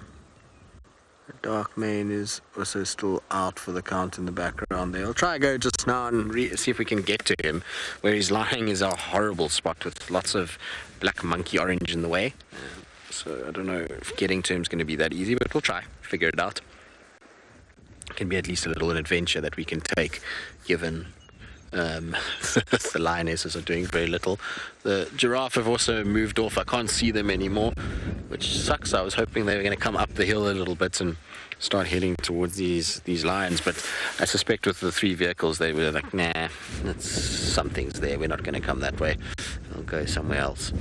dark mane is also still out for the count in the background there. I'll try go just now and see if we can get to him. Where he's lying is a horrible spot with lots of black monkey orange in the way. So I don't know if getting to him is going to be that easy, but we'll try, figure it out. It can be at least a little adventure that we can take, given the lionesses are doing very little. The giraffe have also moved off. I can't see them anymore, which sucks. I was hoping they were going to come up the hill a little bit and start heading towards these lions, but I suspect with the 3 vehicles they were like, nah, something's there, we're not going to come that way, I'll go somewhere else.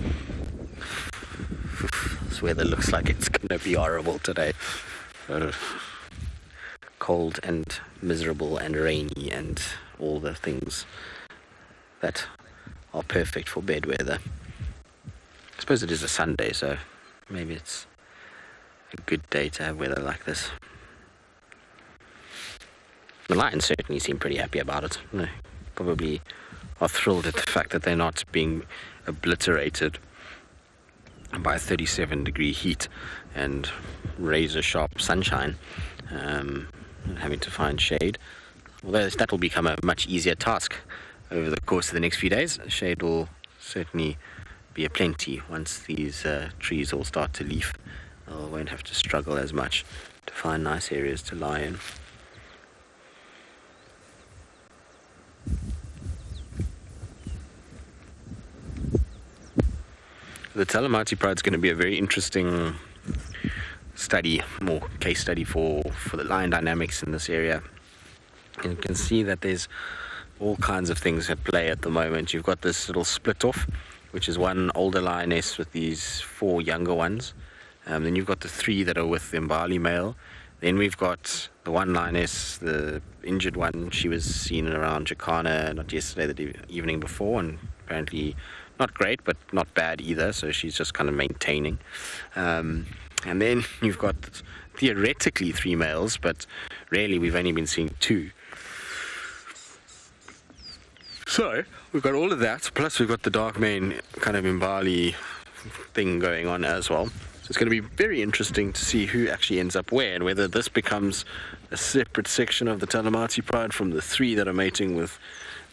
This weather looks like it's going to be horrible today. Cold and miserable and rainy and all the things that are perfect for bed weather. I suppose it is a Sunday, so maybe it's a good day to have weather like this. The lions certainly seem pretty happy about it. They probably are thrilled at the fact that they're not being obliterated by 37-degree heat and razor-sharp sunshine, having to find shade. Although that will become a much easier task over the course of the next few days. Shade will certainly be a plenty once these trees all start to leaf. They won't have to struggle as much to find nice areas to lie in. The Talamati Pride is going to be a very interesting study, more case study for the lion dynamics in this area. And you can see that there's all kinds of things at play at the moment. You've got this little split off, which is one older lioness with these 4 younger ones. Then you've got the 3 that are with the Mbali male. Then we've got the one lioness, the injured one. She was seen around Jacana, not yesterday, the evening before, and apparently not great, but not bad either, so she's just kind of maintaining. And then you've got theoretically 3 males, but really we've only been seeing 2. So we've got all of that, plus we've got the dark mane kind of Mbali thing going on as well. So it's going to be very interesting to see who actually ends up where, and whether this becomes a separate section of the Talamati Pride from the 3 that are mating with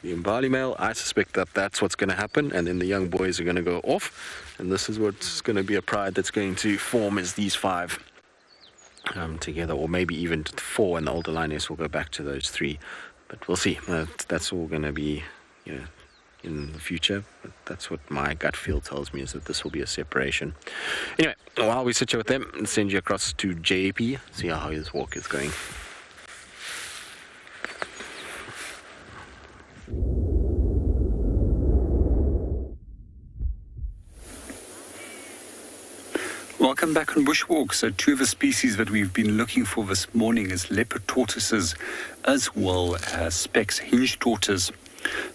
the Mbali male. I suspect that that's what's going to happen, and then the young boys are going to go off, and this is what's going to be a pride that's going to form as these 5 together, or maybe even 4, and the older lioness will go back to those 3. But we'll see. That's all going to be, in the future. But that's what my gut feel tells me, is that this will be a separation. Anyway, while we sit here with them, I'll send you across to JP, see how his walk is going. Welcome back on Bushwalk. So 2 of the species that we've been looking for this morning is leopard tortoises as well as Specs hinge tortoise.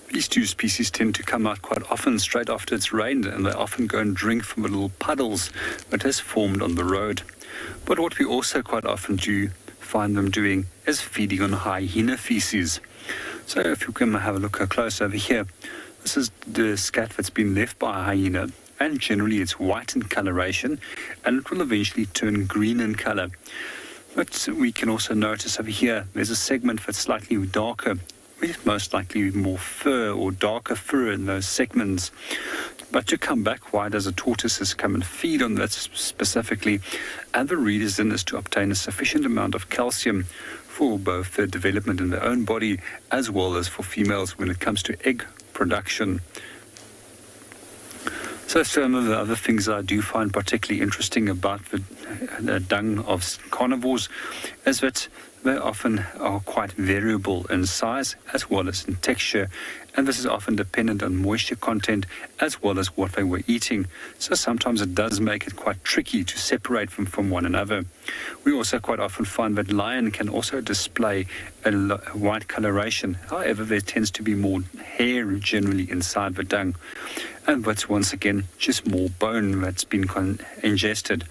These 2 species tend to come out quite often straight after it's rained, and they often go and drink from the little puddles that has formed on the road. But what we also quite often do find them doing is feeding on hyena feces. So if you can have a look close over here, this is the scat that's been left by a hyena, and generally it's white in coloration, and it will eventually turn green in color. But we can also notice over here there's a segment that's slightly darker, with most likely more fur or darker fur in those segments. But to come back, why does a tortoise come and feed on that specifically? And the reason is to obtain a sufficient amount of calcium for both the development in their own body as well as for females when it comes to egg production. So some of the other things I do find particularly interesting about the dung of carnivores is that they often are quite variable in size as well as in texture, and this is often dependent on moisture content as well as what they were eating. So sometimes it does make it quite tricky to separate them from one another. We also quite often find that lion can also display a white coloration. However, there tends to be more hair generally inside the dung, and that's once again just more bone that's been ingested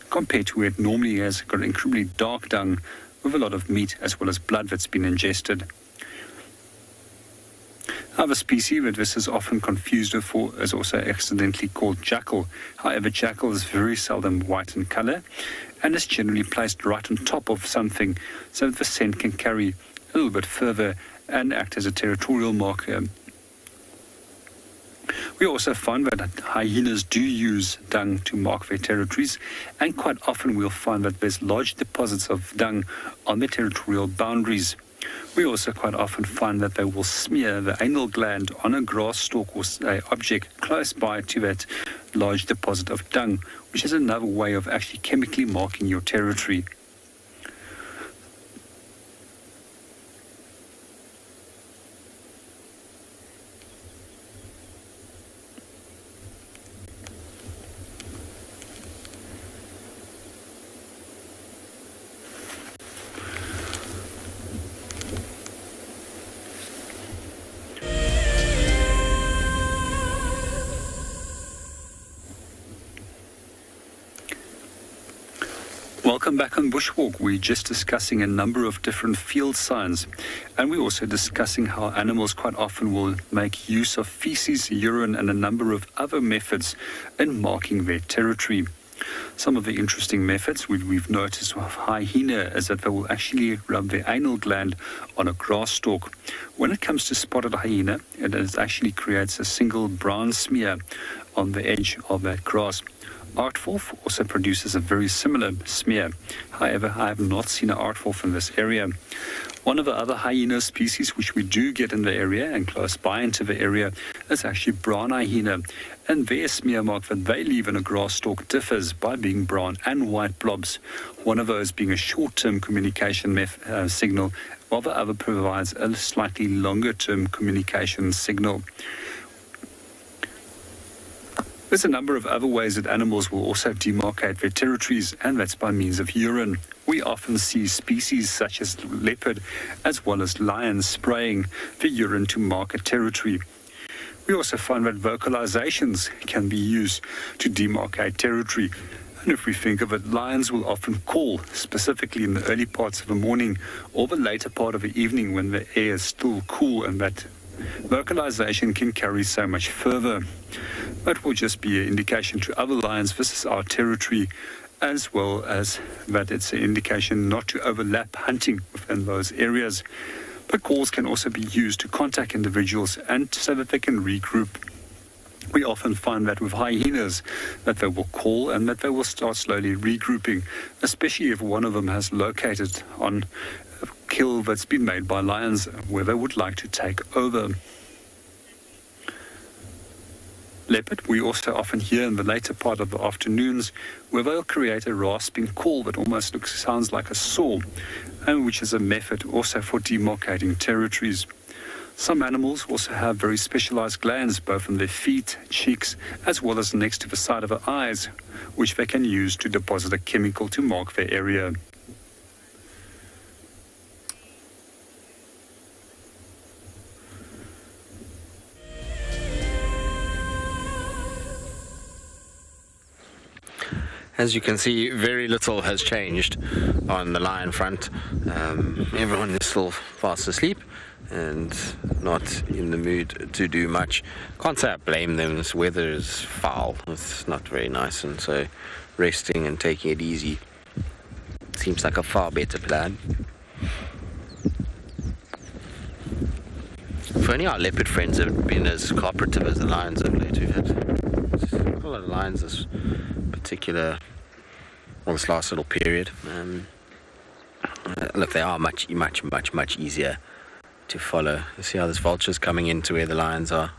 compared to where it normally has got an incredibly dark dung with a lot of meat as well as blood that's been ingested. Another species that this is often confused for is also accidentally called jackal. However, jackal is very seldom white in color and is generally placed right on top of something so that the scent can carry a little bit further and act as a territorial marker. We also find that hyenas do use dung to mark their territories, and quite often we'll find that there's large deposits of dung on their territorial boundaries. We also quite often find that they will smear the anal gland on a grass stalk or object close by to that large deposit of dung, which is another way of actually chemically marking your territory. Welcome back on Bushwalk. We're just discussing a number of different field signs, and we're also discussing how animals quite often will make use of feces, urine, and a number of other methods in marking their territory. Some of the interesting methods we've noticed with hyena is that they will actually rub their anal gland on a grass stalk. When it comes to spotted hyena, it actually creates a single brown smear on the edge of that grass. Aardwolf also produces a very similar smear. However, I have not seen an aardwolf in this area. One of the other hyena species which we do get in the area and close by into the area is actually brown hyena. And their smear mark that they leave in a grass stalk differs by being brown and white blobs. One of those being a short-term communication signal, while the other provides a slightly longer-term communication signal. There's a number of other ways that animals will also demarcate their territories, and that's by means of urine. We often see species such as leopard as well as lions spraying the urine to mark a territory. We also find that vocalizations can be used to demarcate territory. And if we think of it, lions will often call, specifically in the early parts of the morning or the later part of the evening when the air is still cool, and that vocalization can carry so much further. That will just be an indication to other lions this is our territory, as well as that it's an indication not to overlap hunting within those areas. But calls can also be used to contact individuals and so that they can regroup. We often find that with hyenas that they will call and that they will start slowly regrouping, especially if one of them has located on a kill that's been made by lions where they would like to take over. Leopard, we also often hear in the later part of the afternoons where they'll create a rasping call that almost sounds like a saw, and which is a method also for demarcating territories. Some animals also have very specialized glands both on their feet, cheeks, as well as next to the side of the eyes, which they can use to deposit a chemical to mark their area. As you can see, very little has changed on the lion front. Everyone is still fast asleep and not in the mood to do much. Can't say I blame them. This weather is foul. It's not very nice, and so resting and taking it easy seems like a far better plan. If only our leopard friends have been as cooperative as the lions of late. We've had a lot of lions this particular, well, this last little period. Look, they are much easier to follow. You see how this vulture's coming into where the lions are.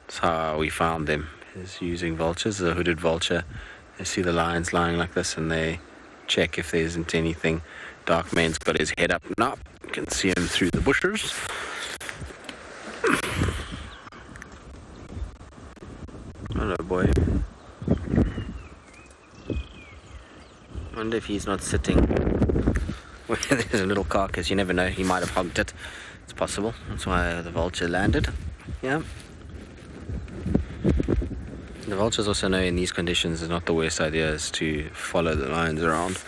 That's how we found them, is using vultures. A hooded vulture. They see the lions lying like this and they check if there isn't anything. Darkmane's got his head up now. You can see him through the bushes. Hello, boy. Wonder if he's not sitting where there's a little carcass. You never know, he might have hogged it. It's possible. That's why the vulture landed. Yeah. The vultures also know in these conditions it's not the worst idea is to follow the lions around.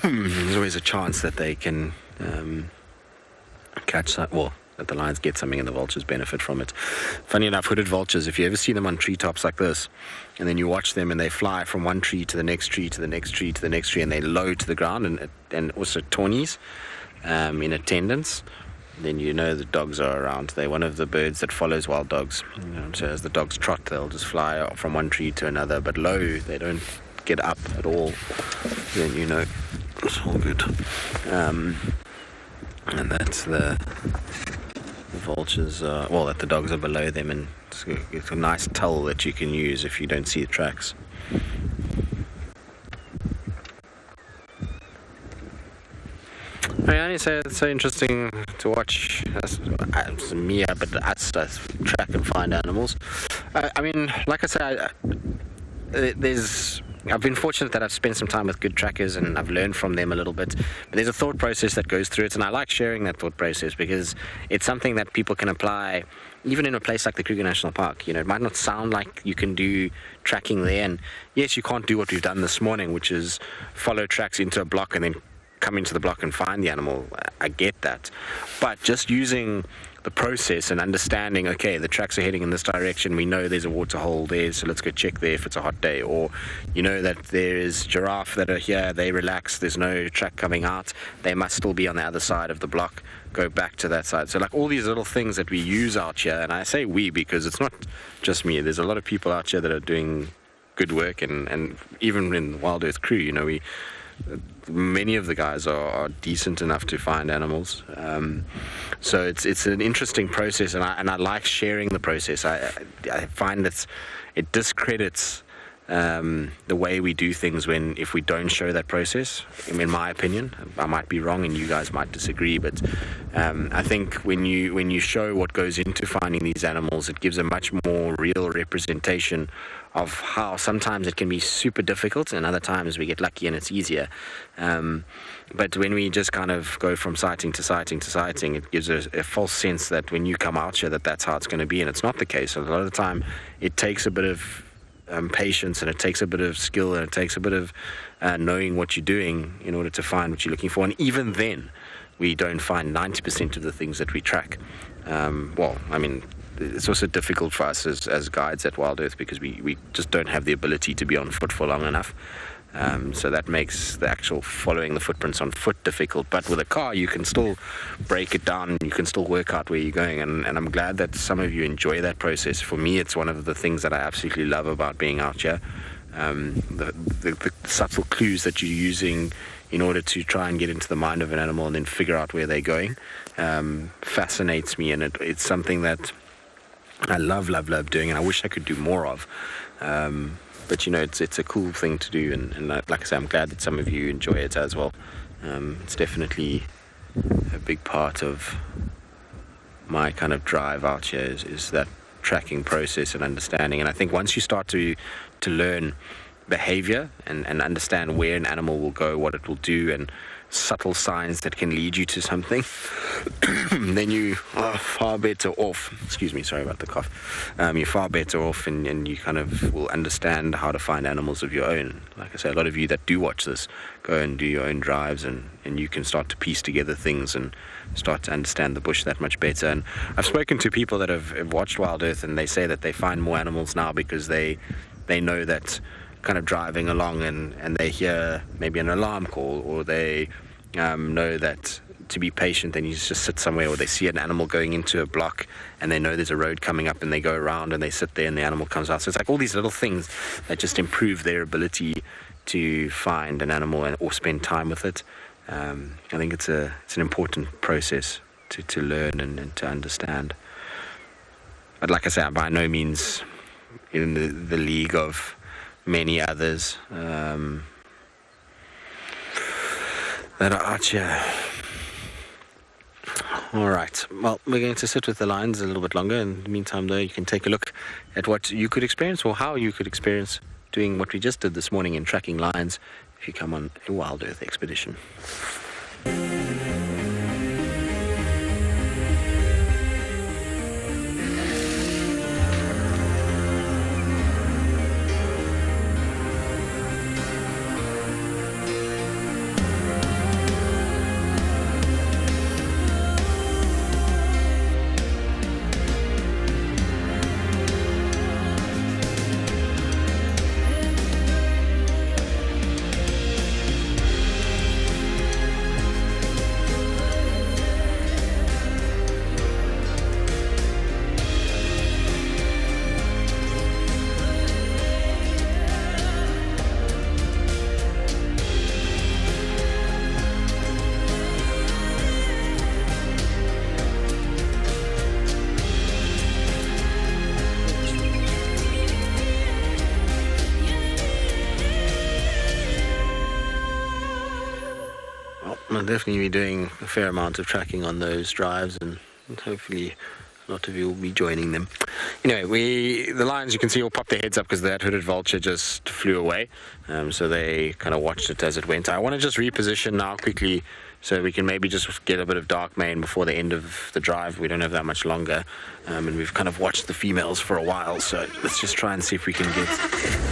There's always a chance that they can catch that. Well, that the lions get something and the vultures benefit from it. Funny enough, hooded vultures, if you ever see them on treetops like this, and then you watch them and they fly from one tree to the next tree to the next tree to the next tree, and they low to the ground, and also tawnies in attendance, then you know the dogs are around. They're one of the birds that follows wild dogs. So as the dogs trot, they'll just fly from one tree to another, but low, they don't get up at all. Then you know it's all good. And that's the vultures, well, that the dogs are below them, and it's a nice tell that you can use if you don't see the tracks. I mean, it's so interesting to watch me, but us track and find animals. I mean, like I said, I've been fortunate that I've spent some time with good trackers and I've learned from them a little bit. But there's a thought process that goes through it, and I like sharing that thought process because it's something that people can apply even in a place like the Kruger National Park. You know, it might not sound like you can do tracking there, and yes, you can't do what we've done this morning, which is follow tracks into a block and then come into the block and find the animal. I get that. But just using the process and understanding, okay, the tracks are heading in this direction, we know there's a water hole there, so let's go check there if it's a hot day, or you know that there is giraffe that are here, they relax, there's no track coming out, they must still be on the other side of the block, go back to that side. So like all these little things that we use out here, and I say we because it's not just me, there's a lot of people out here that are doing good work, and even in the WildEarth crew, you know, many of the guys are decent enough to find animals, so it's an interesting process, and I like sharing the process. I find that it discredits the way we do things if we don't show that process. In my opinion, I might be wrong and you guys might disagree, but I think when you show what goes into finding these animals, it gives a much more real representation of how sometimes it can be super difficult and other times we get lucky and it's easier. But when we just kind of go from sighting to sighting to sighting, it gives a false sense that when you come out here that's how it's going to be, and it's not the case. A lot of the time it takes a bit of patience, and it takes a bit of skill, and it takes a bit of knowing what you're doing in order to find what you're looking for. And even then, we don't find 90% of the things that we track. Well, I mean, it's also difficult for us as guides at WildEarth because we just don't have the ability to be on foot for long enough. So that makes the actual following the footprints on foot difficult. But with a car, you can still break it down, and you can still work out where you're going. And I'm glad that some of you enjoy that process. For me, it's one of the things that I absolutely love about being out here. The subtle clues that you're using in order to try and get into the mind of an animal and then figure out where they're going fascinates me, and it's something that I love doing, and I wish I could do more of. But you know, it's a cool thing to do, and like I say, I'm glad that some of you enjoy it as well. It's definitely a big part of my kind of drive out here is that tracking process and understanding. And I think once you start to learn behavior and understand where an animal will go, what it will do, and subtle signs that can lead you to something, then you are far better off. Excuse me, sorry about the cough. You're far better off, and you kind of will understand how to find animals of your own. Like I say, a lot of you that do watch this go and do your own drives, and you can start to piece together things and start to understand the bush that much better. And I've spoken to people that have watched WildEarth, and they say that they find more animals now because they know that kind of driving along and they hear maybe an alarm call, or they know that to be patient, then you just sit somewhere, or they see an animal going into a block and they know there's a road coming up, and they go around and they sit there and the animal comes out. So it's like all these little things that just improve their ability to find an animal or spend time with it. I think it's an important process to learn and to understand. But like I said, I'm by no means in the league of many others that are out here. All right, well, we're going to sit with the lions a little bit longer. In the meantime, though, you can take a look at what you could experience, or how you could experience doing what we just did this morning in tracking lions if you come on a WildEarth expedition. I'll definitely be doing a fair amount of tracking on those drives, and hopefully a lot of you will be joining them. Anyway, the lions, you can see, all pop their heads up because that hooded vulture just flew away. So they kind of watched it as it went. I want to just reposition now quickly so we can maybe just get a bit of dark mane before the end of the drive. We don't have that much longer, and we've kind of watched the females for a while, so let's just try and see if we can get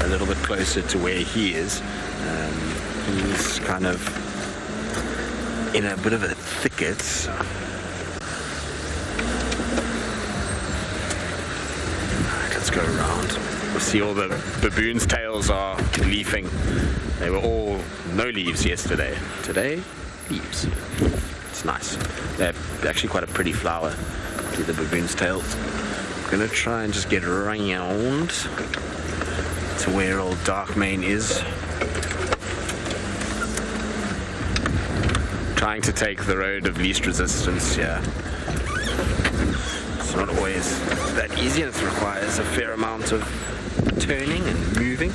a little bit closer to where he is. He's kind of in a bit of a thicket. go around. We'll see all the baboons' tails are leafing. They were all no leaves yesterday. Today, leaves. It's nice. They're actually quite a pretty flower. See the baboon's tails. I'm gonna try and just get around to where old Dark Mane is. Trying to take the road of least resistance here. It's not always that easy, and it requires a fair amount of turning and moving.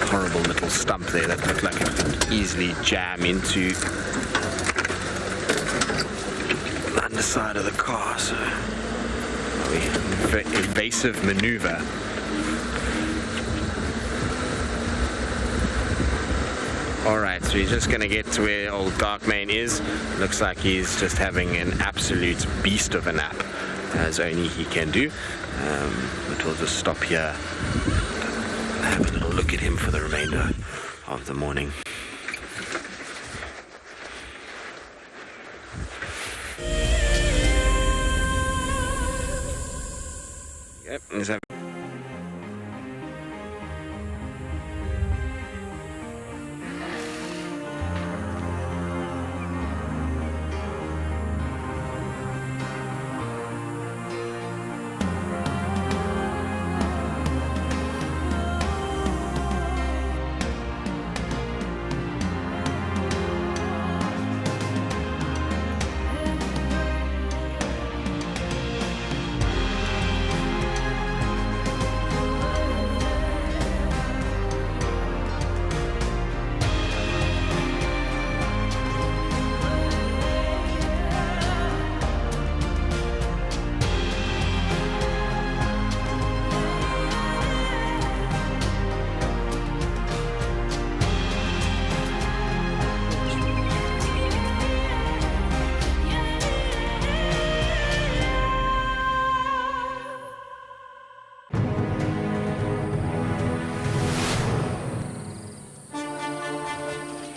Horrible little stump there that looked like it could easily jam into the underside of the car, so very evasive maneuver. Alright, so he's just going to get to where old Dark Mane is. Looks like he's just having an absolute beast of a nap, as only he can do. But we'll just stop here and have a little look at him for the remainder of the morning. Yep, he's having...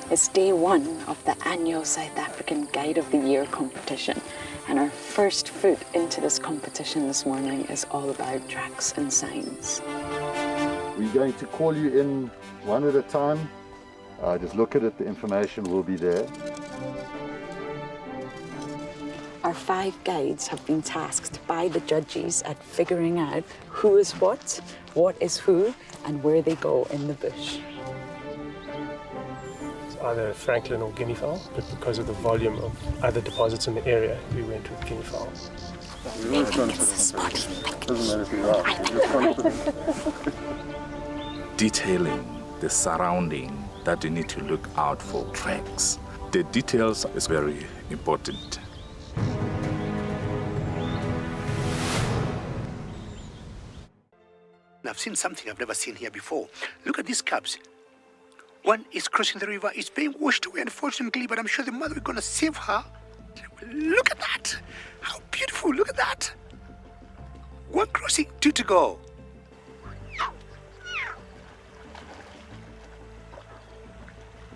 It's day one of the annual South African Guide of the Year competition, and our first foot into this competition this morning is all about tracks and signs. We're going to call you in one at a time. Just look at it, the information will be there. Our 5 guides have been tasked by the judges at figuring out who is what is who, and where they go in the bush. Either Franklin or guinea fowl, but because of the volume of other deposits in the area, we went with guinea fowl. Detailing the surrounding that you need to look out for tracks. The details is very important. I've seen something I've never seen here before. Look at these cubs. One is crossing the river, it's being washed away, unfortunately, but I'm sure the mother is going to save her. Look at that! How beautiful, look at that! One crossing, 2 to go.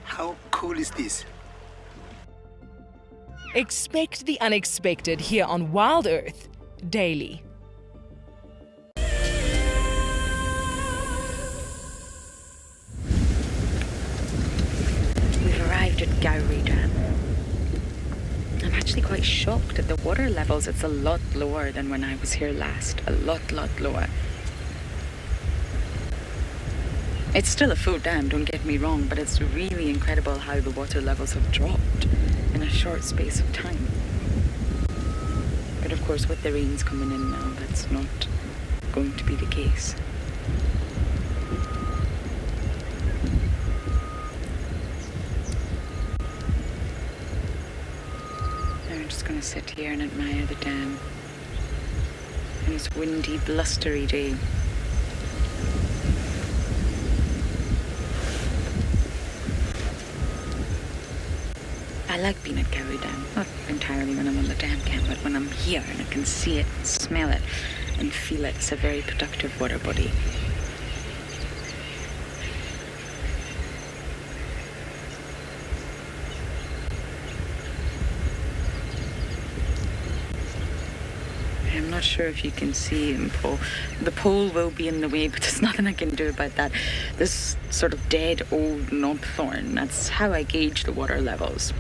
How cool is this? Expect the unexpected here on WildEarth daily. At Gowrie Dam. I'm actually quite shocked at the water levels. It's a lot lower than when I was here last. A lot lower. It's still a full dam, don't get me wrong, but it's really incredible how the water levels have dropped in a short space of time. But of course, with the rains coming in now, that's not going to be the case. Going to sit here and admire the dam on this windy, blustery day. I like being at Gowrie Dam, not entirely when I'm on the dam camp, but when I'm here and I can see it, smell it, and feel it. It's a very productive water body. not sure if you can see him, Paul. The pole will be in the way, but there's nothing I can do about that. This sort of dead old knobthorn, that's how I gauge the water levels.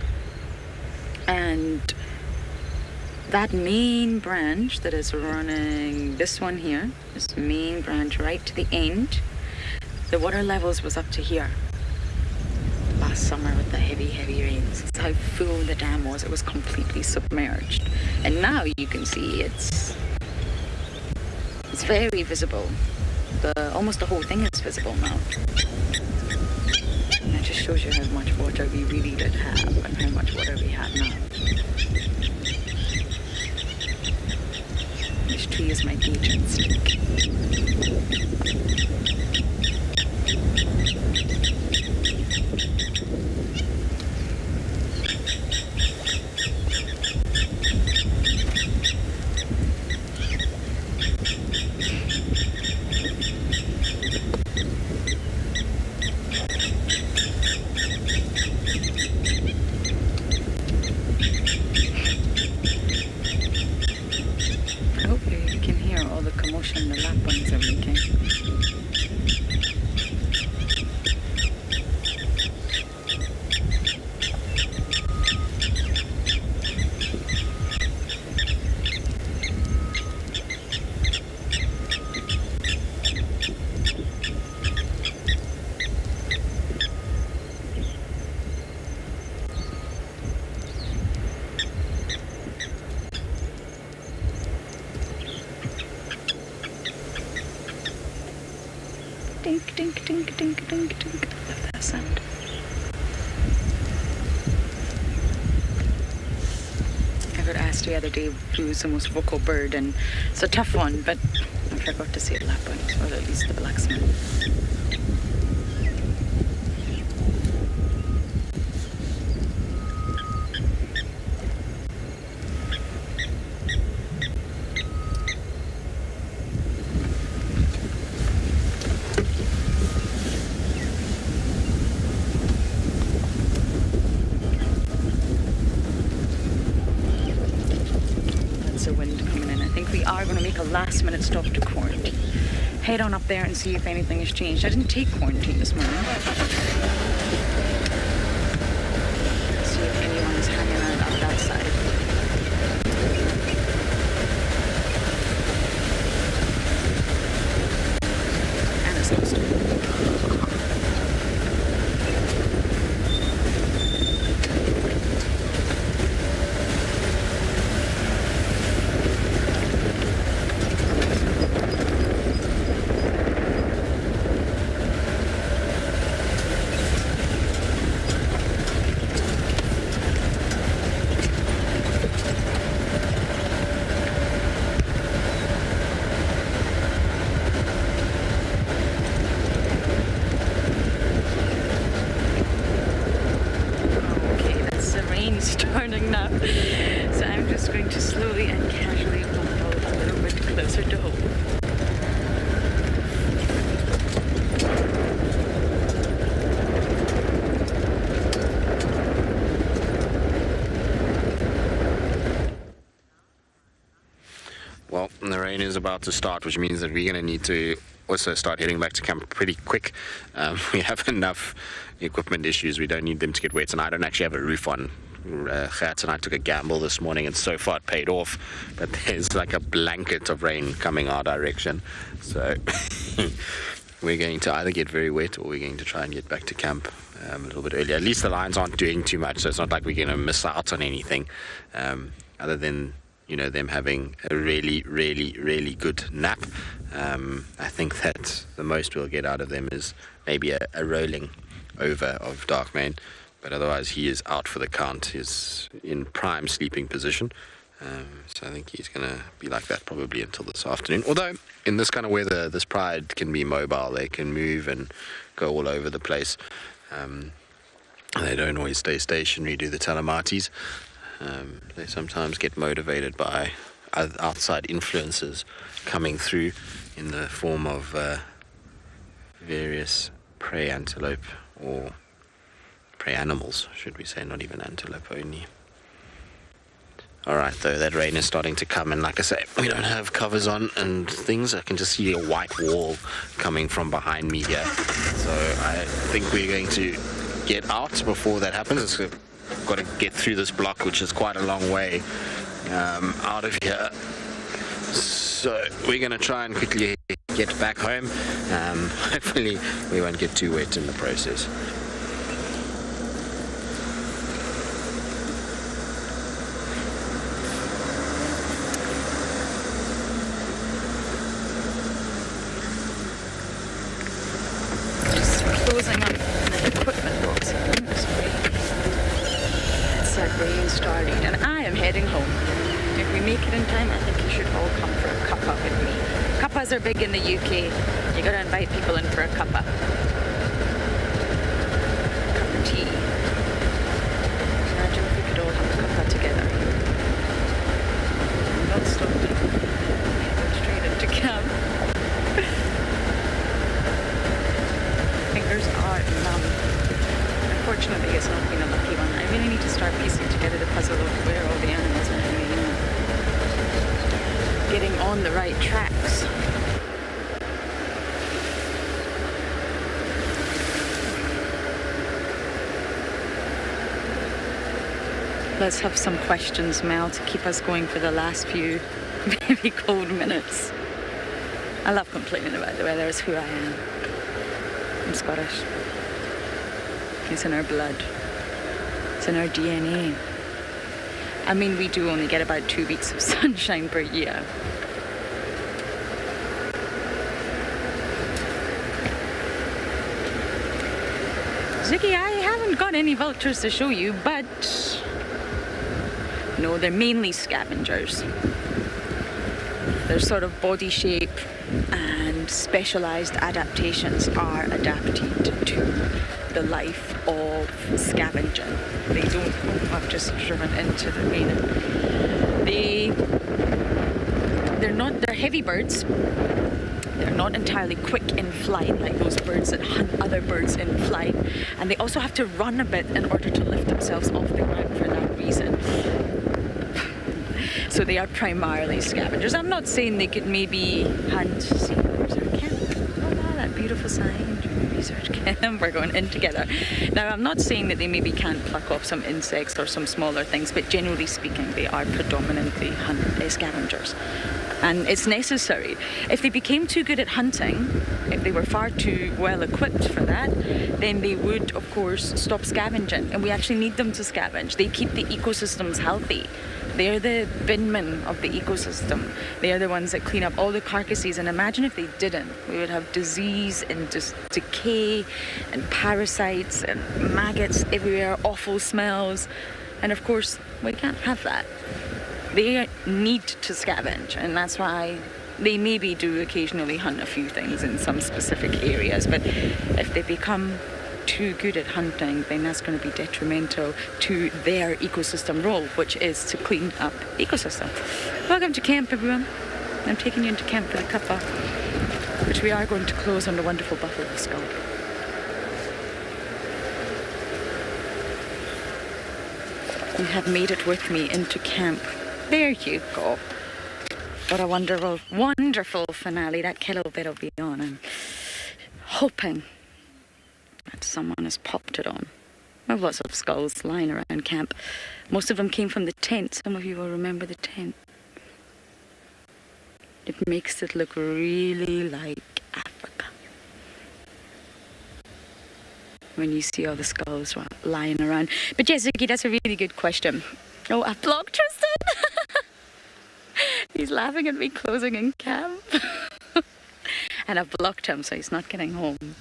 And that main branch that is running, this one here, this main branch right to the end, the water levels was up to here last summer with the heavy rains. That's how full the dam was. It was completely submerged. And now you can see it's very visible. Almost the whole thing is visible now. And that just shows you how much water we really did have and how much water we have now. Which tree is my gauge stick? Dink, dink, dink, dink, dink, dink. I love that sound. I got asked the other day who's the most vocal bird, and it's a tough one, but I forgot to say lapwing, or at least the blacksmith. Last minute stop to quarantine. Head on up there and see if anything has changed. I didn't take quarantine this morning. See if anyone is hanging out on that side. And it's lost. Is about to start, which means that we're going to need to also start heading back to camp pretty quick. We have enough equipment issues. We don't need them to get wet, and I don't actually have a roof on. Gert and I took a gamble this morning, and so far it paid off, but there's like a blanket of rain coming our direction, so we're going to either get very wet or we're going to try and get back to camp a little bit earlier. At least the lions aren't doing too much, so it's not like we're going to miss out on anything, other than them having a really, really, really good nap. I think that the most we'll get out of them is maybe a rolling over of Darkmane, but otherwise he is out for the count. He's in prime sleeping position, so I think he's going to be like that probably until this afternoon. Although, in this kind of weather, this pride can be mobile. They can move and go all over the place. They don't always stay stationary, do the Talamatis. They sometimes get motivated by outside influences coming through in the form of various prey antelope, or prey animals, should we say, not even antelope only. All right, though, that rain is starting to come, and like I say, we don't have covers on and things. I can just see a white wall coming from behind me here. So I think we're going to get out before that happens. I've got to get through this block, which is quite a long way out of here. So we're going to try and quickly get back home. Hopefully we won't get too wet in the process. Closing up the equipment box. It's great. It's that rain starting, and I am heading home. If we make it in time, I think you should all come for a cuppa with me. Cuppas are big in the UK. You gotta invite people in for a cuppa. Cup of tea. Imagine if we could all have a cuppa together. I'm not stopping. Heading straight into camp. Fingers are numb. Unfortunately, it's not been a lucky one. I really need to start piecing together the puzzle of where all the animals are hanging out. Getting on the right tracks. Let's have some questions, Mel, to keep us going for the last few very cold minutes. I love complaining about the weather. It's who I am. I'm Scottish. It's in our blood. It's in our DNA. I mean, we do only get about 2 weeks of sunshine per year. Ziggy, I haven't got any vultures to show you, but no, they're mainly scavengers. Their sort of body shape and specialized adaptations are adapted to the life of scavenging. They don't, I've just driven into the rain. They're heavy birds. They're not entirely quick in flight, like those birds that hunt other birds in flight. And they also have to run a bit in order to lift themselves off the ground for that reason. So they are primarily scavengers. I'm not saying they could maybe hunt. See, there's our camp. Oh wow, that beautiful sign. Research camp. We're going in together. Now, I'm not saying that they maybe can't pluck off some insects or some smaller things, but generally speaking, they are predominantly scavengers. And it's necessary. If they became too good at hunting, if they were far too well equipped for that, then they would, of course, stop scavenging. And we actually need them to scavenge. They keep the ecosystems healthy. They're the binmen of the ecosystem. They are the ones that clean up all the carcasses. And imagine if they didn't. We would have disease and just decay and parasites and maggots everywhere, awful smells. And of course, we can't have that. They need to scavenge, and that's why they maybe do occasionally hunt a few things in some specific areas, but if they become too good at hunting, then that's going to be detrimental to their ecosystem role, which is to clean up ecosystem. Welcome to camp, everyone. I'm taking you into camp for the cuppa, which we are going to close on the wonderful buffalo skull. You have made it with me into camp. There you go. What a wonderful finale. That kettlebell will be on. I'm hoping that someone has popped it on. We have lots of skulls lying around camp. Most of them came from the tent. Some of you will remember the tent. It makes it look really like Africa when you see all the skulls lying around. But yes, Ziggy, that's a really good question. Oh, I blocked Tristan. He's laughing at me closing in camp. And I've blocked him, so he's not getting home.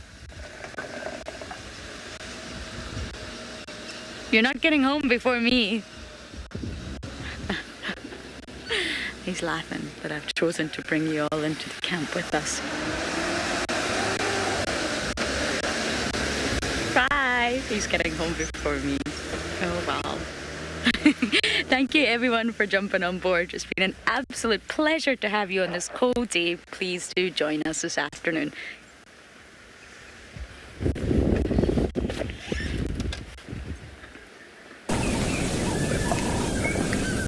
You're not getting home before me. He's laughing that I've chosen to bring you all into the camp with us. Bye. He's getting home before me. Oh, wow. Thank you everyone for jumping on board. It's been an absolute pleasure to have you on this cold day. Please do join us this afternoon.